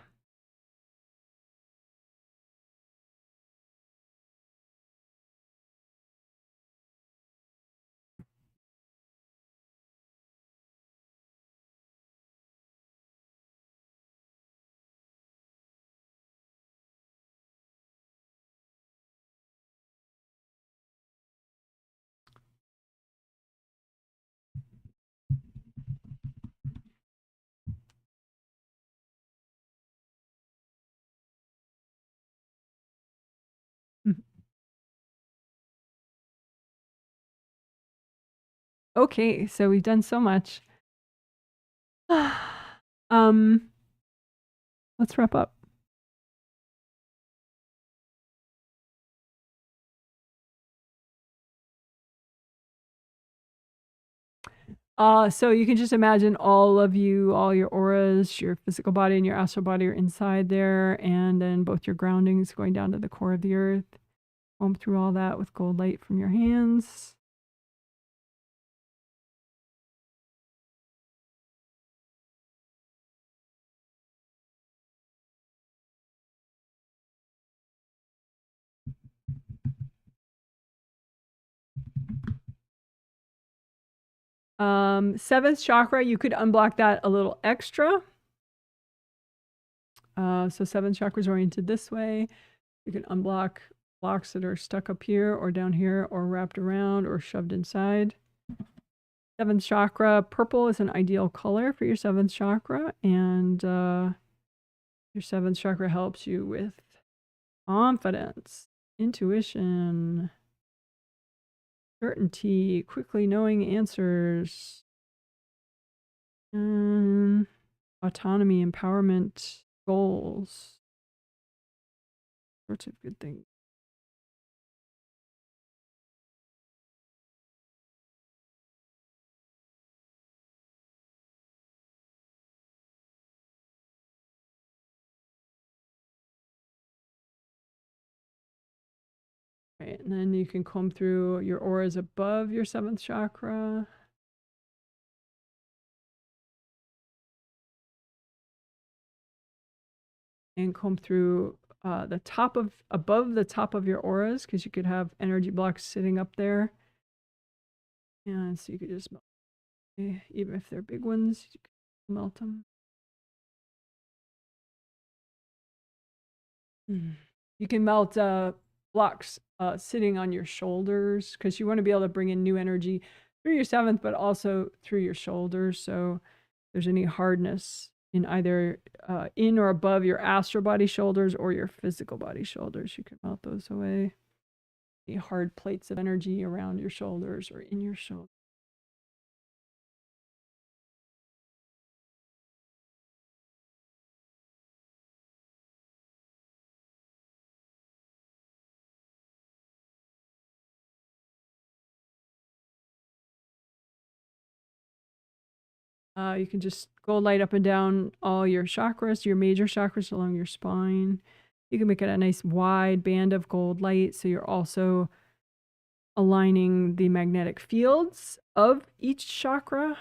Okay, so we've done so much. Let's wrap up. So you can just imagine all your auras, your physical body and your astral body are inside there, and then both your groundings going down to the core of the earth. comb through all that with gold light from your hands. Seventh chakra, you could unblock that a little extra. So seventh chakra is oriented this way. You can unblock blocks that are stuck up here or down here or wrapped around or shoved inside. Seventh chakra, purple is an ideal color for your seventh chakra, and your seventh chakra helps you with confidence, intuition, certainty, quickly knowing answers, and autonomy, empowerment, goals, sorts of good things. Right, and then you can comb through your auras above your seventh chakra. And comb through above the top of your auras, because you could have energy blocks sitting up there. And so you could just melt, even if they're big ones, you can melt them. You can melt blocks sitting on your shoulders, because you want to be able to bring in new energy through your seventh, but also through your shoulders. So if there's any hardness in either in or above your astral body shoulders or your physical body shoulders, you can melt those away. Any hard plates of energy around your shoulders or in your shoulders. You can just go light up and down all your chakras, your major chakras along your spine. You can make it a nice wide band of gold light, so you're also aligning the magnetic fields of each chakra,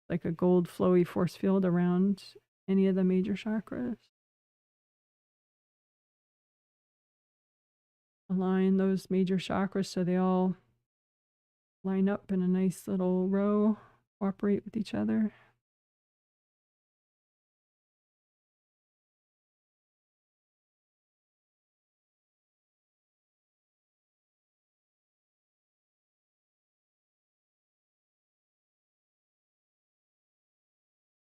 like a gold flowy force field around any of the major chakras. Align those major chakras so they all line up in a nice little row, cooperate with each other.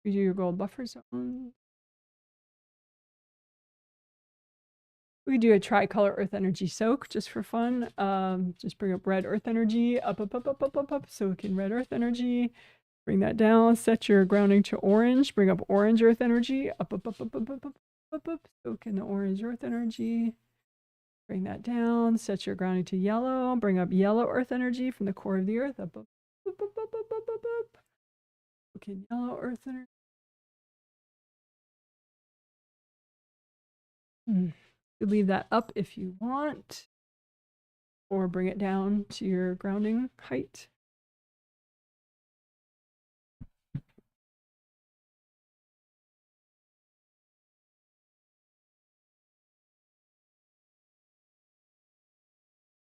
You do your gold buffer zone. We could do a tricolor earth energy soak just for fun. Just bring up red earth energy, up, soak in red earth energy. Bring that down, set your grounding to orange, bring up orange earth energy, up, soak in the orange earth energy. Bring that down, set your grounding to yellow, bring up yellow earth energy from the core of the earth, up. Okay, yellow earth energy. You leave that up if you want, or bring it down to your grounding height.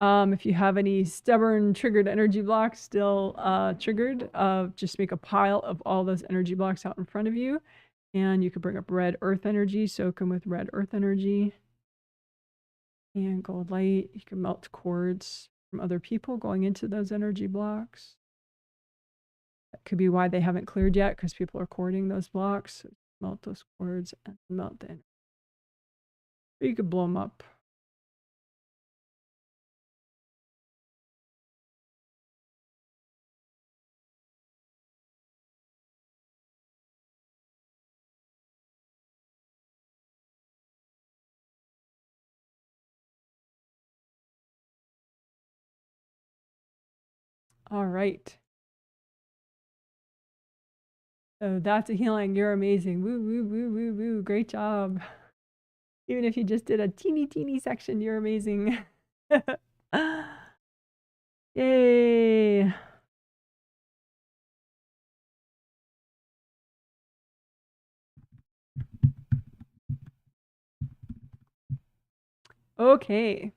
If you have any stubborn triggered energy blocks still triggered, just make a pile of all those energy blocks out in front of you. And you can bring up red earth energy, soak them with red earth energy. And gold light, you can melt cords from other people going into those energy blocks. That could be why they haven't cleared yet, because people are cording those blocks. So melt those cords and melt the energy. Or you could blow them up. All right. So that's a healing. You're amazing. Woo, woo, woo, woo, woo. Great job. Even if you just did a teeny section, you're amazing. Yay. Okay.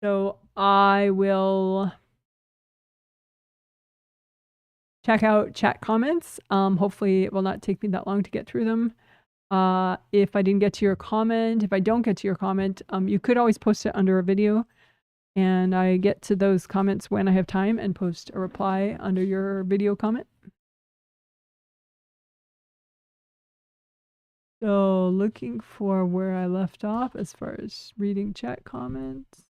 So I will check out chat comments. Hopefully it will not take me that long to get through them. If I didn't get to your comment, if I don't get to your comment, you could always post it under a video, and I get to those comments when I have time and post a reply under your video comment. So looking for where I left off as far as reading chat comments.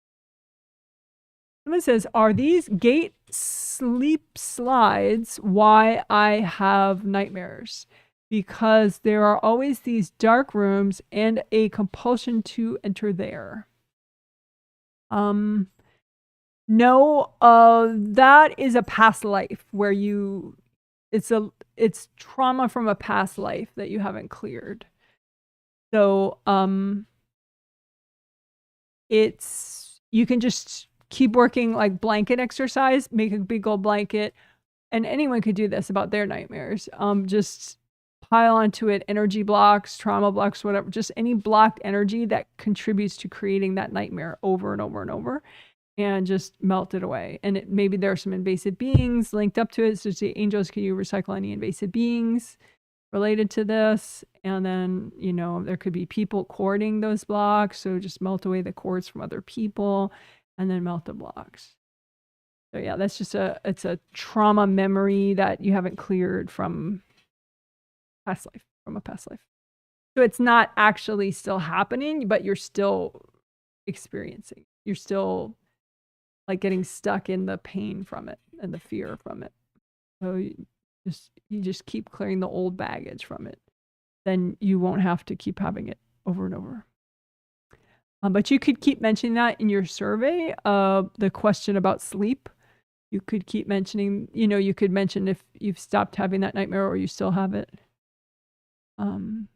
Someone says, are these gate sleep slides why I have nightmares? Because there are always these dark rooms and a compulsion to enter there. No, that is a past life where it's trauma from a past life that you haven't cleared. So, you can just keep working like blanket exercise, make a big old blanket, and anyone could do this about their nightmares. Just pile onto it energy blocks, trauma blocks, whatever, just any blocked energy that contributes to creating that nightmare over and over and over, and just melt it away. And maybe there are some invasive beings linked up to it. So the angels, can you recycle any invasive beings related to this? And then, there could be people cording those blocks. So just melt away the cords from other people and then melt the blocks. So yeah, that's just it's a trauma memory that you haven't cleared from a past life. So it's not actually still happening, but you're still experiencing. You're still like getting stuck in the pain from it and the fear from it. So you just keep clearing the old baggage from it. Then you won't have to keep having it over and over. But you could keep mentioning that in your survey, the question about sleep. You could keep mentioning, you could mention if you've stopped having that nightmare or you still have it. Hope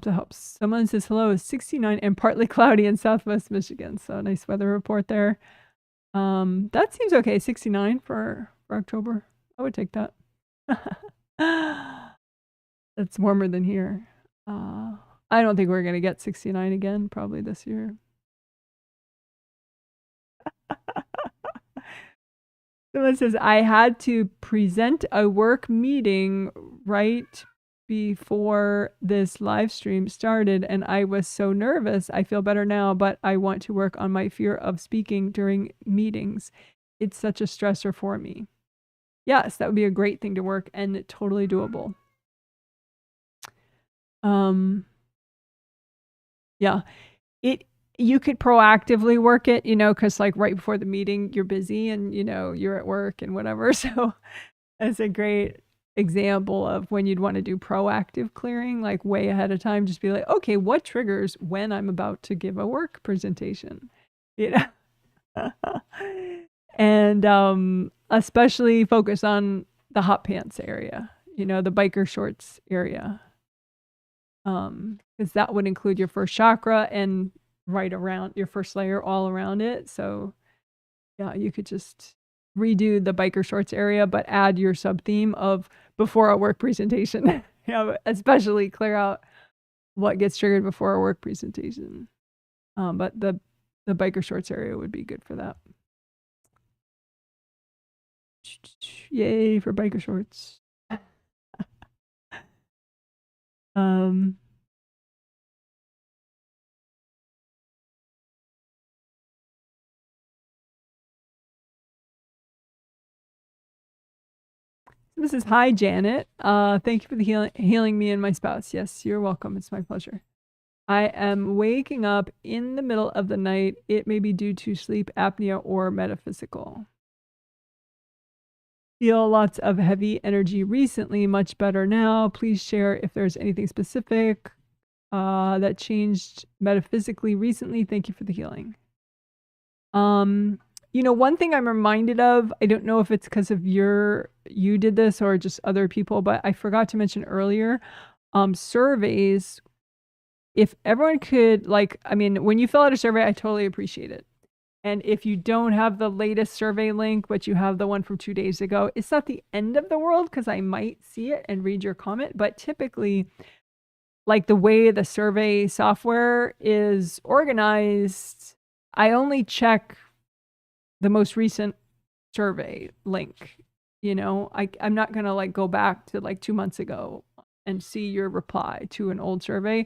that helps. Someone says, hello, it's 69 and partly cloudy in Southwest Michigan. So nice weather report there. That seems okay. 69 for October. I would take that. That's warmer than here. I don't think we're going to get 69 again, probably this year. Someone says, I had to present a work meeting right before this live stream started, and I was so nervous. I feel better now, but I want to work on my fear of speaking during meetings. It's such a stressor for me. Yes, that would be a great thing to work and totally doable. Yeah, you could proactively work it, because like right before the meeting, you're busy and, you're at work and whatever. So that's a great example of when you'd want to do proactive clearing, like way ahead of time. Just be like, okay, what triggers when I'm about to give a work presentation? And especially focus on the hot pants area, the biker shorts area. Because that would include your first chakra and right around your first layer all around it. So yeah, you could just redo the biker shorts area, but add your sub theme of before a work presentation. Especially clear out what gets triggered before a work presentation. But the biker shorts area would be good for that. Yay for biker shorts. This is hi, Janet. Thank you for the healing me and my spouse. Yes, you're welcome. It's my pleasure. I am waking up in the middle of the night. It may be due to sleep apnea or metaphysical. Feel lots of heavy energy recently, much better now. Please share if there's anything specific that changed metaphysically recently. Thank you for the healing. One thing I'm reminded of, I don't know if it's because of you did this or just other people, but I forgot to mention earlier, surveys if everyone could, like, I mean, when you fill out a survey, I totally appreciate it. And if you don't have the latest survey link, but you have the one from 2 days ago, it's not the end of the world because I might see it and read your comment. But typically, like the way the survey software is organized, I only check the most recent survey link. You know, I'm not going to like go back to like 2 months ago and see your reply to an old survey,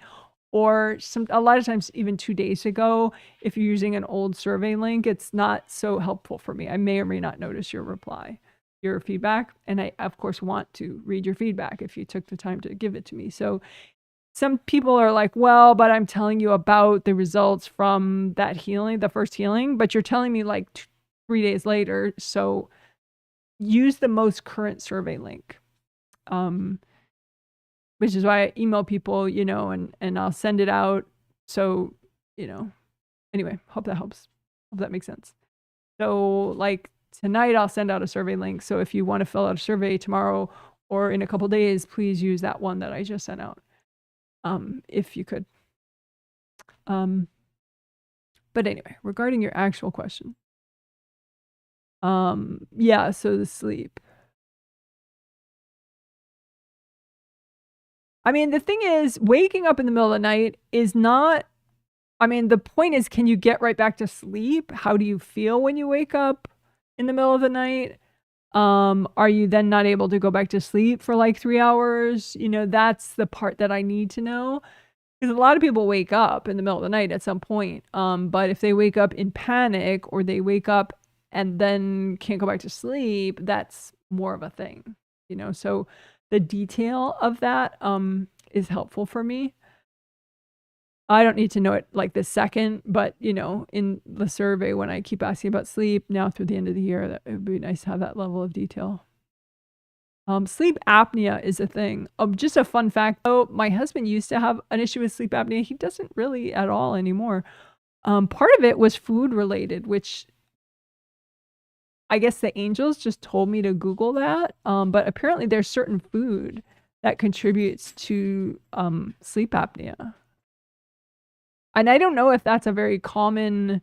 or a lot of times even 2 days ago. If you're using an old survey link, it's not so helpful for me. I may or may not notice your reply, your feedback, and I of course want to read your feedback if you took the time to give it to me. So some people are like, well, but I'm telling you about the results from that healing, the first healing, but you're telling me like 3 days later. So use the most current survey link, which is why I email people, you know, and I'll send it out. So, you know, anyway, hope that helps. Hope that makes sense. So like tonight, I'll send out a survey link. So if you want to fill out a survey tomorrow or in a couple days, please use that one that I just sent out, if you could. But anyway, regarding your actual question. Yeah, so the sleep. I mean, the thing is, waking up in the middle of the night is not, I mean, the point is, can you get right back to sleep? How do you feel when you wake up in the middle of the night? Are you then not able to go back to sleep for like 3 hours? You know, that's the part that I need to know. Because a lot of people wake up in the middle of the night at some point. But if they wake up in panic or they wake up and then can't go back to sleep, that's more of a thing, you know? So the detail of that is helpful for me. I don't need to know it like the second, but you know, in the survey, when I keep asking about sleep now through the end of the year, that it would be nice to have that level of detail. Sleep apnea is a thing. Just a fun fact though, my husband used to have an issue with sleep apnea. He doesn't really at all anymore. Part of it was food related, which I guess the angels just told me to Google that. But apparently there's certain food that contributes to sleep apnea. And I don't know if that's a very commonly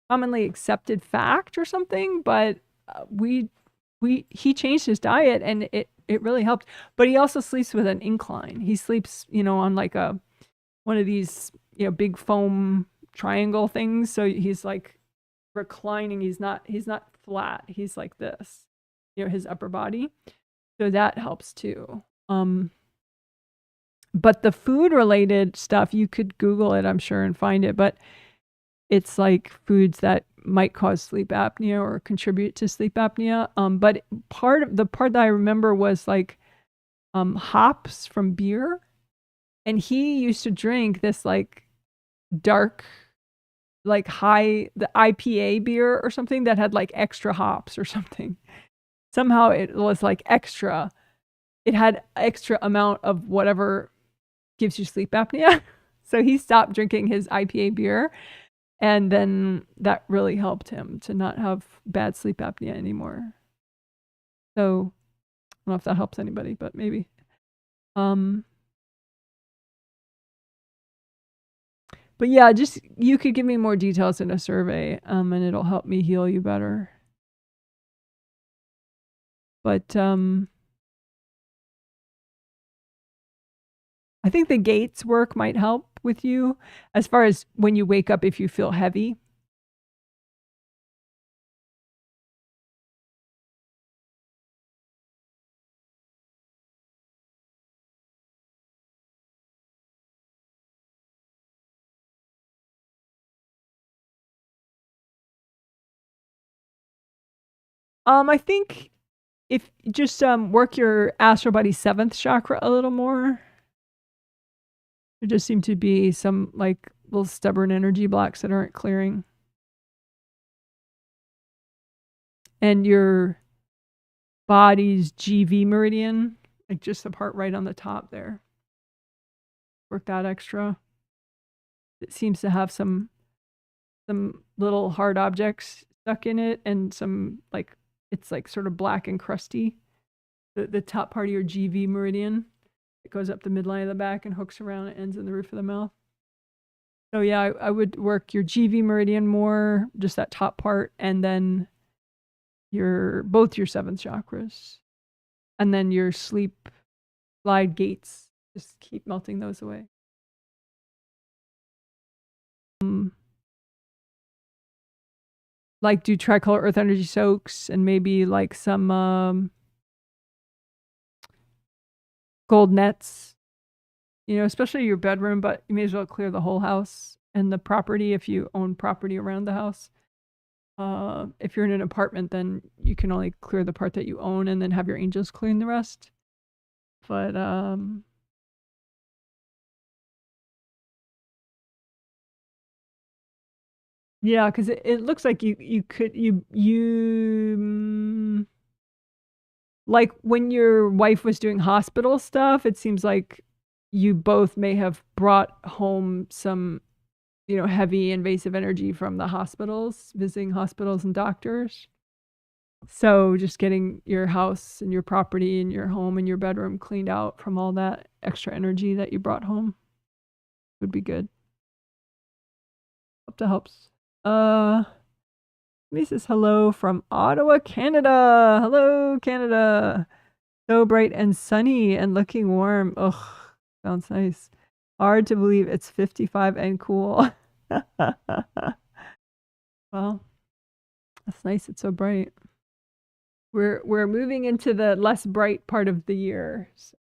accepted fact or something, but he changed his diet and it really helped. But he also sleeps with an incline. He sleeps, you know, on like one of these, you know, big foam triangle things. So he's like reclining. He's not flat. He's like this, you know, his upper body. So that helps too. But the food related stuff, you could Google it, I'm sure, and find it. But it's like foods that might cause sleep apnea or contribute to sleep apnea. But part that I remember was like hops from beer. And he used to drink this like dark, like the IPA beer or something that had like extra hops or something. Somehow it was like extra. It had extra amount of whatever gives you sleep apnea. So he stopped drinking his IPA beer. And then that really helped him to not have bad sleep apnea anymore. So I don't know if that helps anybody, but maybe. But yeah, just you could give me more details in a survey, and it'll help me heal you better. But I think the gates work might help with you as far as when you wake up if you feel heavy. I think if just work your astral body 7th chakra a little more. There just seem to be some like little stubborn energy blocks that aren't clearing. And your body's GV meridian, like just the part right on the top there. Work that extra. It seems to have some little hard objects stuck in it and some like, it's like sort of black and crusty. The top part of your GV meridian. It goes up the midline of the back and hooks around and ends in the roof of the mouth. So yeah, I would work your GV meridian more, just that top part, and then both your seventh chakras, and then your sleep slide gates. Just keep melting those away. Like do tricolor earth energy soaks and maybe like some gold nets, especially your bedroom, but you may as well clear the whole house and the property if you own property around the house. If you're in an apartment, then you can only clear the part that you own and then have your angels clean the rest. But yeah, because it looks like you could like when your wife was doing hospital stuff, it seems like you both may have brought home some, heavy invasive energy from the hospitals, visiting hospitals and doctors. So just getting your house and your property and your home and your bedroom cleaned out from all that extra energy that you brought home would be good. Hope that helps. Me says hello from Ottawa, Canada. Hello, Canada. So bright and sunny and looking warm. Ugh, sounds nice. Hard to believe it's 55 and cool. Well, that's nice. It's so bright. We're moving into the less bright part of the year. So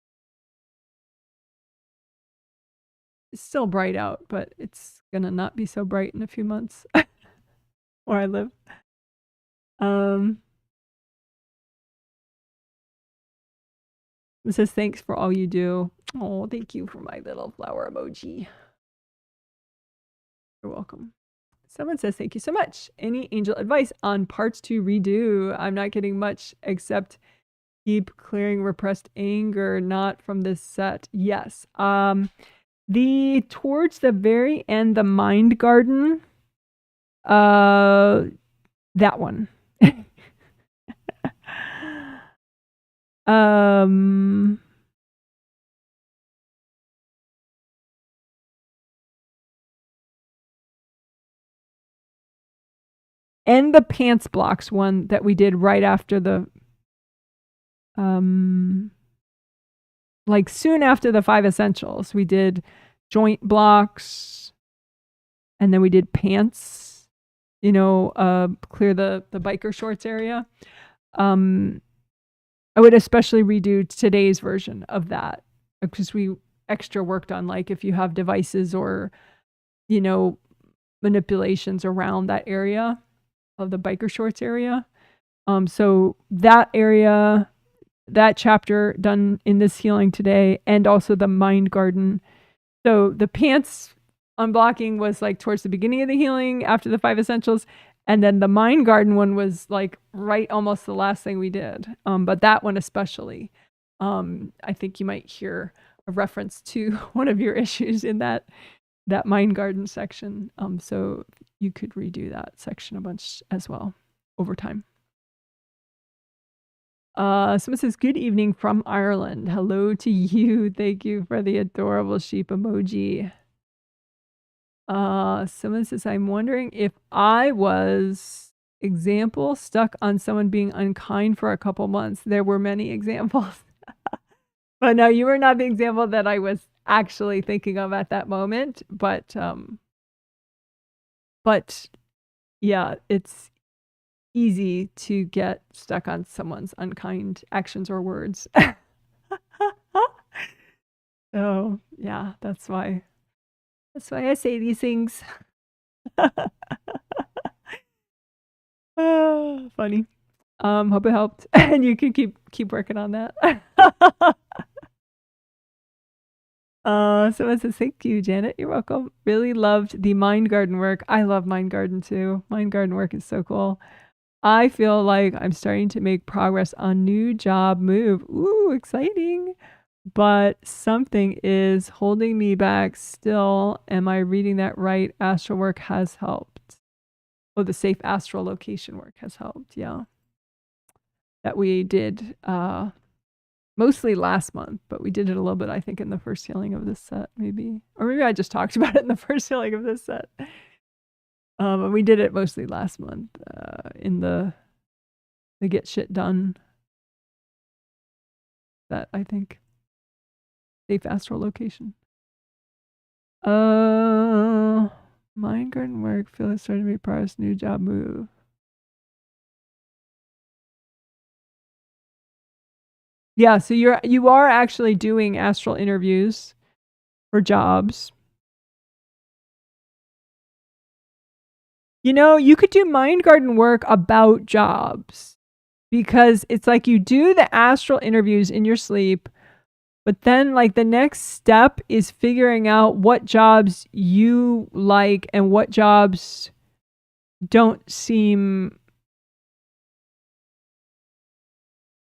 it's still bright out, but it's gonna not be so bright in a few months where I live. It says thanks for all you do. Oh, thank you for my little flower emoji. You're welcome. Someone says thank you so much. Any angel advice on parts to redo? I'm not getting much except keep clearing repressed anger, not from this set. Yes. Towards the very end, the mind garden. That one. And the pants blocks one that we did right after the like soon after the 5 essentials. We did joint blocks and then we did pants, clear the biker shorts area. I would especially redo today's version of that because we extra worked on like if you have devices or, manipulations around that area of the biker shorts area. So that area, that chapter done in this healing today, and also the mind garden. So the pants unblocking was like towards the beginning of the healing after the 5 essentials. And then the mind garden one was like right almost the last thing we did. But that one especially, I think you might hear a reference to one of your issues in that mind garden section. So you could redo that section a bunch as well over time. Someone says, good evening from Ireland. Hello to you. Thank you for the adorable sheep emoji. Someone says, I'm wondering if I was stuck on someone being unkind for a couple months. There were many examples. But no, you were not the example that I was actually thinking of at that moment. But yeah, it's easy to get stuck on someone's unkind actions or words. So yeah, that's why I say these things. Funny. Hope it helped. And you can keep working on that. Someone says, thank you, Janet. You're welcome. Really loved the mind garden work. I love mind garden too. Mind garden work is so cool. I feel like I'm starting to make progress on new job move. Ooh, exciting. But something is holding me back still. Am I reading that right? Astral work has helped. Oh, the safe astral location work has helped. Yeah. That we did mostly last month, but we did it a little bit, I think, in the first healing of this set, maybe. Or maybe I just talked about it in the first healing of this set. And we did it mostly last month in the Get Shit Done set, I think. Safe astral location. Mind garden work, feel it's starting to be progress, new job move. Yeah, so you are actually doing astral interviews for jobs. You know, you could do mind garden work about jobs because it's like you do the astral interviews in your sleep, but then like the next step is figuring out what jobs you like and what jobs don't seem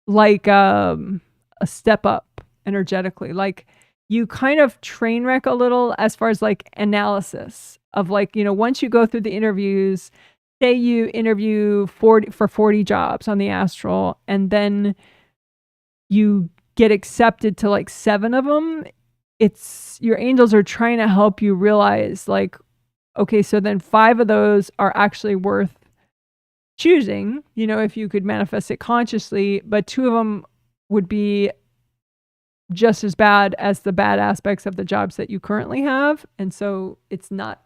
like a step up energetically. Like you kind of train wreck a little as far as like analysis of like, you know, once you go through the interviews, say you interview for 40 jobs on the astral and then you get accepted to like 7 of them, it's your angels are trying to help you realize like, okay, so then 5 of those are actually worth choosing, you know, if you could manifest it consciously, but 2 of them would be just as bad as the bad aspects of the jobs that you currently have. And so it's not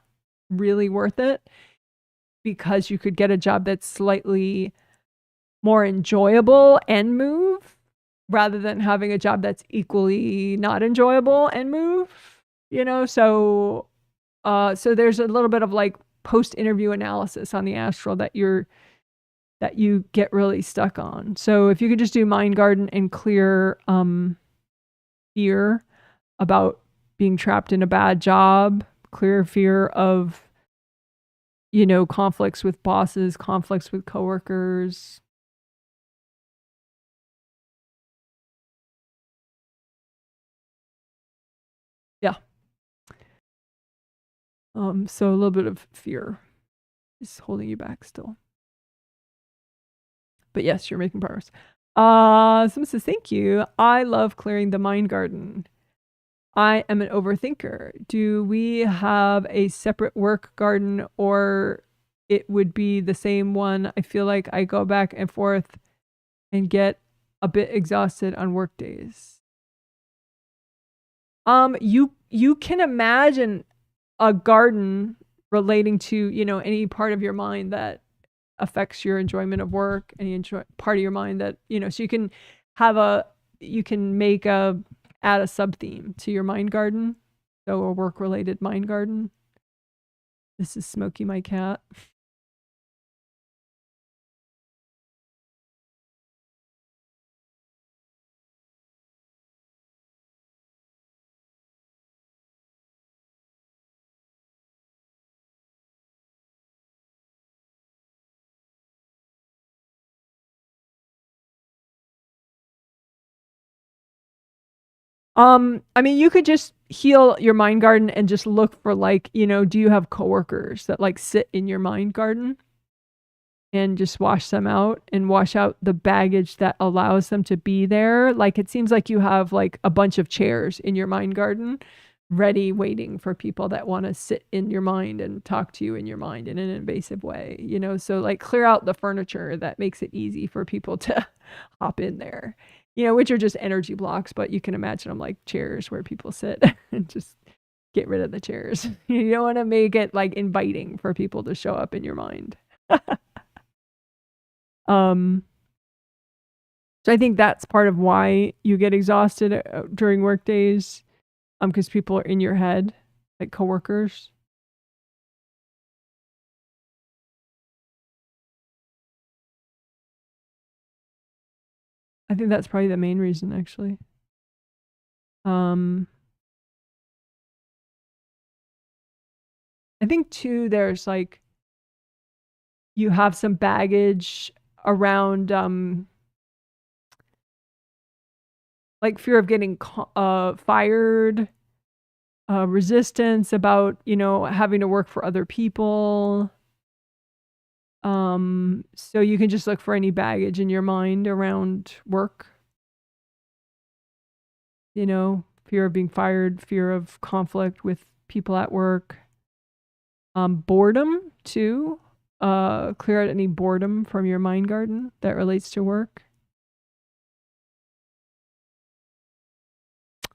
really worth it because you could get a job that's slightly more enjoyable and move rather than having a job that's equally not enjoyable and move, you know? So, so there's a little bit of like post-interview analysis on the astral that you get really stuck on. So if you could just do mind garden and clear fear about being trapped in a bad job, clear fear of, you know, conflicts with bosses, conflicts with coworkers. Yeah. So a little bit of fear is holding you back still. But yes, you're making progress. Someone says, thank you. I love clearing the mind garden. I am an overthinker. Do we have a separate work garden or it would be the same one? I feel like I go back and forth and get a bit exhausted on work days. You can imagine a garden relating to, you know, any part of your mind that affects your enjoyment of work, any part of your mind that, you know, so you can add a sub theme to your mind garden. So a work related mind garden. This is Smokey, my cat. I mean, you could just heal your mind garden and just look for like, you know, do you have coworkers that like sit in your mind garden? And just wash them out and wash out the baggage that allows them to be there. Like it seems like you have like a bunch of chairs in your mind garden ready waiting for people that want to sit in your mind and talk to you in your mind in an invasive way, you know? So like clear out the furniture that makes it easy for people to hop in there, you know, which are just energy blocks, but you can imagine them like chairs where people sit and just get rid of the chairs. You don't want to make it like inviting for people to show up in your mind. So I think that's part of why you get exhausted during work days, because people are in your head, like coworkers. I think that's probably the main reason, actually. I think too, there's like you have some baggage around like fear of getting fired, resistance about, you know, having to work for other people. So you can just look for any baggage in your mind around work. you know, fear of being fired, fear of conflict with people at work. Boredom too. Clear out any boredom from your mind garden that relates to work.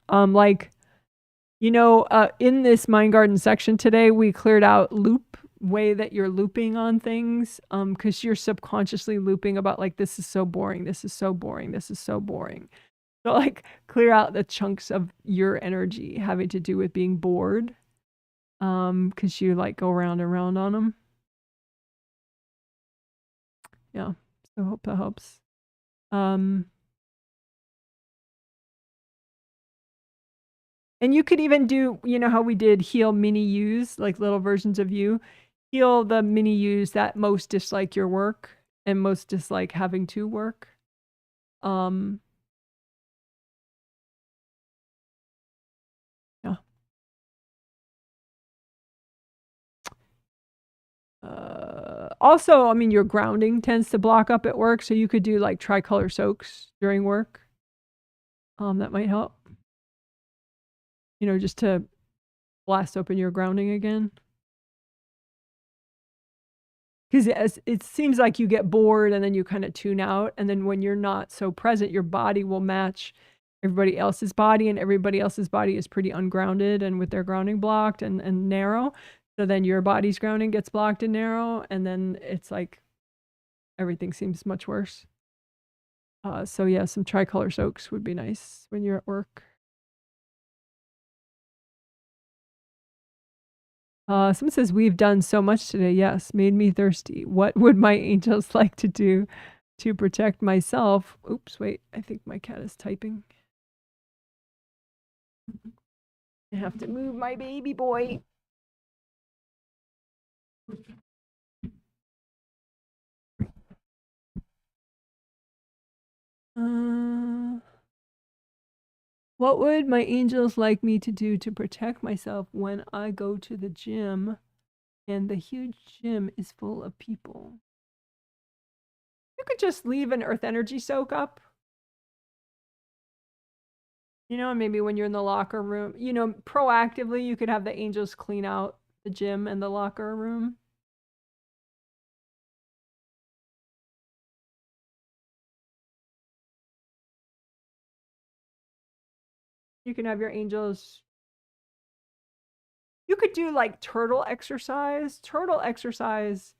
Like, you know, in this mind garden section today, we cleared out loop way that you're looping on things, because you're subconsciously looping about like, this is so boring, this is so boring, this is so boring. So like clear out the chunks of your energy having to do with being bored, because you like go round and round on them. Yeah, so I hope that helps. And you could even do, you know how we did heal mini yous, like little versions of you? Heal the mini yous that most dislike your work and most dislike having to work. Yeah. Also, I mean, your grounding tends to block up at work, so you could do like tricolor soaks during work. That might help. You know, just to blast open your grounding again. Because it seems like you get bored and then you kind of tune out. And then when you're not so present, your body will match everybody else's body, and everybody else's body is pretty ungrounded and with their grounding blocked and narrow. So then your body's grounding gets blocked and narrow. And then it's like everything seems much worse. So yeah, some tricolor soaks would be nice when you're at work. Someone says, we've done so much today. Yes, made me thirsty. What would my angels like to do to protect myself? Oops, wait. I think my cat is typing. I have to move my baby boy. What would my angels like me to do to protect myself when I go to the gym and the huge gym is full of people? You could just leave an earth energy soak up. You know, maybe when you're in the locker room, you know, proactively, you could have the angels clean out the gym and the locker room. You can have your angels. You could do like turtle exercise. Turtle exercise.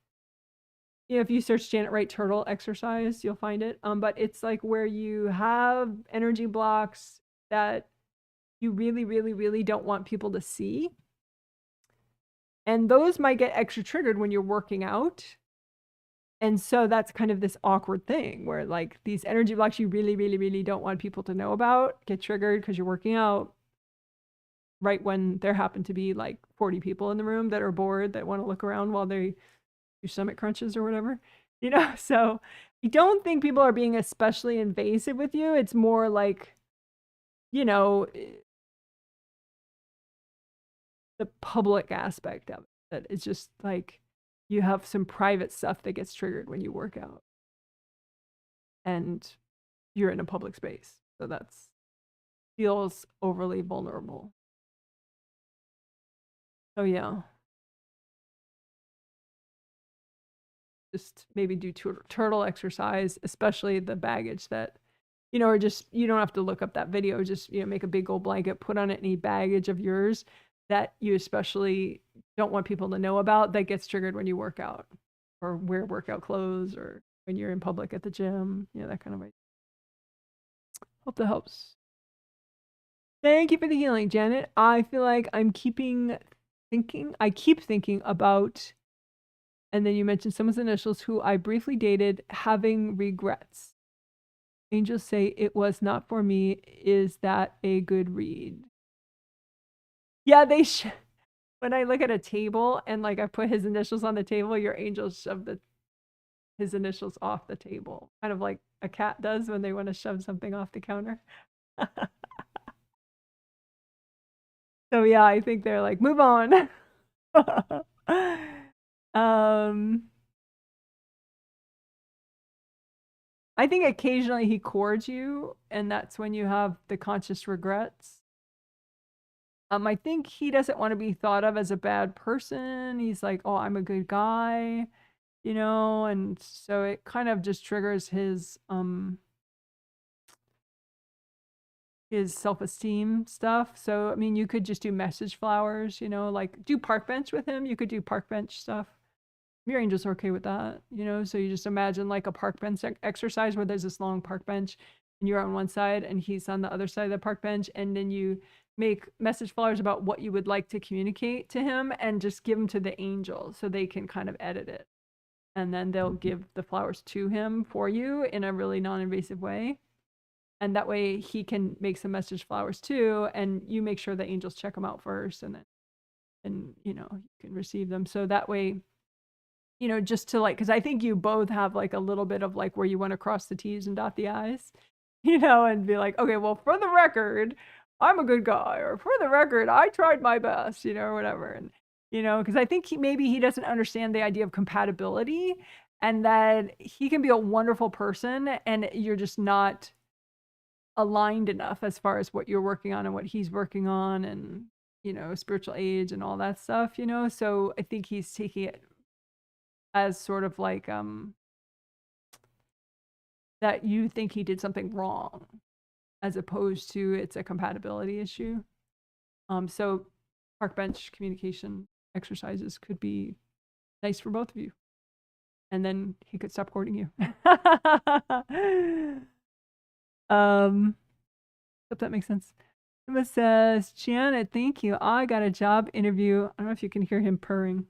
You know, if you search Janet Wright turtle exercise, you'll find it. But it's like where you have energy blocks that you really, really, really don't want people to see. And those might get extra triggered when you're working out. And so that's kind of this awkward thing where like these energy blocks you really, really, really don't want people to know about get triggered because you're working out right when there happen to be like 40 people in the room that are bored that want to look around while they do stomach crunches or whatever, you know? So I don't think people are being especially invasive with you. It's more like, you know, the public aspect of it, that it's just like you have some private stuff that gets triggered when you work out and you're in a public space. So that's feels overly vulnerable. So yeah. Just maybe do turtle exercise, especially the baggage that, you know, or just, you don't have to look up that video, just, you know, make a big old blanket, put on it any baggage of yours that you especially don't want people to know about that gets triggered when you work out or wear workout clothes or when you're in public at the gym, you know, that kind of idea. Hope that helps. Thank you for the healing, Janet. I feel like I keep thinking about, and then you mentioned someone's initials who I briefly dated having regrets. Angels say it was not for me. Is that a good read? Yeah, they when I look at a table and like I put his initials on the table, your angels shove his initials off the table. Kind of like a cat does when they want to shove something off the counter. So yeah, I think they're like, move on. I think occasionally he courts you, and that's when you have the conscious regrets. I think he doesn't want to be thought of as a bad person. He's like, oh, I'm a good guy, you know, and so it kind of just triggers his self-esteem stuff. So, I mean, you could just do message flowers, you know, like do park bench with him. You could do park bench stuff. Your angels are okay with that, you know? So you just imagine like a park bench exercise where there's this long park bench and you're on one side and he's on the other side of the park bench. And then you make message flowers about what you would like to communicate to him and just give them to the angels so they can kind of edit it. And then they'll give the flowers to him for you in a really non-invasive way. And that way he can make some message flowers too. And you make sure the angels check them out first and then, and you know, you can receive them. So that way, you know, just to like, because I think you both have like a little bit of like where you want to cross the T's and dot the I's, you know, and be like, okay, well, for the record, I'm a good guy, or for the record, I tried my best, you know, or whatever. And, you know, because I think maybe he doesn't understand the idea of compatibility and that he can be a wonderful person and you're just not aligned enough as far as what you're working on and what he's working on and, you know, spiritual age and all that stuff, you know. So I think he's taking it as sort of like that you think he did something wrong as opposed to it's a compatibility issue. So park bench communication exercises could be nice for both of you. And then he could stop courting you. Hope that makes sense. Emma says, Janet, thank you. I got a job interview. I don't know if you can hear him purring.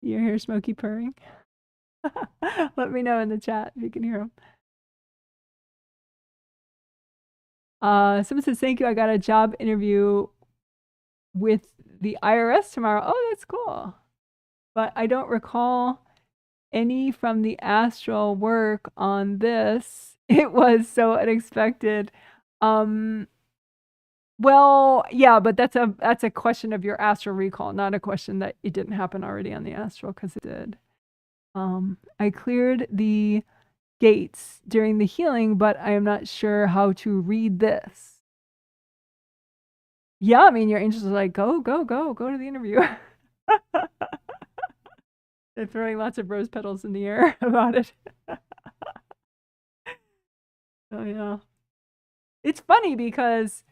You hear Smokey purring? Let me know in the chat if you can hear him. Someone says, thank you. I got a job interview with the IRS tomorrow. Oh, that's cool. But I don't recall any from the astral work on this. It was so unexpected. Well, yeah, but that's a question of your astral recall, not a question that it didn't happen already on the astral, because it did. I cleared the gates during the healing, but I am not sure how to read this. Yeah, I mean, your angels are like, go to the interview. They're throwing lots of rose petals in the air about it. Oh, yeah. It's funny because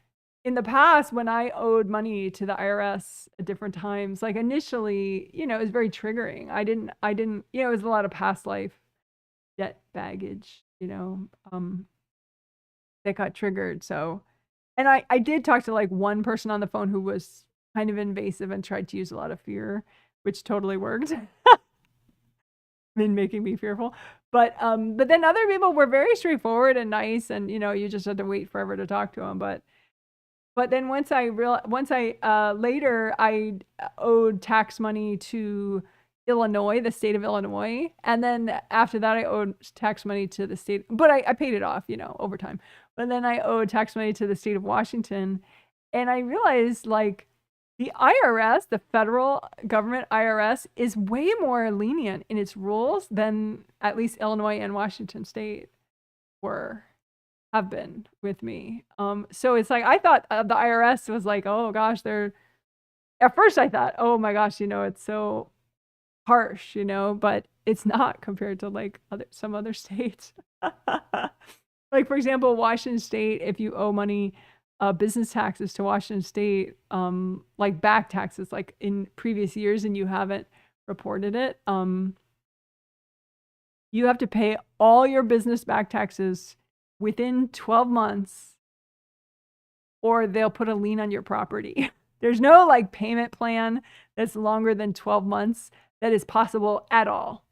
in the past, when I owed money to the IRS at different times, like initially, you know, it was very triggering. I didn't, you know, it was a lot of past life debt baggage, you know, that got triggered. So, and I did talk to like one person on the phone who was kind of invasive and tried to use a lot of fear, which totally worked. In making me fearful. But then other people were very straightforward and nice, and you know, you just had to wait forever to talk to them. But then once I later I owed tax money to Illinois, the state of Illinois, and then after that I owed tax money to the state, but I paid it off, you know, over time. But then I owed tax money to the state of Washington, and I realized like the IRS, the federal government IRS, is way more lenient in its rules than at least Illinois and Washington state have been with me. So it's like, I thought the IRS was like, oh gosh, at first I thought, oh my gosh, you know, it's so harsh, you know, but it's not compared to like some other states. Like for example, Washington state, if you owe money, business taxes to Washington state, like back taxes, like in previous years and you haven't reported it, you have to pay all your business back taxes within 12 months or they'll put a lien on your property. There's no like payment plan that's longer than 12 months that is possible at all,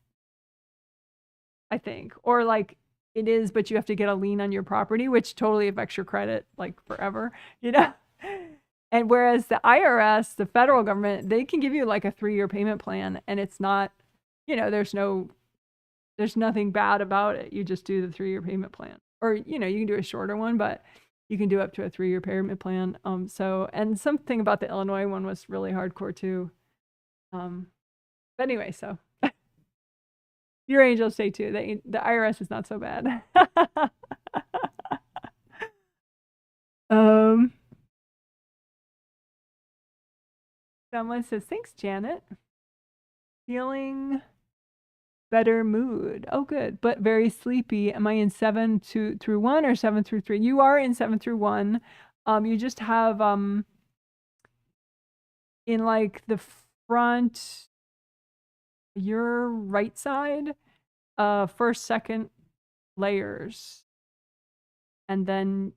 I think. Or like it is, but you have to get a lien on your property, which totally affects your credit like forever, you know? And whereas the IRS, the federal government, they can give you like a 3-year payment plan and it's not, you know, there's nothing bad about it. You just do the 3-year payment plan. Or, you know, you can do a shorter one, but you can do up to a 3-year payment plan. So, and something about the Illinois one was really hardcore too. But anyway, so your angels say too. The IRS is not so bad. Someone says, thanks, Janet. Feeling better mood. Oh, good. But very sleepy. Am I in 7 through 1 or 7 through 3? You are in 7 through 1. You just have in like the front, your right side, first, second layers, and then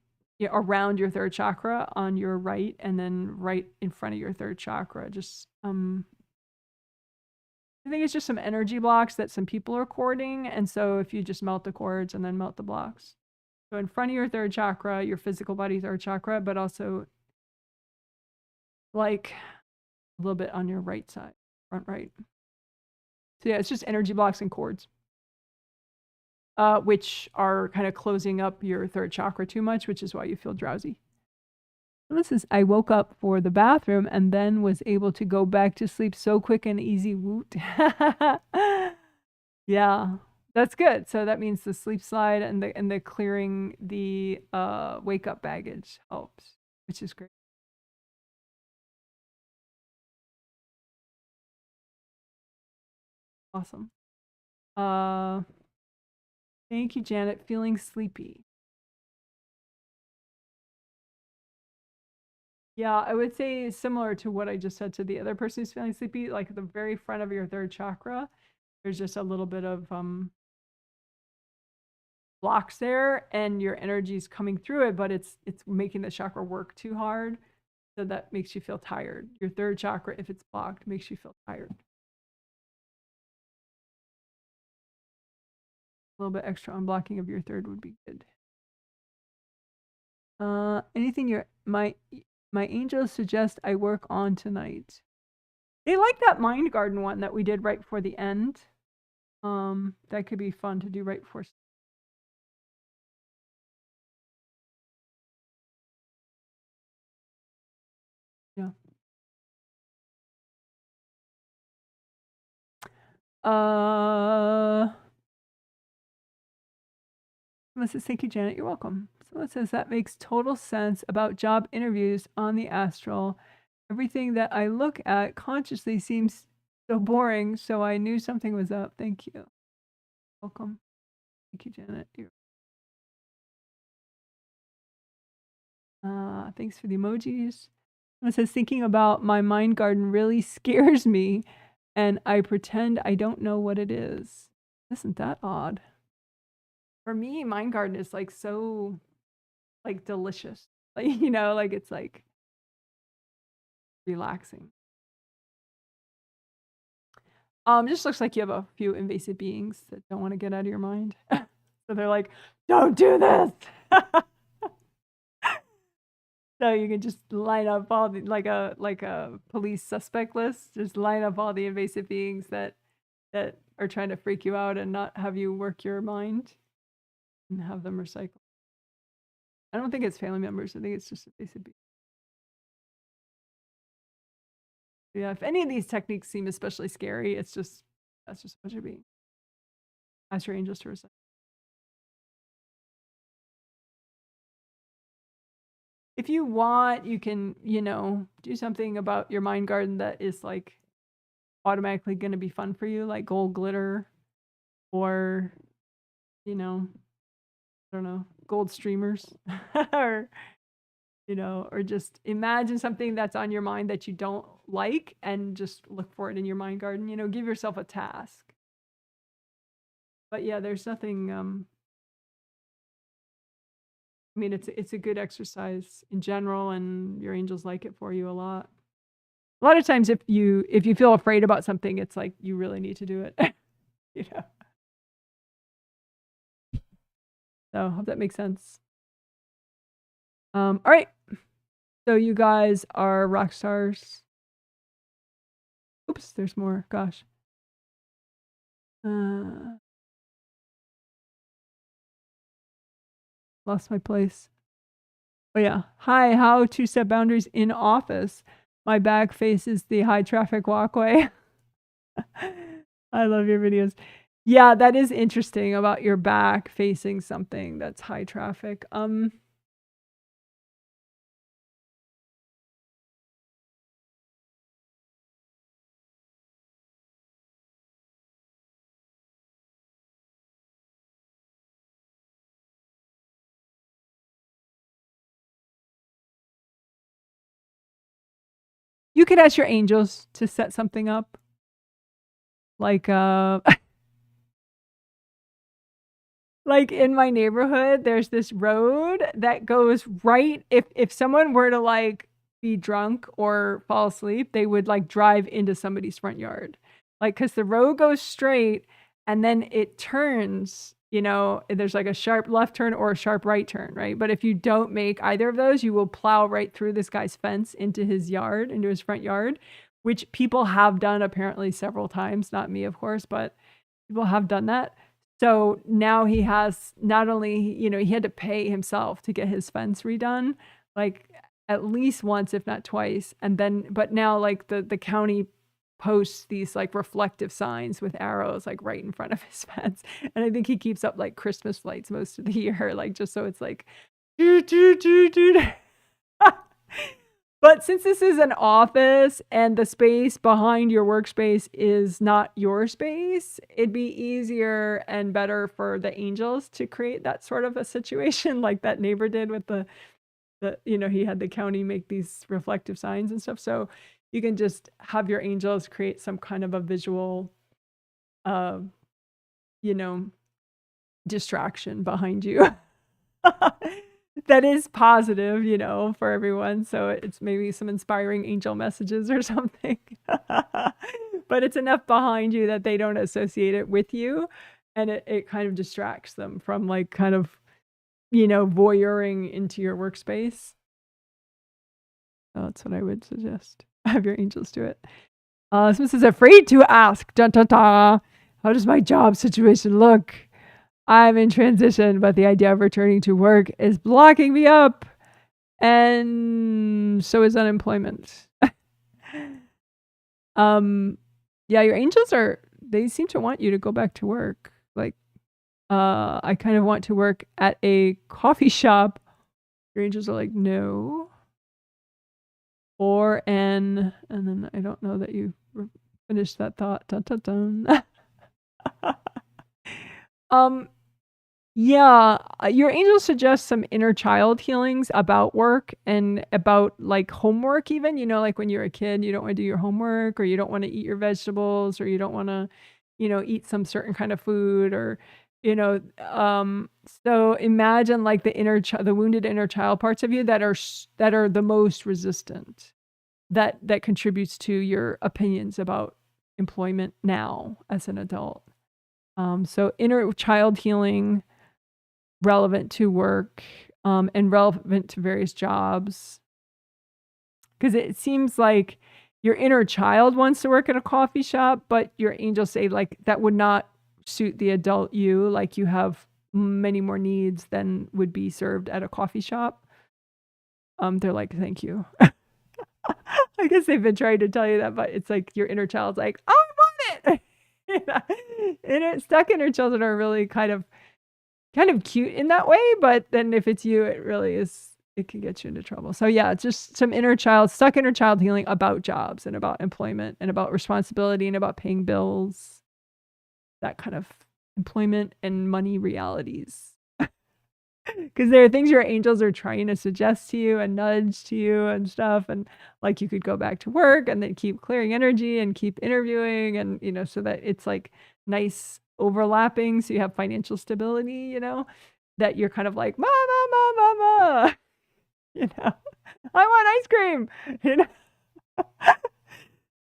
around your third chakra on your right, and then right in front of your third chakra. Just I think it's just some energy blocks that some people are cording, and so if you just melt the cords and then melt the blocks. So in front of your third chakra, your physical body third chakra, but also like a little bit on your right side, front right. So yeah, it's just energy blocks and cords, which are kind of closing up your third chakra too much, which is why you feel drowsy. This is, I woke up for the bathroom and then was able to go back to sleep so quick and easy. Woot. Yeah, that's good. So that means the sleep slide and the clearing the wake up baggage helps, which is great. Awesome. Thank you, Janet. Feeling sleepy. Yeah, I would say similar to what I just said to the other person who's feeling sleepy, like at the very front of your third chakra, there's just a little bit of blocks there, and your energy is coming through it, but it's making the chakra work too hard, so that makes you feel tired. Your third chakra, if it's blocked, makes you feel tired. A little bit extra unblocking of your third would be good. Anything my angels suggest I work on tonight? They like that mind garden one that we did right before the end. That could be fun to do right before. Yeah. Someone says, thank you, Janet. You're welcome. Someone says, that makes total sense about job interviews on the astral. Everything that I look at consciously seems so boring, so I knew something was up. Thank you. Welcome. Thank you, Janet. Thanks for the emojis. Someone says, thinking about my mind garden really scares me, and I pretend I don't know what it is. Isn't that odd? For me, mind garden is like so like delicious. Like, you know, like it's like relaxing. Just looks like you have a few invasive beings that don't want to get out of your mind. So they're like, don't do this. So you can just line up all the like a police suspect list, just line up all the invasive beings that are trying to freak you out and not have you work your mind, and have them recycle. I don't think it's family members. I think it's just invasive beings. Yeah, if any of these techniques seem especially scary, that's just a bunch of beings. Ask your angels to recycle. If you want, you can, do something about your mind garden that is like automatically going to be fun for you, like gold glitter, or, I don't know, gold streamers, or, or just imagine something that's on your mind that you don't like and just look for it in your mind garden. Give yourself a task. But yeah, there's nothing. I mean, it's a good exercise in general, and your angels like it for you a lot. A lot of times, if you feel afraid about something, it's like you really need to do it. So, hope that makes sense. All right. So you guys are rock stars. Oops, there's more. Gosh. Lost my place. Oh yeah. Hi, how to set boundaries in office. My back faces the high traffic walkway. I love your videos. Yeah, that is interesting about your back facing something that's high traffic. You could ask your angels to set something up. Like like in my neighborhood, there's this road that goes right if someone were to like be drunk or fall asleep, they would like drive into somebody's front yard. Like cuz the road goes straight and then it turns, you know, there's like a sharp left turn or a sharp right turn, right? But if you don't make either of those, you will plow right through this guy's fence into his yard, into his front yard, which people have done apparently several times, not me of course, but people have done that. So now he has not only, you know, he had to pay himself to get his fence redone, like at least once, if not twice. And then, but now like the county posts these like reflective signs with arrows like right in front of his fence. And I think he keeps up like Christmas lights most of the year, like just so it's like, doo, doo, doo, doo. But since this is an office and the space behind your workspace is not your space, it'd be easier and better for the angels to create that sort of a situation like that neighbor did with the you know, he had the county make these reflective signs and stuff. So you can just have your angels create some kind of a visual, you know, distraction behind you. That is positive, you know, for everyone. So it's maybe some inspiring angel messages or something. But it's enough behind you that they don't associate it with you. And it kind of distracts them from like kind of, you know, voyeuring into your workspace. So that's what I would suggest. Have your angels do it. Smith is afraid to ask. Dun, dun, dun, how does my job situation look? I'm in transition, but the idea of returning to work is blocking me up. And so is unemployment. Yeah, your angels they seem to want you to go back to work. Like, I kind of want to work at a coffee shop. Your angels are like, no. Or and then I don't know that you finished that thought. Dun, dun, dun. Yeah, your angels suggest some inner child healings about work and about like homework even, you know, like when you're a kid, you don't want to do your homework or you don't want to eat your vegetables or you don't want to, you know, eat some certain kind of food or, you know, so imagine like the wounded inner child parts of you that are the most resistant, that contributes to your opinions about employment now as an adult. So inner child healing relevant to work, and relevant to various jobs. Because it seems like your inner child wants to work at a coffee shop, but your angels say like that would not suit the adult you, like you have many more needs than would be served at a coffee shop. They're like, thank you. I guess they've been trying to tell you that, but it's like your inner child's like, oh, I want it. Stuck inner children are really kind of cute in that way, but then if it's you, it really is, it can get you into trouble. So yeah, it's just some stuck inner child healing about jobs and about employment and about responsibility and about paying bills, that kind of employment and money realities. Because there are things your angels are trying to suggest to you and nudge to you and stuff. And like you could go back to work and then keep clearing energy and keep interviewing and, you know, so that it's like nice overlapping. So you have financial stability, you know, that you're kind of like, mama, mama, mama, you know, I want ice cream, you know.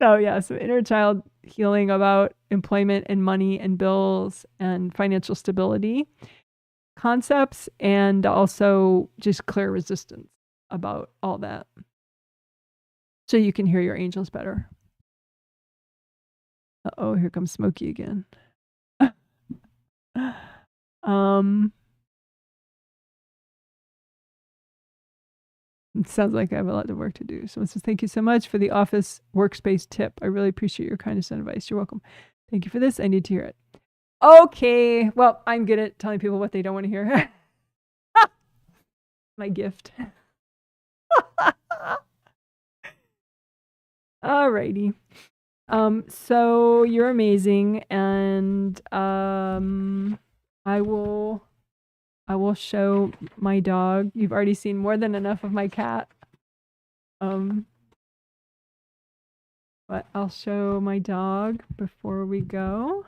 So yeah, so inner child healing about employment and money and bills and financial stability concepts, and also just clear resistance about all that so you can hear your angels better. Oh, here comes Smokey again. It sounds like I have a lot of work to do. Someone says, thank you so much for the office workspace tip. I really appreciate your kindness and advice. You're welcome. Thank you for this. I need to hear it. Okay. Well, I'm good at telling people what they don't want to hear. My gift. Alrighty. So you're amazing, and I will show my dog. You've already seen more than enough of my cat. But I'll show my dog before we go.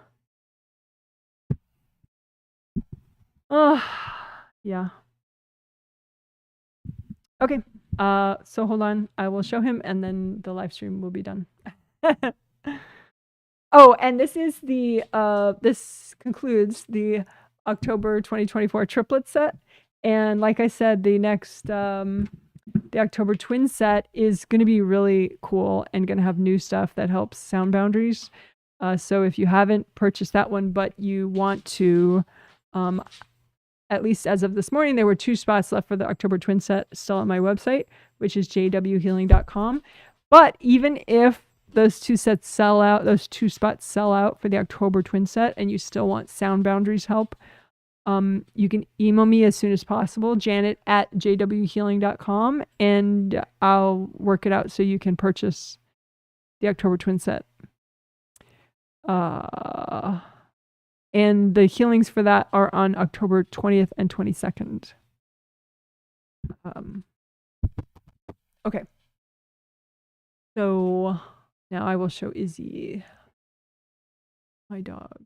Oh, yeah. Okay. So hold on. I will show him, and then the live stream will be done. Oh, and this is the this concludes the October 2024 triplet set. And like I said, the next the October twin set is going to be really cool and going to have new stuff that helps sound boundaries. So if you haven't purchased that one, but you want to, at least as of this morning, there were 2 spots left for the October twin set still on my website, which is jwhealing.com. But even if those 2 sets sell out, those 2 spots sell out for the October twin set, and you still want sound boundaries help, you can email me as soon as possible, janet@jwhealing.com, and I'll work it out so you can purchase the October twin set. And the healings for that are on October 20th and 22nd. Okay. So now I will show Izzy, my dog.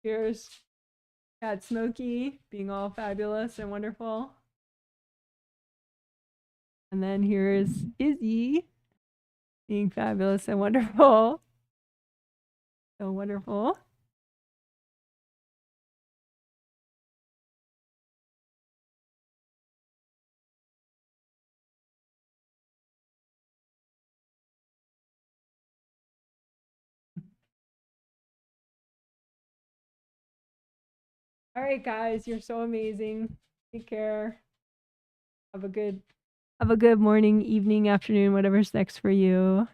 Here's Cat Smokey being all fabulous and wonderful. And then here's Izzy being fabulous and wonderful. So wonderful. All right, guys, you're so amazing. Take care. Have a good morning, evening, afternoon, whatever's next for you.